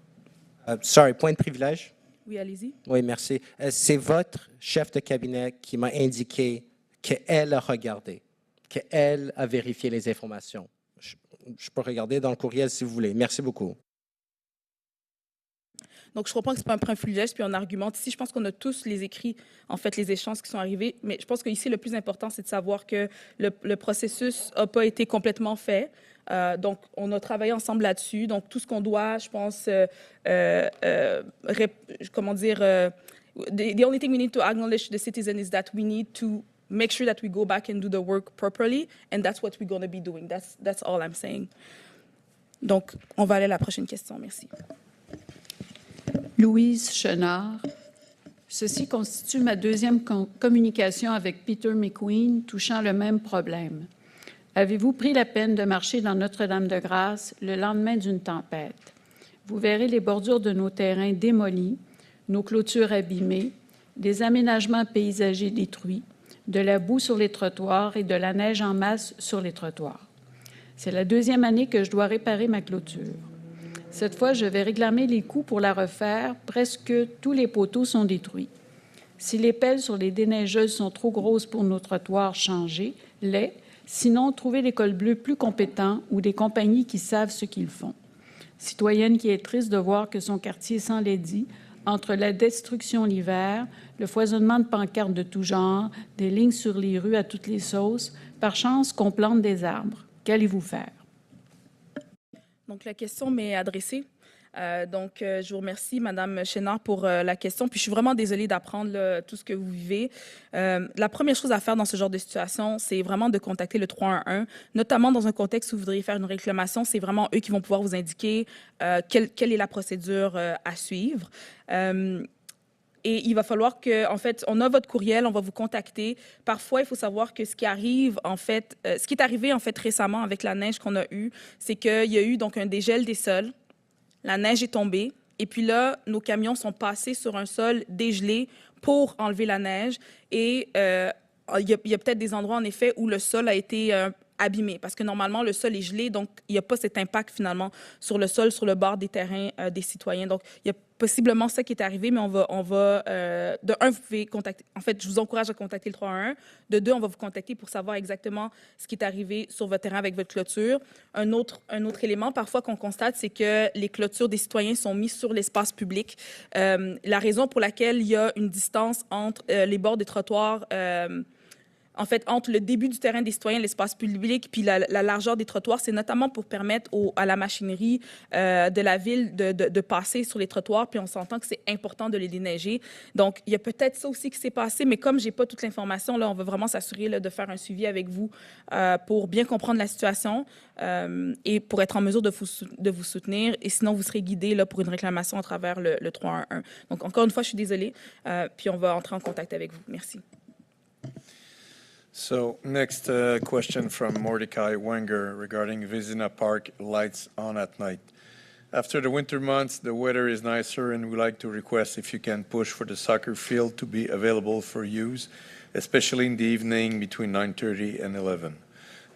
Speaker 7: Sorry, point de privilège.
Speaker 1: Oui, allez-y.
Speaker 7: Oui, merci. C'est votre chef de cabinet qui m'a indiqué qu'elle a regardé, qu'elle a vérifié les informations. Je peux regarder dans le courriel si vous voulez. Merci beaucoup.
Speaker 1: Donc, je comprends que ce n'est pas un privilège puis un argument. Ici, je pense qu'on a tous les écrits, en fait, les échanges qui sont arrivés. Mais je pense qu'ici, le plus important, c'est de savoir que le processus n'a pas été complètement fait. Donc, on a travaillé ensemble là-dessus. Donc, tout ce qu'on doit, je pense, the only thing we need to acknowledge to the citizen is that we need to make sure that we go back and do the work properly, and that's what we're going to be doing. That's all I'm saying. Donc, on va aller à la prochaine question. Merci.
Speaker 10: Louise Chenard. Ceci constitue ma deuxième communication avec Peter McQueen touchant le même problème. Avez-vous pris la peine de marcher dans Notre-Dame-de-Grâce le lendemain d'une tempête? Vous verrez les bordures de nos terrains démolis, nos clôtures abîmées, des aménagements paysagers détruits, de la boue sur les trottoirs et de la neige en masse sur les trottoirs. C'est la deuxième année que je dois réparer ma clôture. Cette fois, je vais réclamer les coûts pour la refaire. Presque tous les poteaux sont détruits. Si les pelles sur les déneigeuses sont trop grosses pour nos trottoirs, changez-les. Sinon, trouvez des cols bleus plus compétents ou des compagnies qui savent ce qu'ils font. Citoyenne qui est triste de voir que son quartier s'enlaidit entre la destruction l'hiver, le foisonnement de pancartes de tout genre, des lignes sur les rues à toutes les sauces, par chance qu'on plante des arbres. Qu'allez-vous faire?
Speaker 1: Donc, la question m'est adressée. Je vous remercie, Madame Chénard, pour la question. Puis, je suis vraiment désolée d'apprendre tout ce que vous vivez. La première chose à faire dans ce genre de situation, c'est vraiment de contacter le 311, notamment dans un contexte où vous voudriez faire une réclamation. C'est vraiment eux qui vont pouvoir vous indiquer quelle est la procédure à suivre. Et il va falloir que, en fait, on a votre courriel, on va vous contacter. Parfois, il faut savoir que ce qui arrive, en fait, ce qui est arrivé, en fait, récemment avec la neige qu'on a eue, c'est qu'il y a eu donc un dégel des sols. La neige est tombée. Et puis là, nos camions sont passés sur un sol dégelé pour enlever la neige. Et il y a peut-être des endroits, en effet, où le sol a été abîmé parce que normalement, le sol est gelé, donc il n'y a pas cet impact finalement sur le sol, sur le bord des terrains des citoyens. Donc, il y a possiblement ça qui est arrivé, mais de un, vous pouvez contacter, en fait, je vous encourage à contacter le 311. De deux, on va vous contacter pour savoir exactement ce qui est arrivé sur votre terrain avec votre clôture. Un autre élément, parfois, qu'on constate, c'est que les clôtures des citoyens sont mises sur l'espace public. La raison pour laquelle il y a une distance entre les bords des trottoirs, en fait, entre le début du terrain des citoyens, l'espace public, puis la largeur des trottoirs, c'est notamment pour permettre à la machinerie de la ville de passer sur les trottoirs, puis on s'entend que c'est important de les déneiger. Donc, il y a peut-être ça aussi qui s'est passé, mais comme je n'ai pas toute l'information, là, on va vraiment s'assurer de faire un suivi avec vous pour bien comprendre la situation et pour être en mesure de vous soutenir. Et sinon, vous serez guidé là, pour une réclamation à travers le 311. Donc, encore une fois, je suis désolée, puis on va entrer en contact avec vous. Merci.
Speaker 6: So next question from Mordecai Wenger regarding Vizina Park lights on at night. After the winter months, the weather is nicer and we like to request if you can push for the soccer field to be available for use, especially in the evening between 9:30 and 11.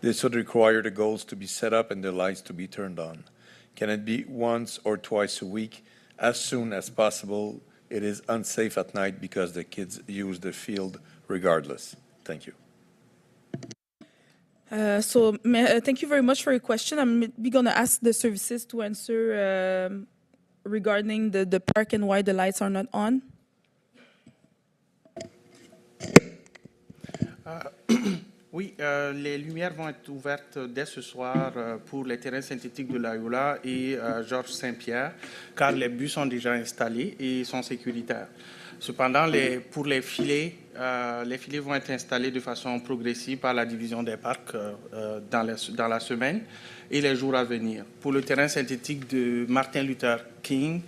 Speaker 6: This would require the goals to be set up and the lights to be turned on. Can it be once or twice a week, as soon as possible? It is unsafe at night because the kids use the field regardless. Thank you.
Speaker 1: Thank you very much for your question. I'm going to ask the services to answer regarding the park and why the lights are not on.
Speaker 19: Oui, les lumières vont être ouvertes dès ce soir pour les terrains synthétiques de l'Ayola et Georges Saint-Pierre, car les bus sont déjà installés et sont sécuritaires. Cependant, pour les filets vont être installés de façon progressive par la division des parcs dans la semaine et les jours à venir. Pour le terrain synthétique de Martin Luther King,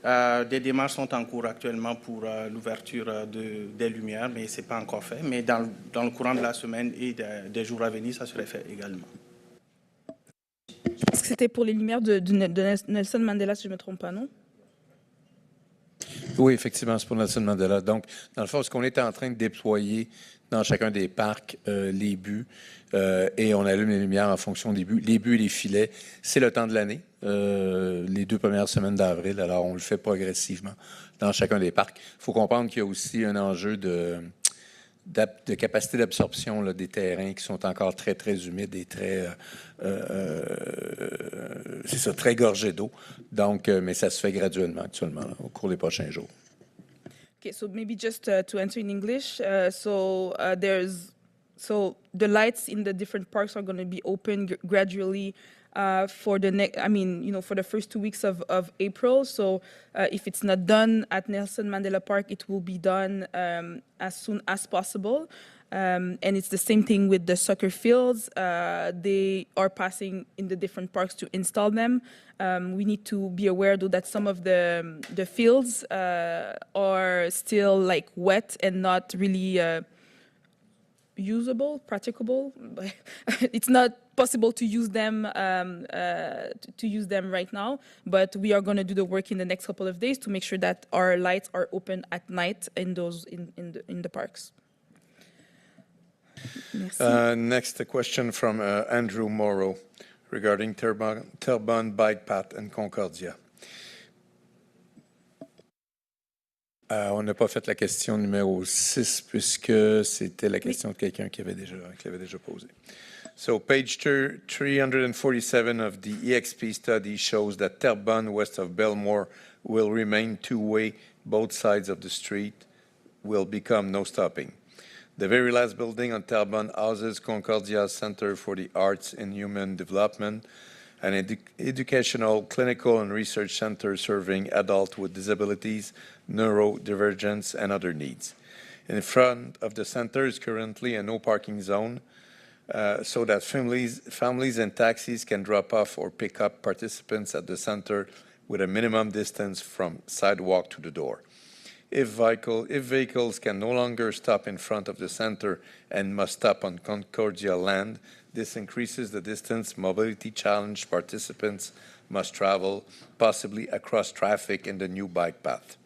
Speaker 19: des démarches sont en cours actuellement pour l'ouverture des lumières, mais ce n'est pas encore fait. Mais dans le courant de la semaine et des jours à venir, ça serait fait également.
Speaker 1: Je pense que c'était pour les lumières de Nelson Mandela, si je ne me trompe pas, non?
Speaker 6: Oui, effectivement, c'est pour Nelson Mandela. Donc, dans le fond, ce qu'on est en train de déployer dans chacun des parcs, les buts, et on allume les lumières en fonction des buts. Les buts et les filets, c'est le temps de l'année, les 2 premières semaines d'avril. Alors, on le fait progressivement dans chacun des parcs. Il faut comprendre qu'il y a aussi un enjeu de capacité d'absorption des terrains qui sont encore très, très humides et très, très gorgés d'eau. Donc, mais ça se fait graduellement actuellement au cours des prochains jours.
Speaker 1: Okay, so maybe just to answer in English, so the lights in the different parks are going to be open gradually for the first 2 weeks of April. So if it's not done at Nelson Mandela Park, it will be done as soon as possible. And it's the same thing with the soccer fields. They are passing in the different parks to install them. We need to be aware, though, that some of the fields are still like wet and not really usable, practicable. It's not possible to use them right now, but we are going to do the work in the next couple of days to make sure that our lights are open at night in the parks.
Speaker 6: Next, a question from Andrew Morrow regarding Terrebonne Bike Path and Concordia. On n'a pas fait la question numéro 6 puisque c'était la question de quelqu'un qui l'avait déjà posée. So page 347 of the EXP study shows that Terrebonne west of Belmore will remain two-way. Both sides of the street will become no stopping. The very last building on Terrebonne houses Concordia's Center for the Arts and Human Development, an educational, clinical, and research center serving adults with disabilities, neurodivergence, and other needs. In front of the center is currently a no parking zone, so that families and taxis can drop off or pick up participants at the center with a minimum distance from sidewalk to the door. If vehicles can no longer stop in front of the center and must stop on Concordia land, this increases the distance mobility challenge participants must travel, possibly across traffic in the new bike path.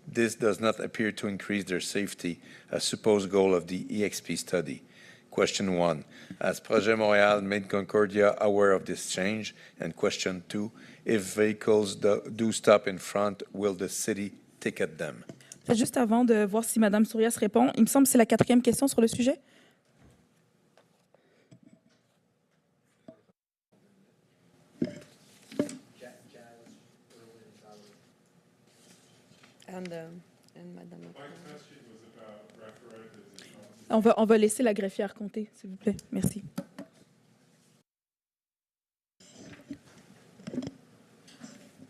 Speaker 6: This does not appear to increase their safety, a supposed goal of the EXP study. Question 1, has Projet Montréal made Concordia aware of this change? And question 2, if vehicles do stop in front, will the city ticket them?
Speaker 1: Juste avant de voir si Mme Sourias répond, il me semble que c'est la 4e question sur le sujet. On va laisser la greffière compter, s'il vous plaît. Merci.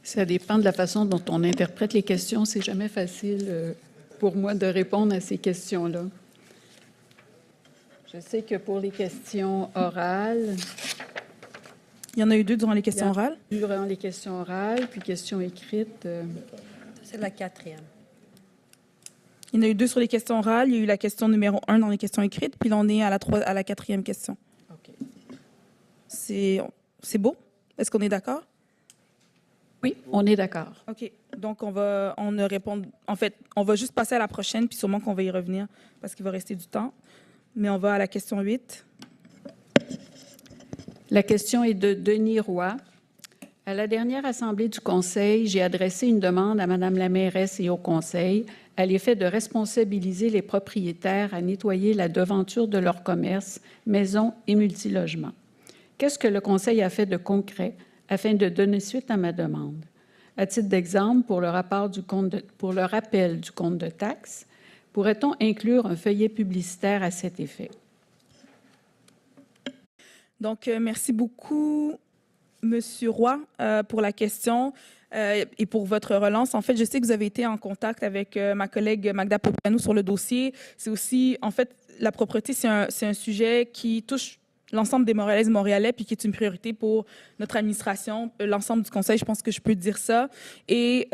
Speaker 10: Ça dépend de la façon dont on interprète les questions. C'est jamais facile pour moi de répondre à ces questions-là. Je sais que pour les questions orales...
Speaker 1: Il y en a eu 2 durant les questions orales?
Speaker 10: Durant les questions orales, puis questions écrites.
Speaker 2: C'est la 4e.
Speaker 1: Il y en a eu 2 sur les questions orales. Il y a eu la question numéro 1 dans les questions écrites, puis là, on est à la 4e question.
Speaker 10: OK.
Speaker 1: C'est beau? Est-ce qu'on est d'accord?
Speaker 10: Oui, on est d'accord.
Speaker 1: OK. Donc, on va juste passer à la prochaine, puis sûrement qu'on va y revenir parce qu'il va rester du temps. Mais on va à la question 8.
Speaker 10: La question est de Denis Roy. À la dernière assemblée du Conseil, j'ai adressé une demande à Mme la mairesse et au Conseil à l'effet de responsabiliser les propriétaires à nettoyer la devanture de leur commerce, maison et multilogement. Qu'est-ce que le Conseil a fait de concret afin de donner suite à ma demande? À titre d'exemple, pour le rappel du compte de taxes, pourrait-on inclure un feuillet publicitaire à cet effet?
Speaker 1: Donc, merci beaucoup, Monsieur Roy, pour la question et pour votre relance. En fait, je sais que vous avez été en contact avec ma collègue Magda Popianou sur le dossier. C'est aussi, en fait, la propreté, c'est un sujet qui touche l'ensemble des Montréalaises et Montréalais, puis qui est une priorité pour notre administration, l'ensemble du Conseil, je pense que je peux dire ça. Et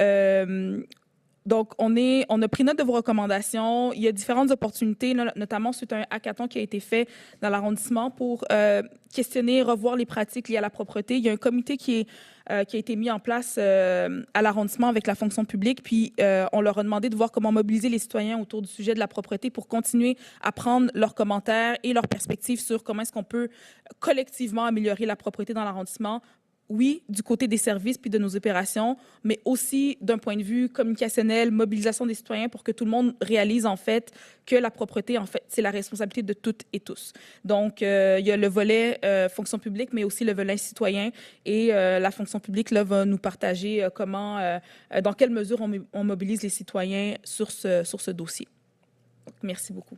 Speaker 1: donc, on a pris note de vos recommandations. Il y a différentes opportunités, notamment suite à un hackathon qui a été fait dans l'arrondissement pour questionner, revoir les pratiques liées à la propreté. Il y a un comité qui a été mis en place à l'arrondissement avec la fonction publique, puis on leur a demandé de voir comment mobiliser les citoyens autour du sujet de la propreté pour continuer à prendre leurs commentaires et leurs perspectives sur comment est-ce qu'on peut collectivement améliorer la propreté dans l'arrondissement. Oui, du côté des services puis de nos opérations, mais aussi d'un point de vue communicationnel, mobilisation des citoyens pour que tout le monde réalise en fait que la propreté, en fait, c'est la responsabilité de toutes et tous. Donc, il y a le volet fonction publique, mais aussi le volet citoyen. Et la fonction publique là, va nous partager dans quelle mesure on mobilise les citoyens sur ce dossier. Donc, merci beaucoup.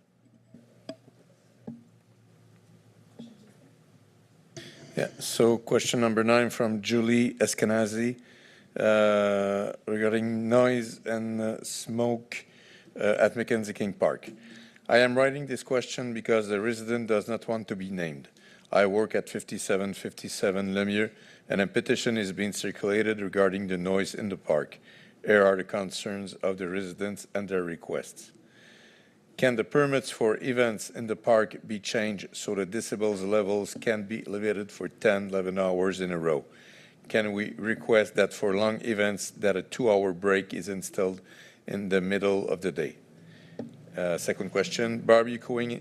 Speaker 6: Yeah, so question number 9 from Julie Eskenazi regarding noise and smoke at Mackenzie King Park. I am writing this question because the resident does not want to be named. I work at 5757 Lemieux, and a petition is being circulated regarding the noise in the park. Here are the concerns of the residents and their requests. Can the permits for events in the park be changed so the decibels levels can be elevated for 10, 11 hours in a row? Can we request that for long events that a 2-hour break is installed in the middle of the day? Second question, barbecuing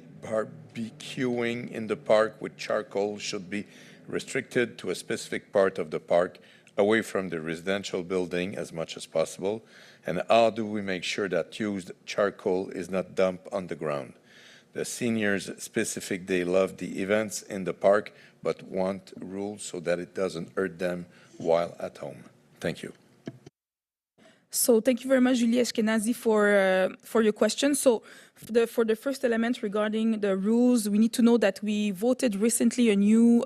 Speaker 6: in the park with charcoal should be restricted to a specific part of the park away from the residential building as much as possible. And how do we make sure that used charcoal is not dumped on the ground? The seniors specific, they love the events in the park, but want rules so that it doesn't hurt them while at home. Thank you.
Speaker 1: So thank you very much, Julie Ashkenazi, for your question. So for the first element regarding the rules, we need to know that we voted recently a new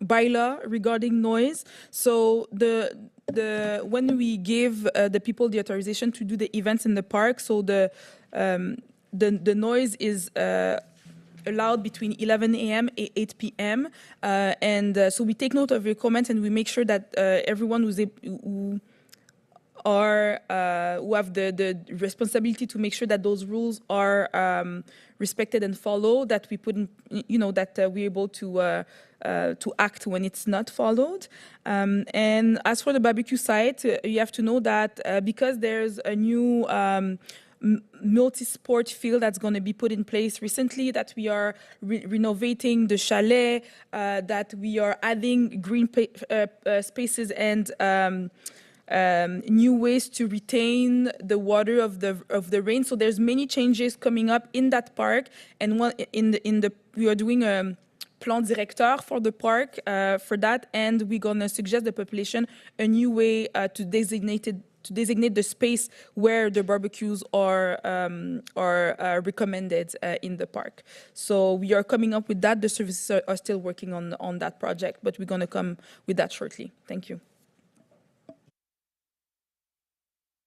Speaker 1: bylaw regarding noise. So when we give the people the authorization to do the events in the park, so the noise is allowed between 11 a.m. and 8 p.m. So we take note of your comments and we make sure that everyone who have the responsibility to make sure that those rules are respected and followed, that we put in, that we're able to act when it's not followed. And as for the barbecue site, you have to know that because there's a new multi-sport field that's going to be put in place recently, that we are renovating the chalet, that we are adding green spaces and new ways to retain the water of the rain. So there's many changes coming up in that park, and we are doing a plan directeur for the park for that, and we're gonna suggest the population a new way to designate the space where the barbecues are recommended in the park. So we are coming up with that. The services are still working on that project, but we're gonna come with that shortly. Thank you.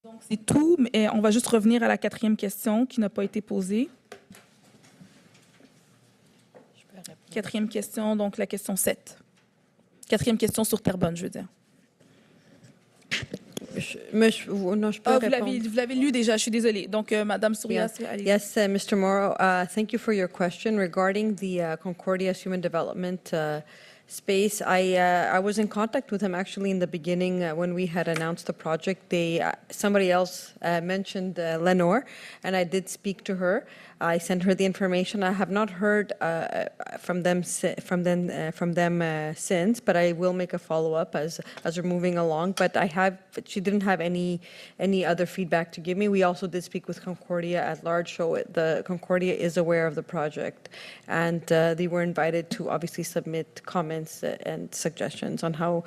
Speaker 1: Donc, c'est tout, mais on va juste revenir à la 4e question qui n'a pas été posée. 4e question, donc la question 7. 4e question sur carbone, je veux dire.
Speaker 2: Non, je peux répondre.
Speaker 1: Vous l'avez lu déjà, je suis désolée. Donc, Madame Sourias, allez-y.
Speaker 2: Yes, Mr. Morrow, thank you for your question regarding the Concordia Human Development space. I was in contact with him actually in the beginning when we had announced the project. Somebody else mentioned Lenore, and I did speak to her. I sent her the information. I have not heard from them since, but I will make a follow-up as we're moving along. But she didn't have any other feedback to give me. We also did speak with Concordia at large, so the Concordia is aware of the project, and they were invited to obviously submit comments and suggestions on how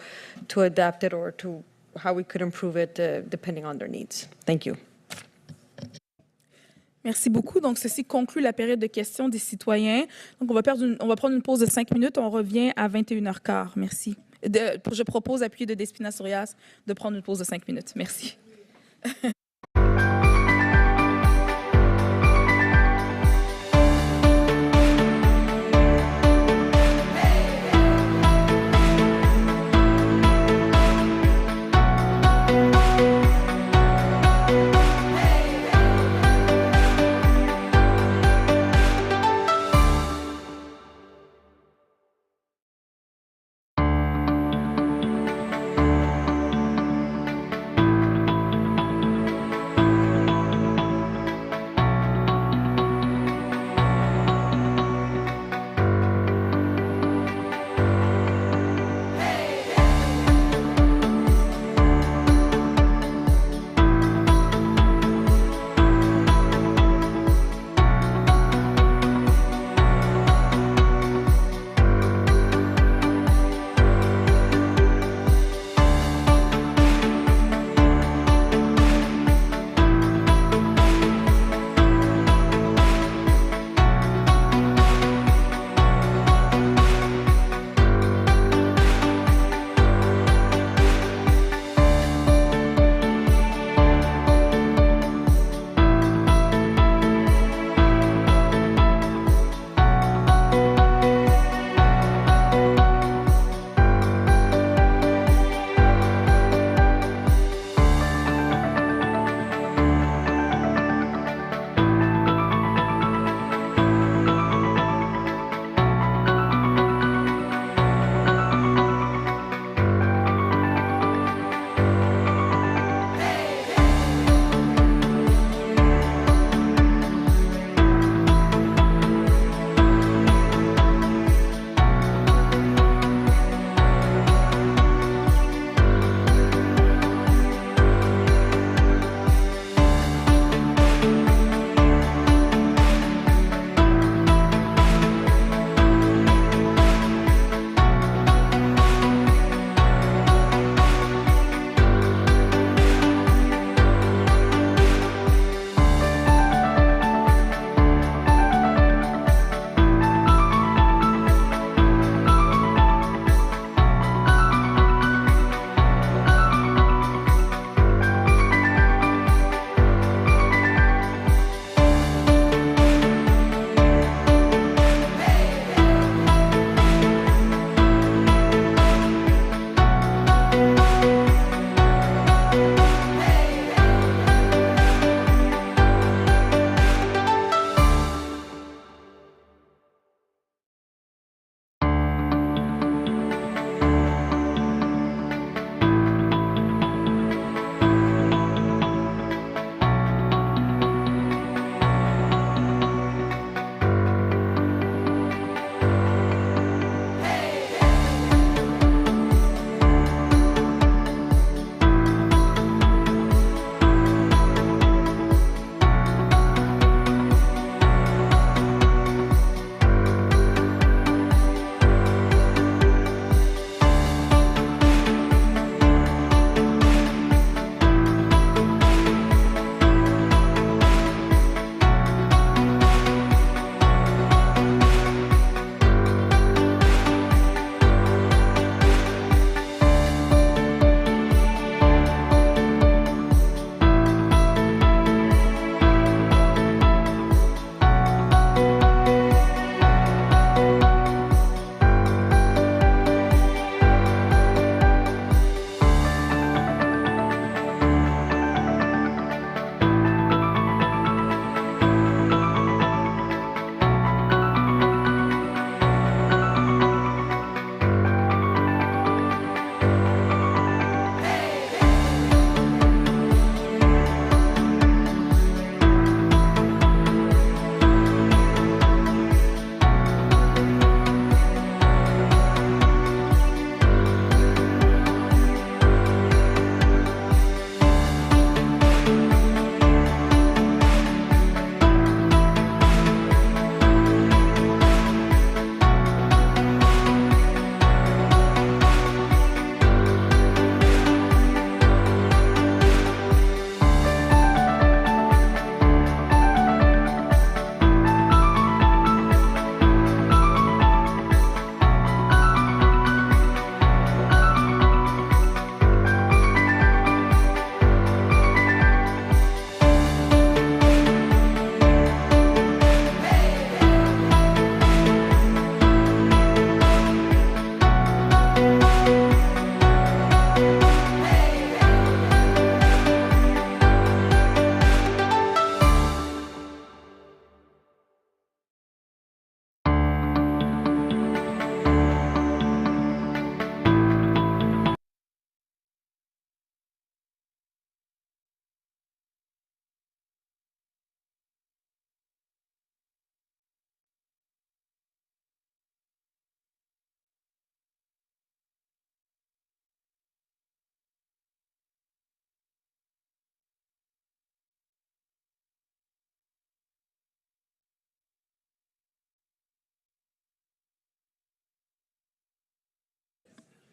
Speaker 2: to adapt it or to how we could improve it depending on their needs. Thank you.
Speaker 1: Merci beaucoup. Donc, ceci conclut la période de questions des citoyens. Donc, on va prendre une pause de 5 minutes. On revient à 21h15. Merci. Je propose, appuyé de Despina Sourias, de prendre une pause de 5 minutes. Merci.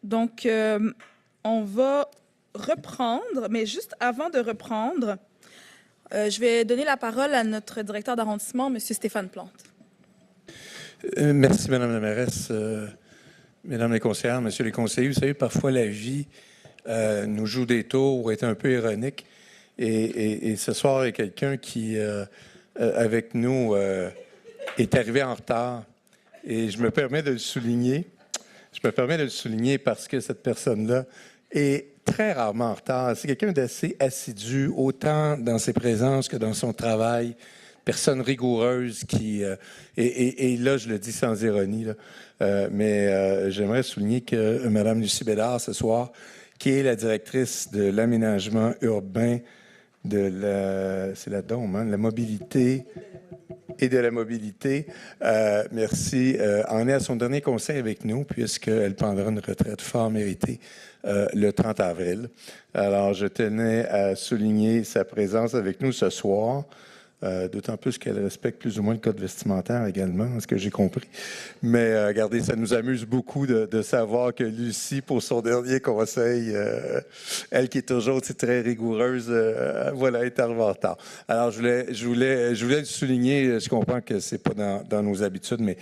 Speaker 1: Donc, on va reprendre, mais juste avant de reprendre, je vais donner la parole à notre directeur d'arrondissement, M. Stéphane Plante.
Speaker 6: Merci, Madame la mairesse. Mesdames les conseillères, Messieurs les conseillers, vous savez, parfois la vie nous joue des tours, est un peu ironique. Et ce soir, il y a quelqu'un qui, avec nous, est arrivé en retard. Et je me permets de le souligner. Je me permets de le souligner parce que cette personne-là est très rarement en retard. C'est quelqu'un d'assez assidu, autant dans ses présences que dans son travail. Personne rigoureuse qui... et là, je le dis sans ironie, là, mais j'aimerais souligner que Mme Lucie Bédard, ce soir, qui est la directrice de l'aménagement urbain, c'est la DOM, hein, de la mobilité et de la mobilité, merci, en est à son dernier conseil avec nous, puisqu'elle prendra une retraite fort méritée le 30 avril. Alors, je tenais à souligner sa présence avec nous ce soir. D'autant plus qu'elle respecte plus ou moins le code vestimentaire également, ce que j'ai compris. Mais regardez, ça nous amuse beaucoup de savoir que Lucie, pour son dernier conseil, elle qui est toujours très rigoureuse, voilà, est arrivée en retard. Alors, je voulais le souligner, je comprends que c'est pas dans nos habitudes, mais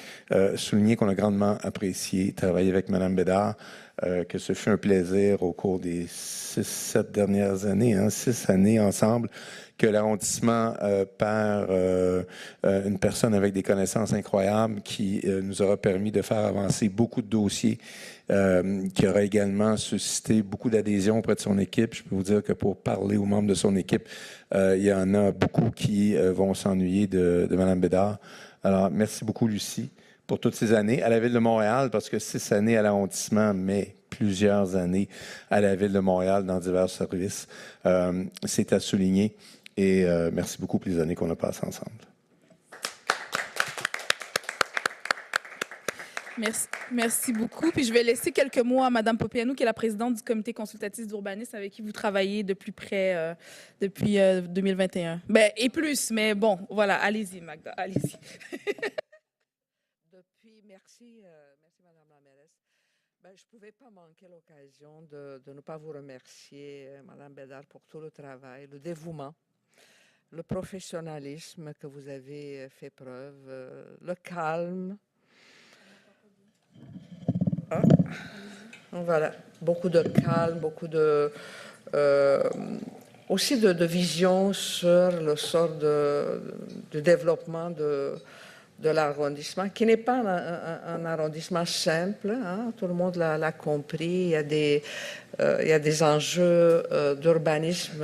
Speaker 6: souligner qu'on a grandement apprécié travailler avec Mme Bédard, que ce fut un plaisir au cours des 6-7 dernières années, 6 années ensemble, que l'arrondissement perd une personne avec des connaissances incroyables qui nous aura permis de faire avancer beaucoup de dossiers, qui aura également suscité beaucoup d'adhésion auprès de son équipe. Je peux vous dire que pour parler aux membres de son équipe, il y en a beaucoup qui vont s'ennuyer de Mme Bédard. Alors, merci beaucoup, Lucie, pour toutes ces années à la Ville de Montréal, parce que 6 années à l'arrondissement, mais plusieurs années à la Ville de Montréal dans divers services. C'est à souligner. Et merci beaucoup pour les années qu'on a passées ensemble.
Speaker 1: Merci beaucoup. Puis je vais laisser quelques mots à Mme Popianou, qui est la présidente du comité consultatif d'urbanisme avec qui vous travaillez de plus près depuis 2021. Ben, et plus, mais bon, voilà, allez-y, Magda, allez-y.
Speaker 3: Merci Madame la mairesse. Ben, je ne pouvais pas manquer l'occasion de ne pas vous remercier, Madame Bédard, pour tout le travail, le dévouement, le professionnalisme que vous avez fait preuve, le calme. Voilà, beaucoup de calme, beaucoup de... aussi de vision sur le sort du développement de l'arrondissement, qui n'est pas un arrondissement simple, hein, tout le monde l'a compris, il y a des enjeux d'urbanisme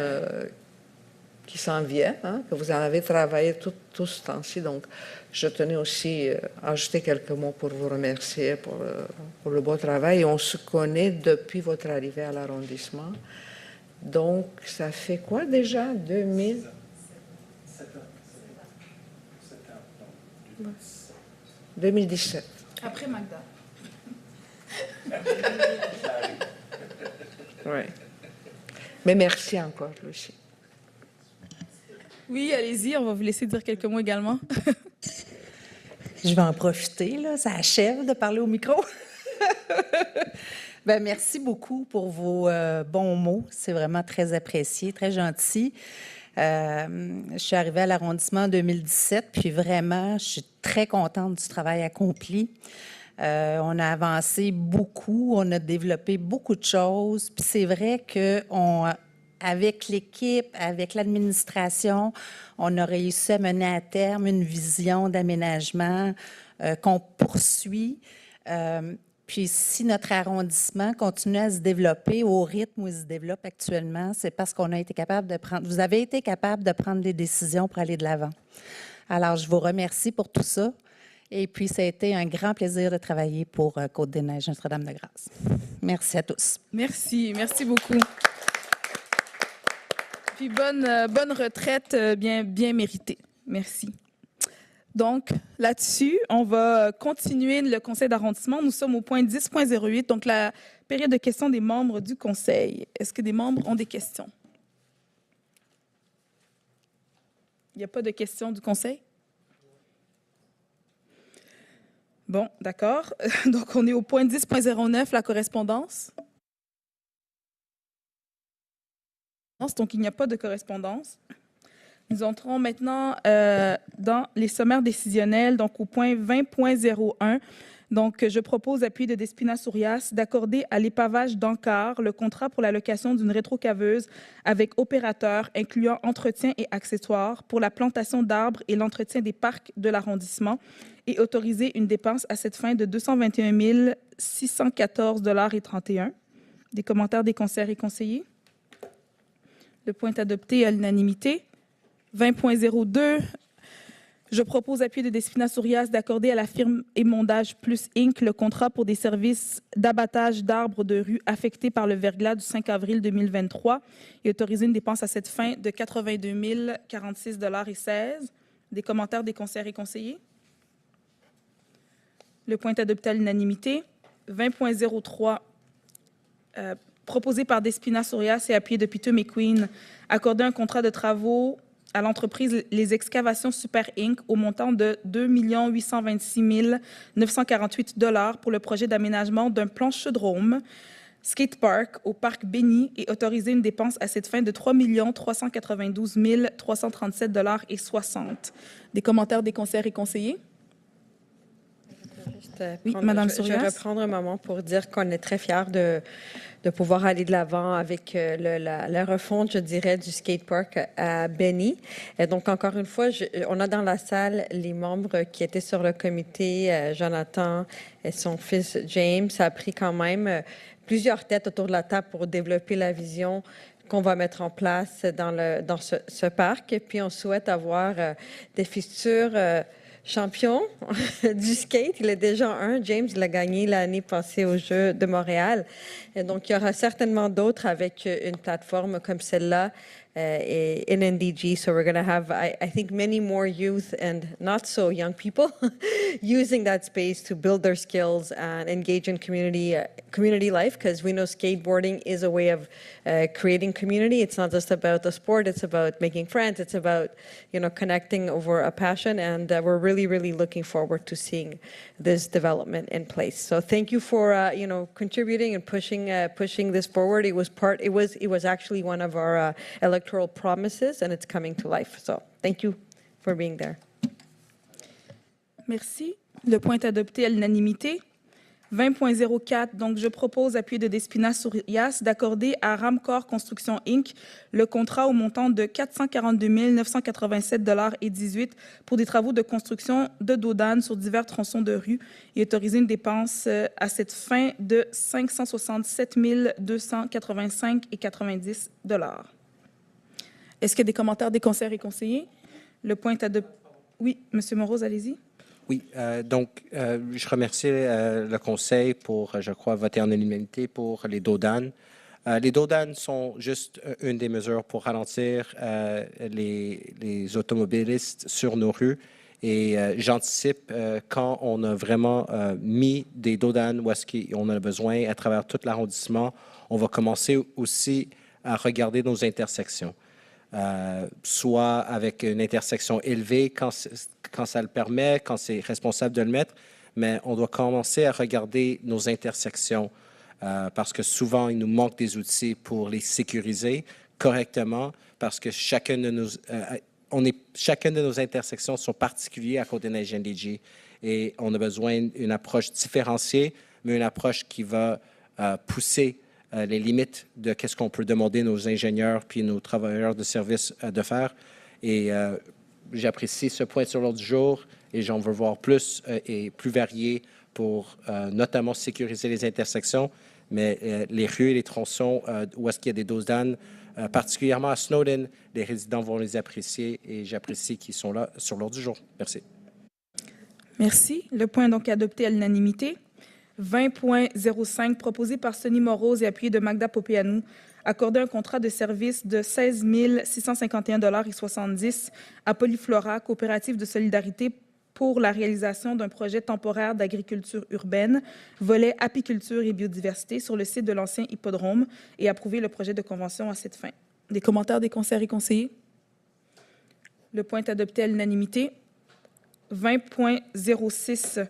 Speaker 3: qui s'en viennent, hein, que vous en avez travaillé tout ce temps-ci, donc je tenais aussi à ajouter quelques mots pour vous remercier pour le beau travail. Et on se connaît depuis votre arrivée à l'arrondissement, donc ça fait quoi déjà, 2000 2017.
Speaker 1: Après Magda.
Speaker 3: Oui. Mais merci encore, Lucie.
Speaker 1: Oui, allez-y, on va vous laisser dire quelques mots également.
Speaker 20: Je vais en profiter, là, ça achève de parler au micro. Ben, merci beaucoup pour vos bons mots. C'est vraiment très apprécié, très gentil. Je suis arrivée à l'arrondissement en 2017, puis vraiment, je suis très contente du travail accompli. On a avancé beaucoup, on a développé beaucoup de choses, puis c'est vrai qu'avec l'équipe, avec l'administration, on a réussi à mener à terme une vision d'aménagement qu'on poursuit. Puis si notre arrondissement continue à se développer au rythme où il se développe actuellement, c'est parce qu'on a été capable de prendre, vous avez été capable de prendre des décisions pour aller de l'avant. Alors, je vous remercie pour tout ça. Et puis, ça a été un grand plaisir de travailler pour Côte-des-Neiges, Notre-Dame-de-Grâce. Merci à tous.
Speaker 1: Merci beaucoup. Puis bonne retraite bien méritée. Merci. Donc, là-dessus, on va continuer le conseil d'arrondissement. Nous sommes au point 10.08, donc la période de questions des membres du conseil. Est-ce que des membres ont des questions? Il n'y a pas de questions du conseil? Bon, d'accord. Donc, on est au point 10.09, la correspondance. Donc, il n'y a pas de correspondance. Nous entrons maintenant dans les sommaires décisionnels, donc au point 20.01. Donc, je propose, appui de Despina Sourias, d'accorder à l'épavage d'Ankar le contrat pour la location d'une rétrocaveuse avec opérateur incluant entretien et accessoires pour la plantation d'arbres et l'entretien des parcs de l'arrondissement et autoriser une dépense à cette fin de 221 614,31 $. Des commentaires des conseillers et conseillers? Le point est adopté à l'unanimité. 20.02. Je propose, appui de Despina Sourias, d'accorder à la firme Émondage Plus Inc. le contrat pour des services d'abattage d'arbres de rue affectés par le verglas du 5 avril 2023 et autoriser une dépense à cette fin de 82 046,16 $. Des commentaires des conseillers et conseillers? Le point est adopté à l'unanimité. 20.03. Proposé par Despina Sourias et appuyé de Peter McQueen, accorder un contrat de travaux à l'entreprise Les Excavations Super Inc. au montant de 2 826 948 $ pour le projet d'aménagement d'un plan chaudrome skatepark au parc Béni et autoriser une dépense à cette fin de 3 392 337,60 $. Des commentaires des conseillers et conseillers? Oui, Madame Sourias.
Speaker 2: Je vais reprendre un moment pour dire qu'on est très fiers de pouvoir aller de l'avant avec la refonte, je dirais, du skatepark à Béni. Et donc, encore une fois, on a dans la salle les membres qui étaient sur le comité, Jonathan et son fils James. Ça a pris quand même plusieurs têtes autour de la table pour développer la vision qu'on va mettre en place dans ce parc. Et puis, on souhaite avoir des futurs champion du skate. Il est déjà un. James, il a gagné l'année passée aux Jeux de Montréal. Et donc, il y aura certainement d'autres avec une plateforme comme celle-là et NDG. So we're going to have, I think, many more youth and not so young people using that space to build their skills and engage in community life, because we know skateboarding is a way of creating community. It's not just about the sport. It's about making friends. It's about, connecting over a passion. And we're really, really looking forward to seeing this development in place. So thank you for, contributing and pushing this forward. It was actually one of our electoral promises, and it's coming to life. So thank you for being there.
Speaker 1: Merci. Le point est adopté à l'unanimité. 20.04. Donc, je propose, appuyé de Despina Sourias, d'accorder à Ramcor Construction Inc. le contrat au montant de 442 987,18 $ pour des travaux de construction de dos d'âne sur divers tronçons de rue et autoriser une dépense à cette fin de 567 285,90 $. Est-ce qu'il y a des commentaires des conseillers et conseillers? Le point est adopté. Oui, M. Morose, allez-y.
Speaker 7: Oui, je remercie le Conseil pour, je crois, voter en unanimité pour les dos d'âne. Les dos d'âne sont juste une des mesures pour ralentir les automobilistes sur nos rues. Et j'anticipe quand on a vraiment mis des dos d'âne où est-ce qu'on a besoin à travers tout l'arrondissement, on va commencer aussi à regarder nos intersections. Soit avec une intersection élevée quand ça le permet, quand c'est responsable de le mettre, mais on doit commencer à regarder nos intersections parce que souvent, il nous manque des outils pour les sécuriser correctement parce que chacune de nos intersections sont particulières à cause de CDN-NDG et on a besoin d'une approche différenciée, mais une approche qui va pousser les limites de qu'est-ce qu'on peut demander nos ingénieurs puis nos travailleurs de service de faire. Et j'apprécie ce point sur l'ordre du jour et j'en veux voir plus et plus varié pour notamment sécuriser les intersections, mais les rues et les tronçons où est-ce qu'il y a des doses d'âne, particulièrement à Snowden, les résidents vont les apprécier et j'apprécie qu'ils sont là sur l'ordre du jour. Merci.
Speaker 1: Merci. Le point est donc adopté à l'unanimité. 20.05, proposé par Sonny Morose et appuyé de Magda Popeanu, accorder un contrat de service de 16 651,70 $ à Polyflora, coopérative de solidarité, pour la réalisation d'un projet temporaire d'agriculture urbaine, volet apiculture et biodiversité, sur le site de l'ancien hippodrome et approuver le projet de convention à cette fin. Des commentaires des conseillers et conseillers? Le point est adopté à l'unanimité. 20.06.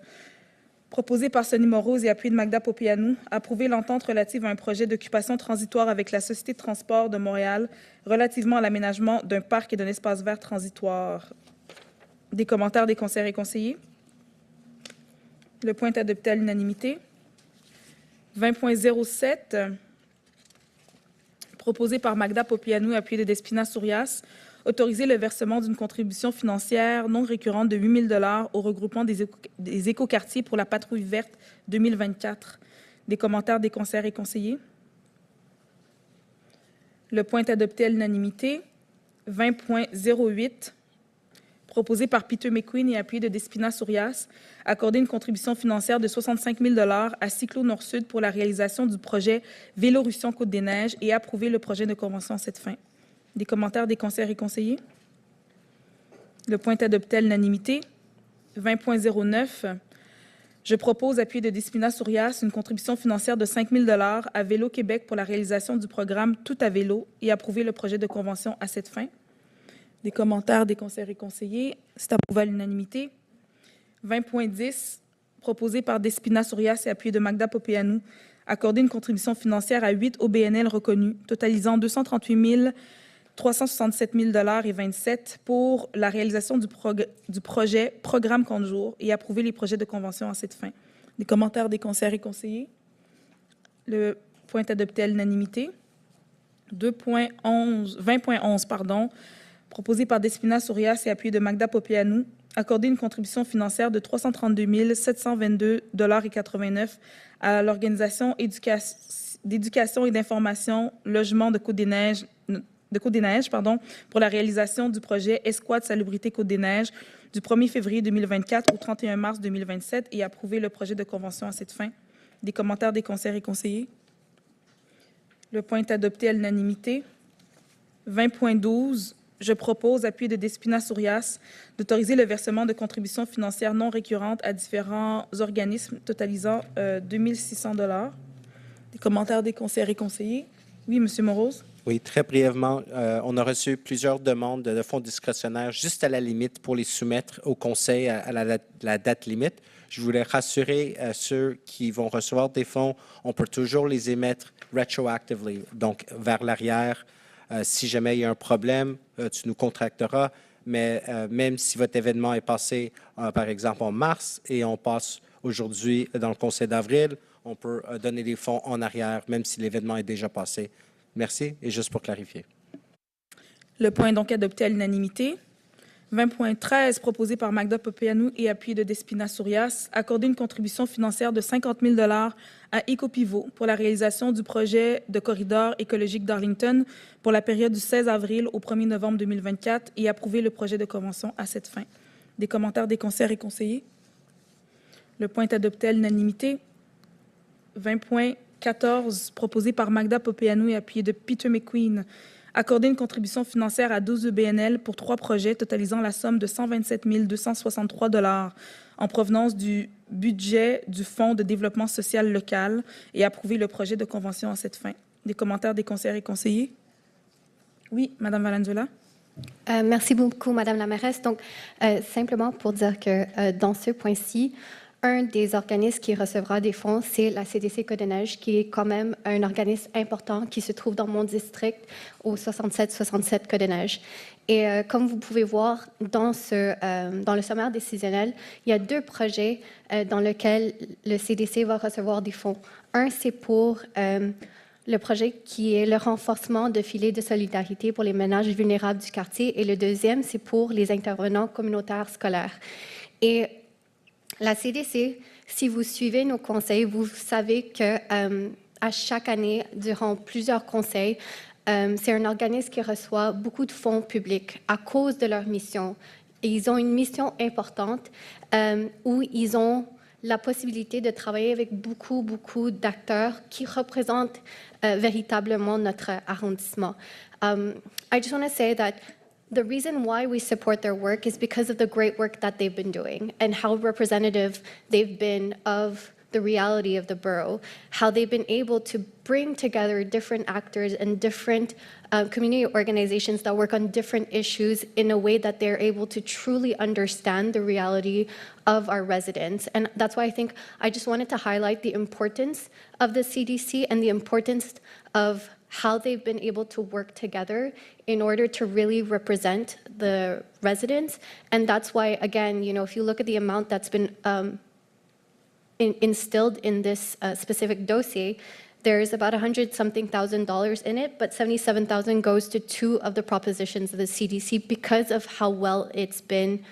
Speaker 1: proposé par Sonny Morose et appuyé de Magda Popianou, approuver l'entente relative à un projet d'occupation transitoire avec la Société de transport de Montréal relativement à l'aménagement d'un parc et d'un espace vert transitoire. Des commentaires des conseillères et conseillers. Le point est adopté à l'unanimité. 20.07, proposé par Magda Popianou, appuyé de Despina Sourias, autoriser le versement d'une contribution financière non récurrente de 8 000 $ au regroupement des écoquartiers pour la patrouille verte 2024. Des commentaires des conseillères et conseillers. Le point est adopté à l'unanimité. 20.08, proposé par Peter McQueen et appuyé de Despina Sourias, accorder une contribution financière de 65 000 $ à Cyclo Nord-Sud pour la réalisation du projet Vélorussion Côte-des-Neiges et approuver le projet de convention à cette fin. Des commentaires des conseillères et conseillers. Le point est adopté à l'unanimité. 20.09, je propose, appuyé de Despina Sourias, une contribution financière de 5 000 $ à Vélo Québec pour la réalisation du programme Tout à vélo et approuver le projet de convention à cette fin. Des commentaires des conseillères et conseillers. C'est approuvé à l'unanimité. 20.10, proposé par Despina Sourias et appuyé de Magda Popianou, accorder une contribution financière à 8 OBNL reconnus, totalisant 238 367 000 $ et 27 pour la réalisation du projet Programme Compte Jour et approuver les projets de convention à cette fin. Des commentaires des conseillères et conseillers. Le point est adopté à l'unanimité. 20.11, proposé par Despina Sourias et appuyé de Magda Popianou, accorder une contribution financière de 332 722 $ et 89 à l'organisation d'éducation et d'information Logement de Côte-des-Neiges, pour la réalisation du projet Escouade Salubrité Côte-des-Neiges du 1er février 2024 au 31 mars 2027 et approuver le projet de convention à cette fin. Des commentaires des conseillères et conseillers. Le point est adopté à l'unanimité. 20.12, je propose, appuyé de Despina Sourias, d'autoriser le versement de contributions financières non récurrentes à différents organismes totalisant 2 600 $. Des commentaires des conseillères et conseillers. Oui, M. Morose.
Speaker 7: Oui, très brièvement, on a reçu plusieurs demandes de fonds discrétionnaires juste à la limite pour les soumettre au conseil à la date limite. Je voulais rassurer ceux qui vont recevoir des fonds, on peut toujours les émettre retroactively, donc vers l'arrière. Si jamais il y a un problème, tu nous contacteras, mais même si votre événement est passé, par exemple, en mars et on passe aujourd'hui dans le conseil d'avril, on peut donner des fonds en arrière, même si l'événement est déjà passé. Merci, et juste pour clarifier.
Speaker 1: Le point est donc adopté à l'unanimité. 20.13, proposé par Magda Popianou et appuyé de Despina Sourias, accorder une contribution financière de 50 000 $ à EcoPivot pour la réalisation du projet de corridor écologique d'Arlington pour la période du 16 avril au 1er novembre 2024 et approuver le projet de convention à cette fin. Des commentaires des conseillères et conseillers. Le point est adopté à l'unanimité. 20.14, proposé par Magda Popianou et appuyé de Peter McQueen, accorder une contribution financière à 12 EBNL pour 3 projets totalisant la somme de 127 263 $ en provenance du budget du Fonds de développement social local et approuver le projet de convention à cette fin. Des commentaires des conseillères et conseillers. Oui, Madame Valenzuela.
Speaker 5: Merci beaucoup, Madame la mairesse. Donc, simplement pour dire que dans ce point-ci, un des organismes qui recevra des fonds, c'est la CDC Côte-des-Neiges, qui est quand même un organisme important qui se trouve dans mon district au 67 Côte-des-Neiges. Et comme vous pouvez voir dans le sommaire décisionnel, il y a 2 projets dans lesquels le CDC va recevoir des fonds. Un, c'est pour le projet qui est le renforcement de filets de solidarité pour les ménages vulnérables du quartier. Et le deuxième, c'est pour les intervenants communautaires scolaires. Et la CDC, si vous suivez nos conseils, vous savez que à chaque année, durant plusieurs conseils, c'est un organisme qui reçoit beaucoup de fonds publics à cause de leur mission. Et ils ont une mission importante où ils ont la possibilité de travailler avec beaucoup d'acteurs qui représentent véritablement notre arrondissement. I just want to say that the reason why we support their work is because of the great work that they've been doing and how representative they've been of the reality of the borough, how they've been able to bring together different actors and different community organizations that work on different issues in a way that they're able to truly understand the reality of our residents. And that's why I think I just wanted to highlight the importance of the CDC and the importance of how they've been able to work together in order to really represent the residents. And that's why, again, you know, if you look at the amount that's been instilled in this specific dossier, there's about $100-something thousand in it, but $77,000 goes to 2 of the propositions of the CDC because of how well it's been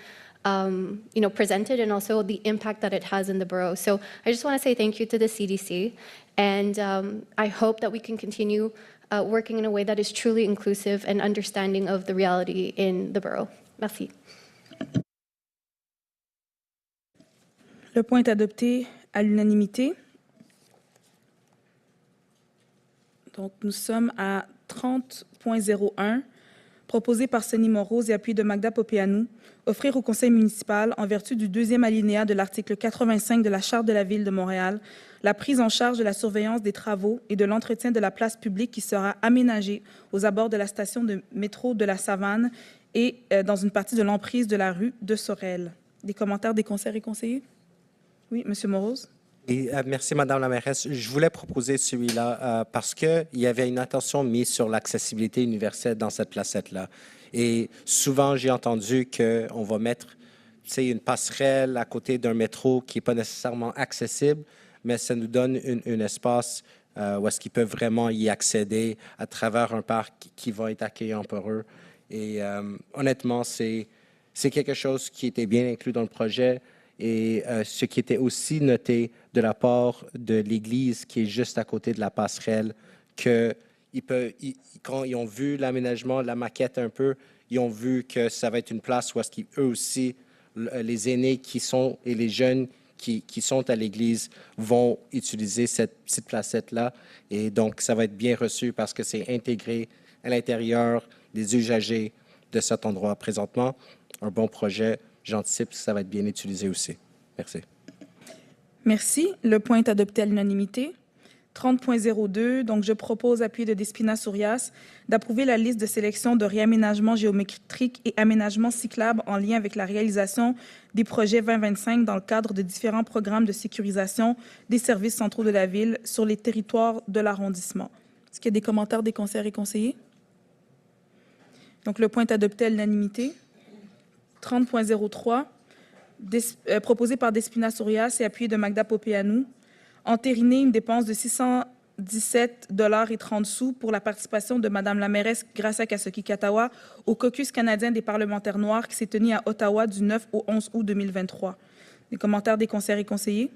Speaker 5: you know, presented and also the impact that it has in the borough. So I just want to say thank you to the CDC, and I hope that we can continue working in a way that is truly inclusive and understanding of the reality in the borough. Merci.
Speaker 1: Le point est adopté à l'unanimité. Donc, nous sommes à 30.01, proposé par Sonny Monrose et appuyé de Magda Popeanu, offrir au conseil municipal, en vertu du 2e alinéa de l'article 85 de la Charte de la Ville de Montréal, la prise en charge de la surveillance des travaux et de l'entretien de la place publique qui sera aménagée aux abords de la station de métro de la Savane et dans une partie de l'emprise de la rue de Sorel. Des commentaires des conseillers et conseillers? Oui, Monsieur Monrose.
Speaker 7: Et, merci, Madame la mairesse. Je voulais proposer celui-là parce qu'il y avait une attention mise sur l'accessibilité universelle dans cette placette-là. Et souvent, j'ai entendu qu'on va mettre une passerelle à côté d'un métro qui n'est pas nécessairement accessible, mais ça nous donne un espace où est-ce qu'ils peuvent vraiment y accéder à travers un parc qui va être accueillant pour eux. Et honnêtement, c'est quelque chose qui était bien inclus dans le projet. Et ce qui était aussi noté de la part de l'Église qui est juste à côté de la passerelle, que quand ils ont vu l'aménagement, la maquette un peu, ils ont vu que ça va être une place où est-ce qu'eux aussi, les aînés qui sont et les jeunes qui sont à l'Église vont utiliser cette petite placette-là. Et donc, ça va être bien reçu parce que c'est intégré à l'intérieur des usagers de cet endroit présentement. Un bon projet. J'anticipe que ça va être bien utilisé aussi. Merci.
Speaker 1: Merci. Le point est adopté à l'unanimité. 30.02, donc je propose, appuyé de Despina Sourias, d'approuver la liste de sélection de réaménagement géométrique et aménagement cyclable en lien avec la réalisation des projets 2025 dans le cadre de différents programmes de sécurisation des services centraux de la Ville sur les territoires de l'arrondissement. Est-ce qu'il y a des commentaires des conseillers et conseillers? Donc le point est adopté à l'unanimité. 30.03, proposé par Despina Sourias et appuyé de Magda Popeanu, entériner une dépense de 617,30 $ pour la participation de Madame la mairesse Gracia Kasoki-Katawa au caucus canadien des parlementaires noirs qui s'est tenu à Ottawa du 9 au 11 août 2023. Des commentaires des conseillers et conseillers?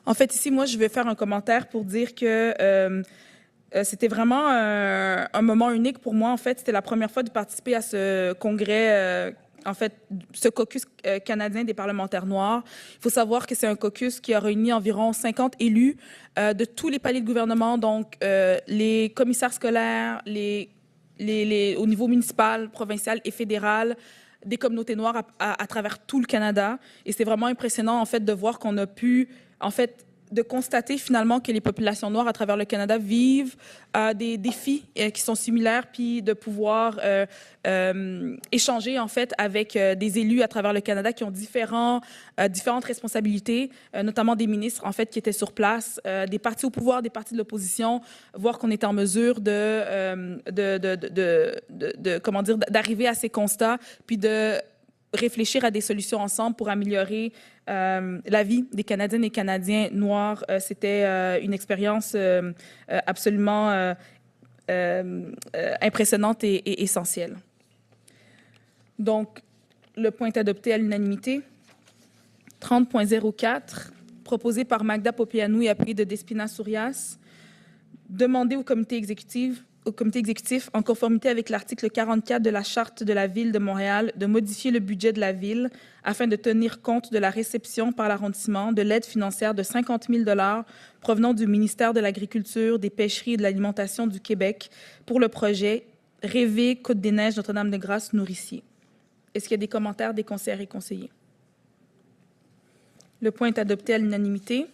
Speaker 1: En fait, ici, moi, je vais faire un commentaire pour dire que c'était vraiment un moment unique pour moi. En fait, c'était la première fois de participer à ce congrès, en fait, ce caucus canadien des parlementaires noirs. Il faut savoir que c'est un caucus qui a réuni environ 50 élus de tous les paliers de gouvernement, donc les commissaires scolaires, au niveau municipal, provincial et fédéral, des communautés noires à travers tout le Canada. Et c'est vraiment impressionnant, en fait, de voir qu'on a pu, en fait, de constater finalement que les populations noires à travers le Canada vivent des défis qui sont similaires, puis de pouvoir échanger en fait avec des élus à travers le Canada qui ont différentes responsabilités, notamment des ministres en fait qui étaient sur place, des partis au pouvoir, des partis de l'opposition, voir qu'on était en mesure comment dire, d'arriver à ces constats, puis de réfléchir à des solutions ensemble pour améliorer la vie des Canadiennes et Canadiens noirs. C'était une expérience absolument impressionnante et essentielle. Donc, le point est adopté à l'unanimité. 30.04, proposé par Magda Popeanu et appuyé de Despina Sourias, demander au comité exécutif, en conformité avec l'article 44 de la Charte de la Ville de Montréal, de modifier le budget de la Ville afin de tenir compte de la réception par l'arrondissement de l'aide financière de 50 000 $ provenant du ministère de l'Agriculture, des Pêcheries et de l'Alimentation du Québec pour le projet Rêver Côte-des-Neiges Notre-Dame-de-Grâce Nourricier. Est-ce qu'il y a des commentaires des conseillers et conseillers? Le point est adopté à l'unanimité.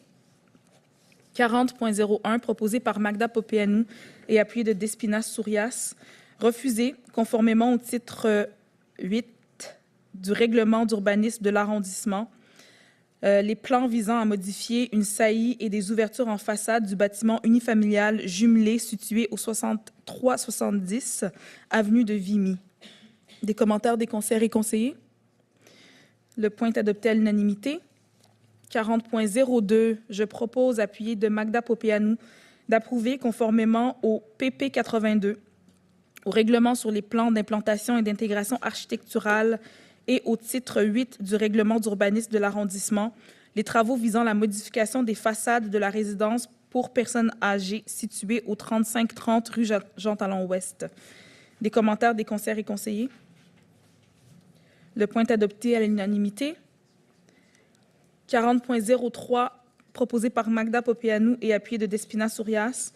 Speaker 1: 40.01, proposé par Magda Popeanu et appuyé de Despinas Sourias, refusé conformément au titre 8 du règlement d'urbanisme de l'arrondissement, les plans visant à modifier une saillie et des ouvertures en façade du bâtiment unifamilial jumelé situé au 6370 avenue de Vimy. Des commentaires des conseillers et conseillers? Le point est adopté à l'unanimité. 40.02, je propose, appuyé de Magda Popeanu, d'approuver conformément au PP 82, au règlement sur les plans d'implantation et d'intégration architecturale et au titre 8 du règlement d'urbanisme de l'arrondissement, les travaux visant la modification des façades de la résidence pour personnes âgées située au 3530 rue Jean-Talon-Ouest. Des commentaires des conseillers et conseillers? Le point est adopté à l'unanimité. 40.03, proposé par Magda Popeanu et appuyé de Despinas Sourias,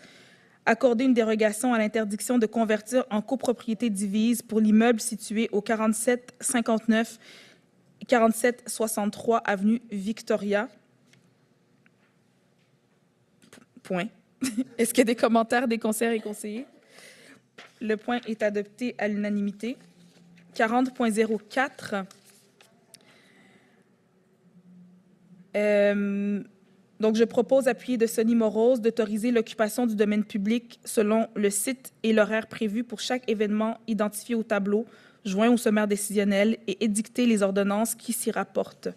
Speaker 1: accorder une dérogation à l'interdiction de convertir en copropriété divise pour l'immeuble situé au 4759 et 4763 avenue Victoria. Point. Est-ce qu'il y a des commentaires des conseillers et conseillers? Le point est adopté à l'unanimité. 40.04. Donc, je propose, appuyé de Sonny Morose, d'autoriser l'occupation du domaine public selon le site et l'horaire prévu pour chaque événement identifié au tableau, joint au sommaire décisionnel et édicter les ordonnances qui s'y rapportent.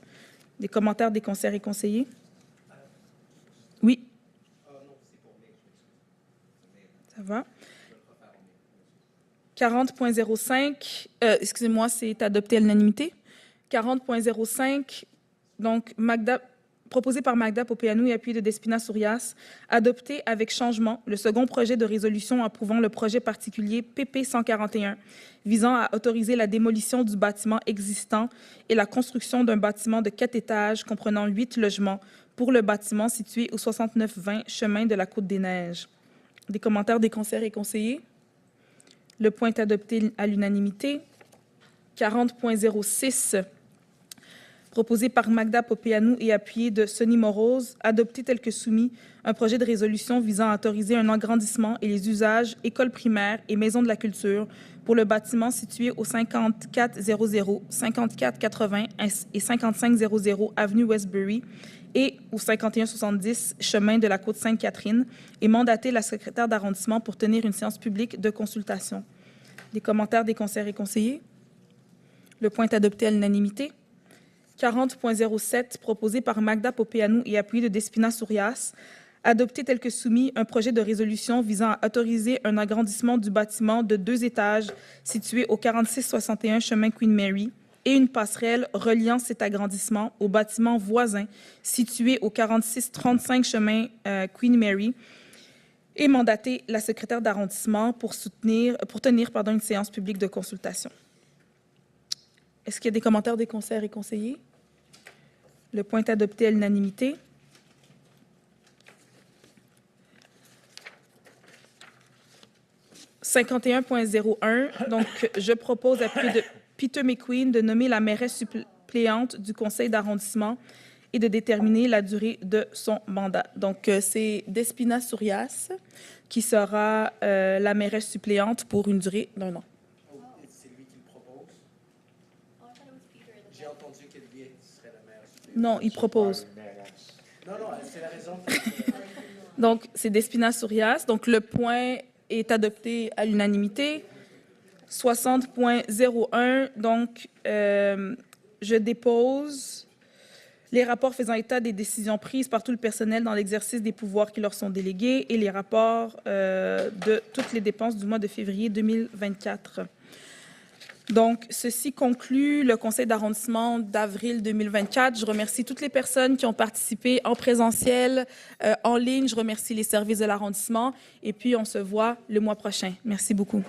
Speaker 1: Des commentaires des conseillers et conseillers? Oui. Ça va. 40.05, excusez-moi, c'est adopté à l'unanimité. 40.05, donc proposé par Magda Popeanu et appuyé de Despinas Sourias, adopté avec changement le second projet de résolution approuvant le projet particulier PP 141 visant à autoriser la démolition du bâtiment existant et la construction d'un bâtiment de 4 étages comprenant 8 logements pour le bâtiment situé au 6920 chemin de la Côte-des-Neiges. Des commentaires des conseillers et conseillers? Le point est adopté à l'unanimité. 40.06, proposé par Magda Popeanu et appuyé de Sonny Morose, adopté tel que soumis un projet de résolution visant à autoriser un agrandissement et les usages école primaire et maison de la culture pour le bâtiment situé au 5400, 5480 et 5500 avenue Westbury et au 5170 chemin de la Côte-Sainte-Catherine et mandater la secrétaire d'arrondissement pour tenir une séance publique de consultation. Des commentaires des conseillers et conseillers? Le point est adopté à l'unanimité. 40.07, proposé par Magda Popeanu et appuyé de Despinas Sourias, adopté tel que soumis un projet de résolution visant à autoriser un agrandissement du bâtiment de 2 étages situé au 4661 chemin Queen Mary et une passerelle reliant cet agrandissement au bâtiment voisin situé au 4635 chemin Queen Mary et mandater la secrétaire d'arrondissement pour tenir une séance publique de consultation. Est-ce qu'il y a des commentaires des conseillers et conseillers? Le point est adopté à l'unanimité. « 51.01, donc je propose, appuyé de Peter McQueen, de nommer la mairesse suppléante du conseil d'arrondissement et de déterminer la durée de son mandat. Donc, c'est Despinas Sourias qui sera la mairesse suppléante pour une durée d'1 an.
Speaker 7: C'est lui qui le propose? J'ai entendu que lui serait la mairesse suppléante.
Speaker 1: Non, il propose.
Speaker 7: Non, c'est la raison.
Speaker 1: Donc, c'est Despinas Sourias. Donc, le point est adopté à l'unanimité. 60.01, donc, je dépose les rapports faisant état des décisions prises par tout le personnel dans l'exercice des pouvoirs qui leur sont délégués et les rapports de toutes les dépenses du mois de février 2024. Donc, ceci conclut le conseil d'arrondissement d'avril 2024. Je remercie toutes les personnes qui ont participé en présentiel, en ligne. Je remercie les services de l'arrondissement et puis on se voit le mois prochain. Merci beaucoup.